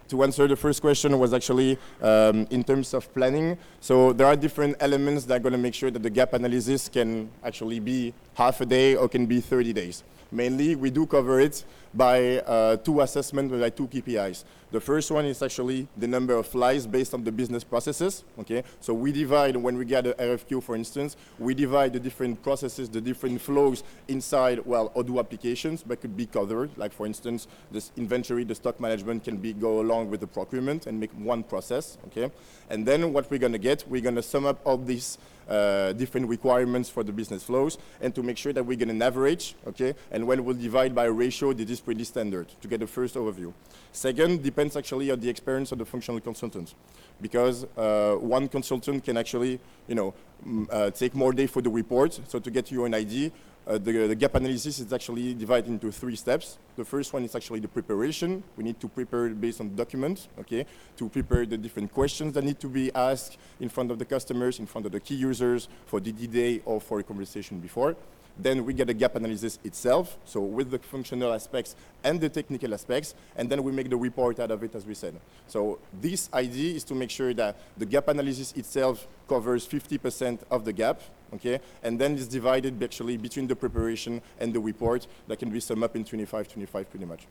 D: to answer the first question was actually in terms of planning. So there are different elements that are going to make sure that the gap analysis can actually be half a day or can be 30 days. Mainly, we do cover it by two assessments, by two KPIs. The first one is actually the number of lives based on the business processes, okay? So we divide, when we get an RFQ, for instance, we divide the different processes, the different flows inside, well, Odoo applications that could be covered. Like, for instance, this inventory, the stock management can go along with the procurement and make one process, okay? And then what we're going to get, we're going to sum up all these different requirements for the business flows, and to make sure that we get an average, okay? And when we'll divide by a ratio, this is pretty standard to get the first overview. Second, depends actually on the experience of the functional consultant, because one consultant can actually, take more days for the report. So to get you an idea, the gap analysis is actually divided into 3 steps. The first one is actually the preparation. We need to prepare based on documents, okay, to prepare the different questions that need to be asked in front of the customers, in front of the key users for DD day or for a conversation before. Then we get a gap analysis itself, so with the functional aspects and the technical aspects, and then we make the report out of it, as we said. So this idea is to make sure that the gap analysis itself covers 50% of the gap, okay? And then it's divided actually between the preparation and the report that can be summed up in 25 pretty much.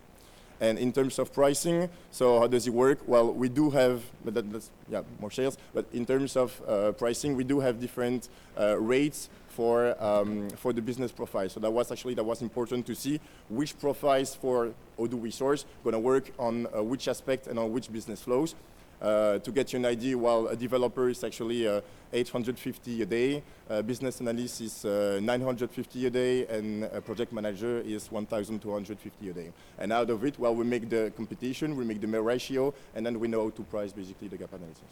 D: And in terms of pricing, so how does it work? Well, we do have, but that's, yeah, more sales, but in terms of pricing, we do have different rates for the business profile. So that was important to see which profiles for Odoo resource going to work on which aspect and on which business flows. To get you an idea, while a developer is actually 850 a day, business analyst is 950 a day, and a project manager is 1,250 a day. And out of it, well, we make the computation, we make the ratio, and then we know how to price basically the gap analysis.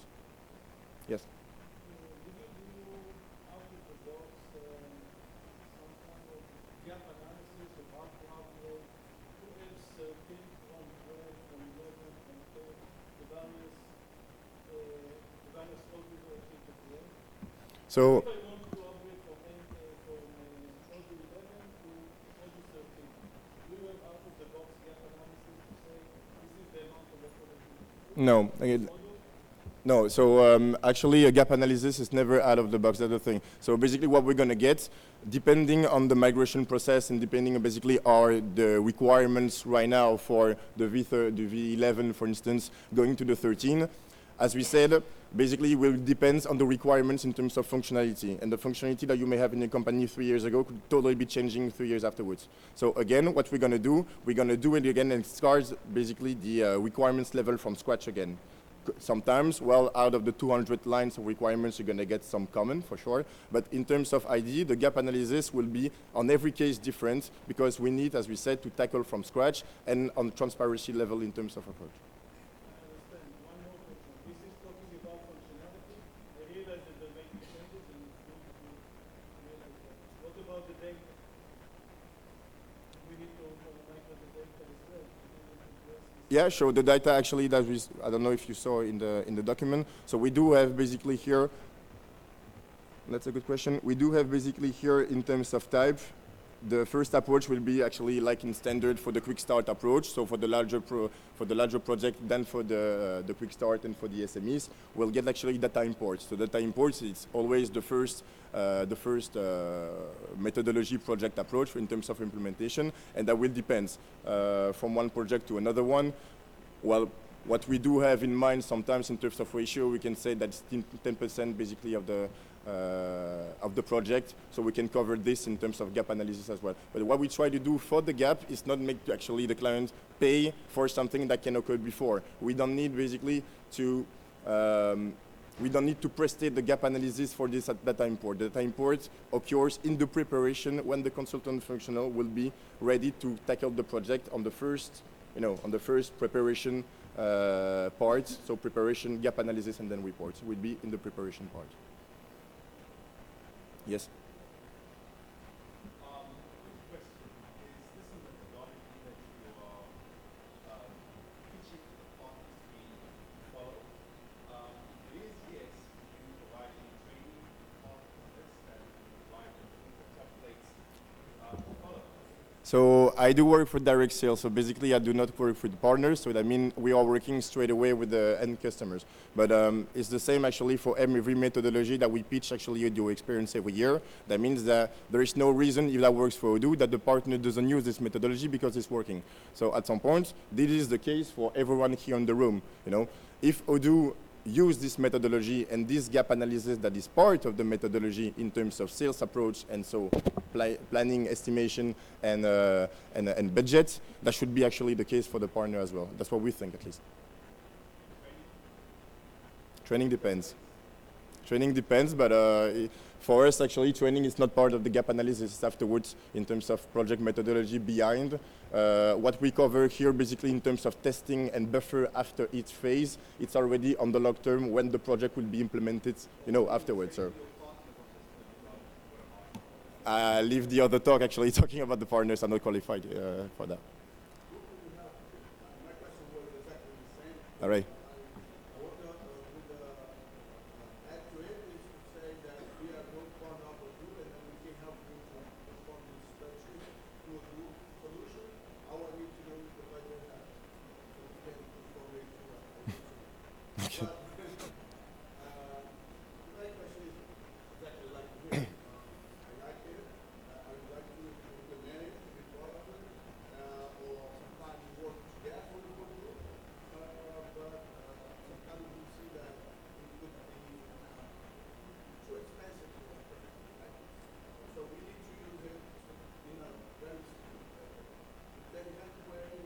D: Yes? So no, no. So actually, a gap analysis is never out of the box. That's the thing. So basically, what we're gonna get, depending on the migration process and depending on basically are the requirements right now for the V11, for instance, going to the 13. As we said, basically will depends on the requirements in terms of functionality. And the functionality that you may have in your company 3 years ago could totally be changing 3 years afterwards. So again, what we're gonna do it again and start basically the requirements level from scratch again. Sometimes, well, out of the 200 lines of requirements, you're gonna get some common for sure. But in terms of ID, the gap analysis will be on every case different because we need, as we said, to tackle from scratch and on transparency level in terms of approach. Yeah, sure. The data actually that I don't know if you saw in the document. So we do have basically here. That's a good question. We do have basically here in terms of type. The first approach will be actually like in standard for the quick start approach. So for the larger project, then for the quick start and for the SMEs, we'll get actually data imports. So data imports is always the first methodology project approach in terms of implementation, and that will depend from one project to another one. Well, what we do have in mind sometimes in terms of ratio, we can say that 10% basically of the project, so we can cover this in terms of gap analysis as well. But what we try to do for the gap is not make actually the client pay for something that can occur before. We don't need basically to prestate the gap analysis for this data import. The data import occurs in the preparation when the consultant functional will be ready to tackle the project on the first, on the first preparation part. So preparation, gap analysis, and then reports will be in the preparation part. Yes.
E: Quick question. Is this a methodology that you are teaching the partners to follow? If it is yes, do you provide any training on this and provide them templates to follow?
D: So I do work for direct sales. So basically, I do not work with partners. So that means we are working straight away with the end customers. But it's the same actually for every methodology that we pitch actually Odoo experience every year. That means that there is no reason if that works for Odoo that the partner doesn't use this methodology because it's working. So at some point, this is the case for everyone here in the room. If Odoo use this methodology and this gap analysis that is part of the methodology in terms of sales approach and so planning, estimation, and budget, that should be actually the case for the partner as well. That's what we think at least. Training depends. Training depends, but for us actually training is not part of the gap analysis. It's afterwards in terms of project methodology behind. What we cover here basically in terms of testing and buffer after each phase, it's already on the long term when the project will be implemented, afterwards. So I leave the other talk actually talking about the partners. I'm not qualified for that. All right.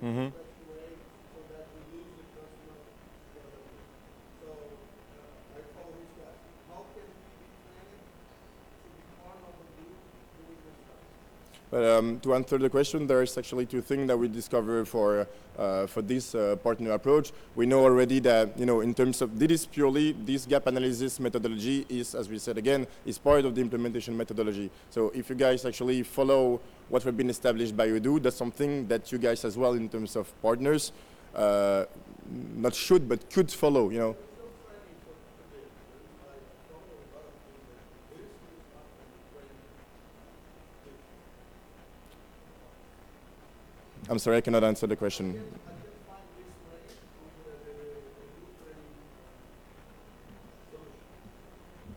D: Mm-hmm. But to answer the question, there is actually two things that we discover for this partner approach. We know already that in terms of this gap analysis methodology is, as we said again, is part of the implementation methodology. So if you guys actually follow what has been established by Odoo, that's something that you guys as well in terms of partners not should but could follow. I'm sorry, I cannot answer the question.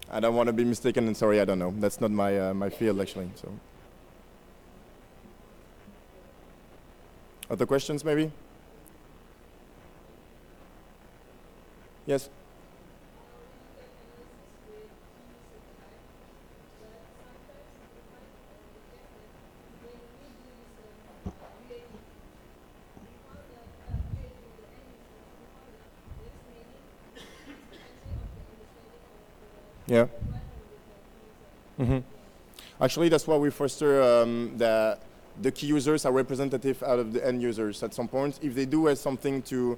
D: I don't want to be mistaken, and sorry, I don't know. That's not my my field actually. So, other questions, maybe? Yes. Yeah. Actually, that's why we foster the key users are representative out of the end users at some point. If they do have something to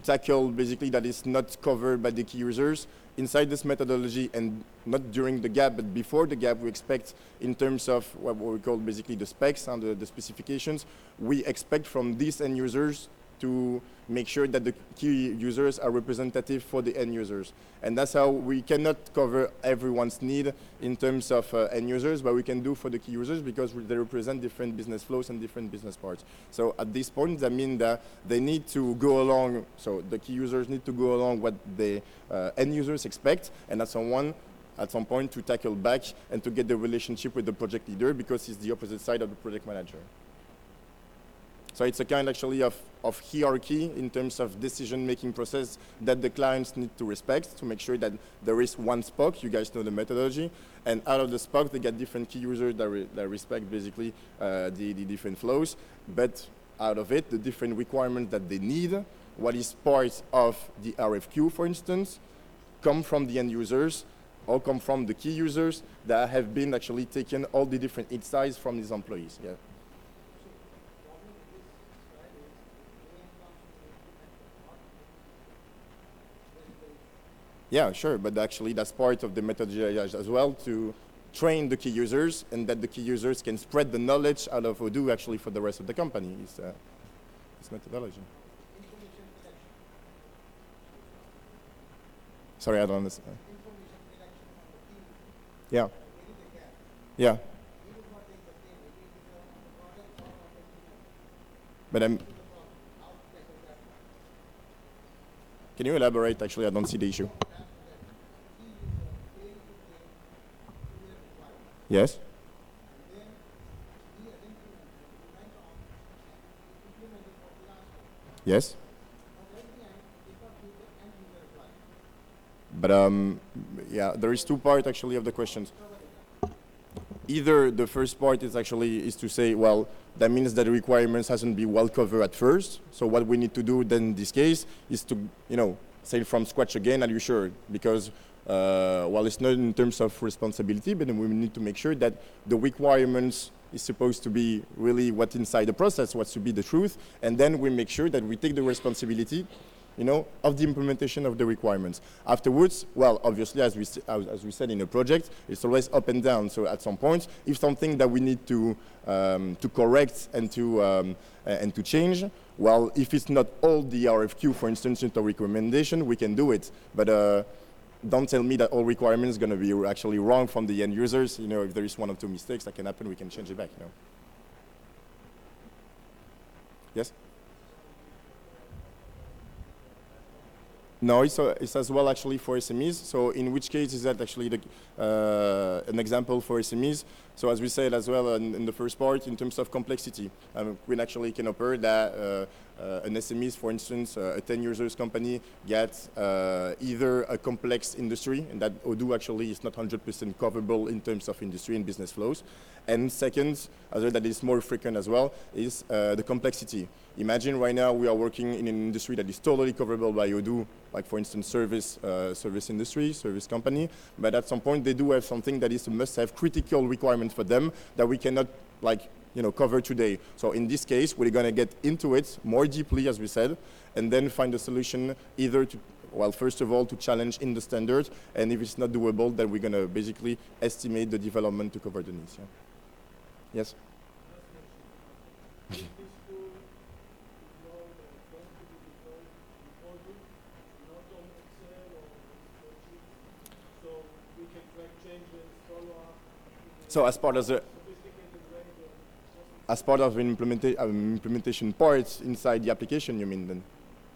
D: tackle, basically that is not covered by the key users, inside this methodology and not during the gap, but before the gap, we expect in terms of what we call basically the specs and the specifications, we expect from these end users to make sure that the key users are representative for the end users. And that's how we cannot cover everyone's need in terms of end users, but we can do for the key users because they represent different business flows and different business parts. So at this point, that means that they need to go along, so the key users need to go along what the end users expect, and at some point to tackle back and to get the relationship with the project leader because it's the opposite side of the project manager. So it's a kind actually of hierarchy in terms of decision-making process that the clients need to respect to make sure that there is one SPOC, you guys know the methodology, and out of the SPOC they get different key users that respect basically the different flows, but out of it, the different requirements that they need, what is part of the RFQ, for instance, come from the end users or come from the key users that have been actually taking all the different insights from these employees. Yeah. Yeah, sure, but actually that's part of the methodology as well to train the key users and that the key users can spread the knowledge out of Odoo actually for the rest of the company. It's methodology. Sorry, I don't understand. Yeah. Yeah. But can you elaborate? Actually, I don't see the issue. Yes. Yes. But yeah, there is two parts actually of the questions. Either the first part is to say, well, that means that the requirements hasn't been well covered at first. So what we need to do then in this case is to, say from scratch again, are you sure? Because well, it's not in terms of responsibility, but we need to make sure that the requirements is supposed to be really what's inside the process, what's to be the truth, and then we make sure that we take the responsibility, of the implementation of the requirements. Afterwards, well, obviously, as we said in a project, it's always up and down. So at some point, if something that we need to correct and to change, well, if it's not all the RFQ, for instance, into recommendation, we can do it. But don't tell me that all requirements are going to be actually wrong from the end users. If there is one or two mistakes that can happen, we can change it back. Yes. No, it's as well actually for SMEs. So in which case is that actually an example for SMEs? So as we said as well in the first part, in terms of complexity, we actually can offer that an SMEs, for instance, a 10 users company gets either a complex industry, and that Odoo actually is not 100% coverable in terms of industry and business flows. And second, that is more frequent as well, is the complexity. Imagine right now we are working in an industry that is totally coverable by Odoo, like for instance service industry, service company, but at some point they do have something that is a must-have critical requirement for them that we cannot cover today. So in this case, we're going to get into it more deeply, as we said, and then find a solution either to, well, first of all, to challenge in the standard, and if it's not doable, then we're going to basically estimate the development to cover the needs. Yeah. Yes? So as part of the As part of an implementation part inside the application, you mean then?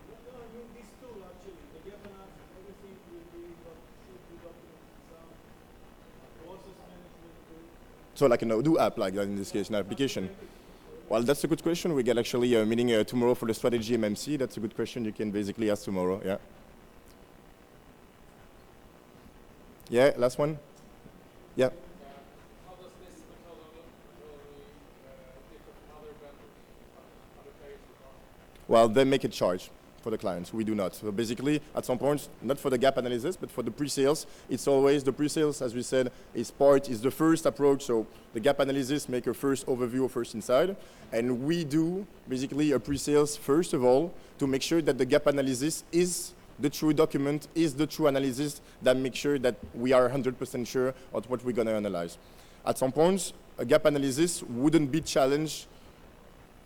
E: No, I mean this tool actually. The gap analysis, everything will be should be documented some process management tool.
D: So like an Odoo app, like that in this case, an application. Well, that's a good question. We get actually a meeting tomorrow for the strategy MMC. That's a good question you can basically ask tomorrow, yeah. Yeah, last one? Yeah.
E: How does this methodology differ from other vendors, other players?
D: Well, they make a charge for the clients. We do not. So basically, at some point, not for the gap analysis, but for the pre-sales, it's always the pre-sales, as we said, is the first approach. So the gap analysis make a first overview or first inside. And we do basically a pre-sales, first of all, to make sure that the gap analysis is the true document, is the true analysis that makes sure that we are 100% sure of what we're going to analyze. At some points, a gap analysis wouldn't be challenged.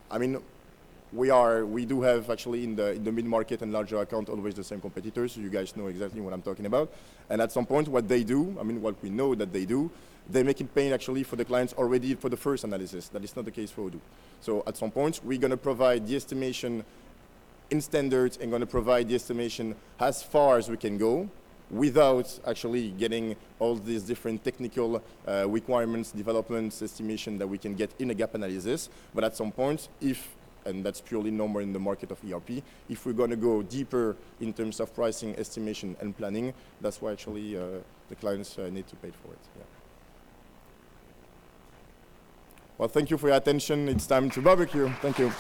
D: I mean, we do have actually in the mid-market and larger account always the same competitors, so you guys know exactly what I'm talking about. And at some point, what they do, I mean, what we know that they do, they make it pain actually for the clients already for the first analysis. That is not the case for Odoo. So at some point, we're going to provide the estimation in standards and going to provide the estimation as far as we can go without actually getting all these different technical requirements, developments, estimation that we can get in a gap analysis. But at some point, and that's purely normal in the market of ERP, if we're going to go deeper in terms of pricing, estimation, and planning, that's why actually the clients need to pay for it. Yeah. Well, thank you for your attention. It's time to barbecue. Thank you.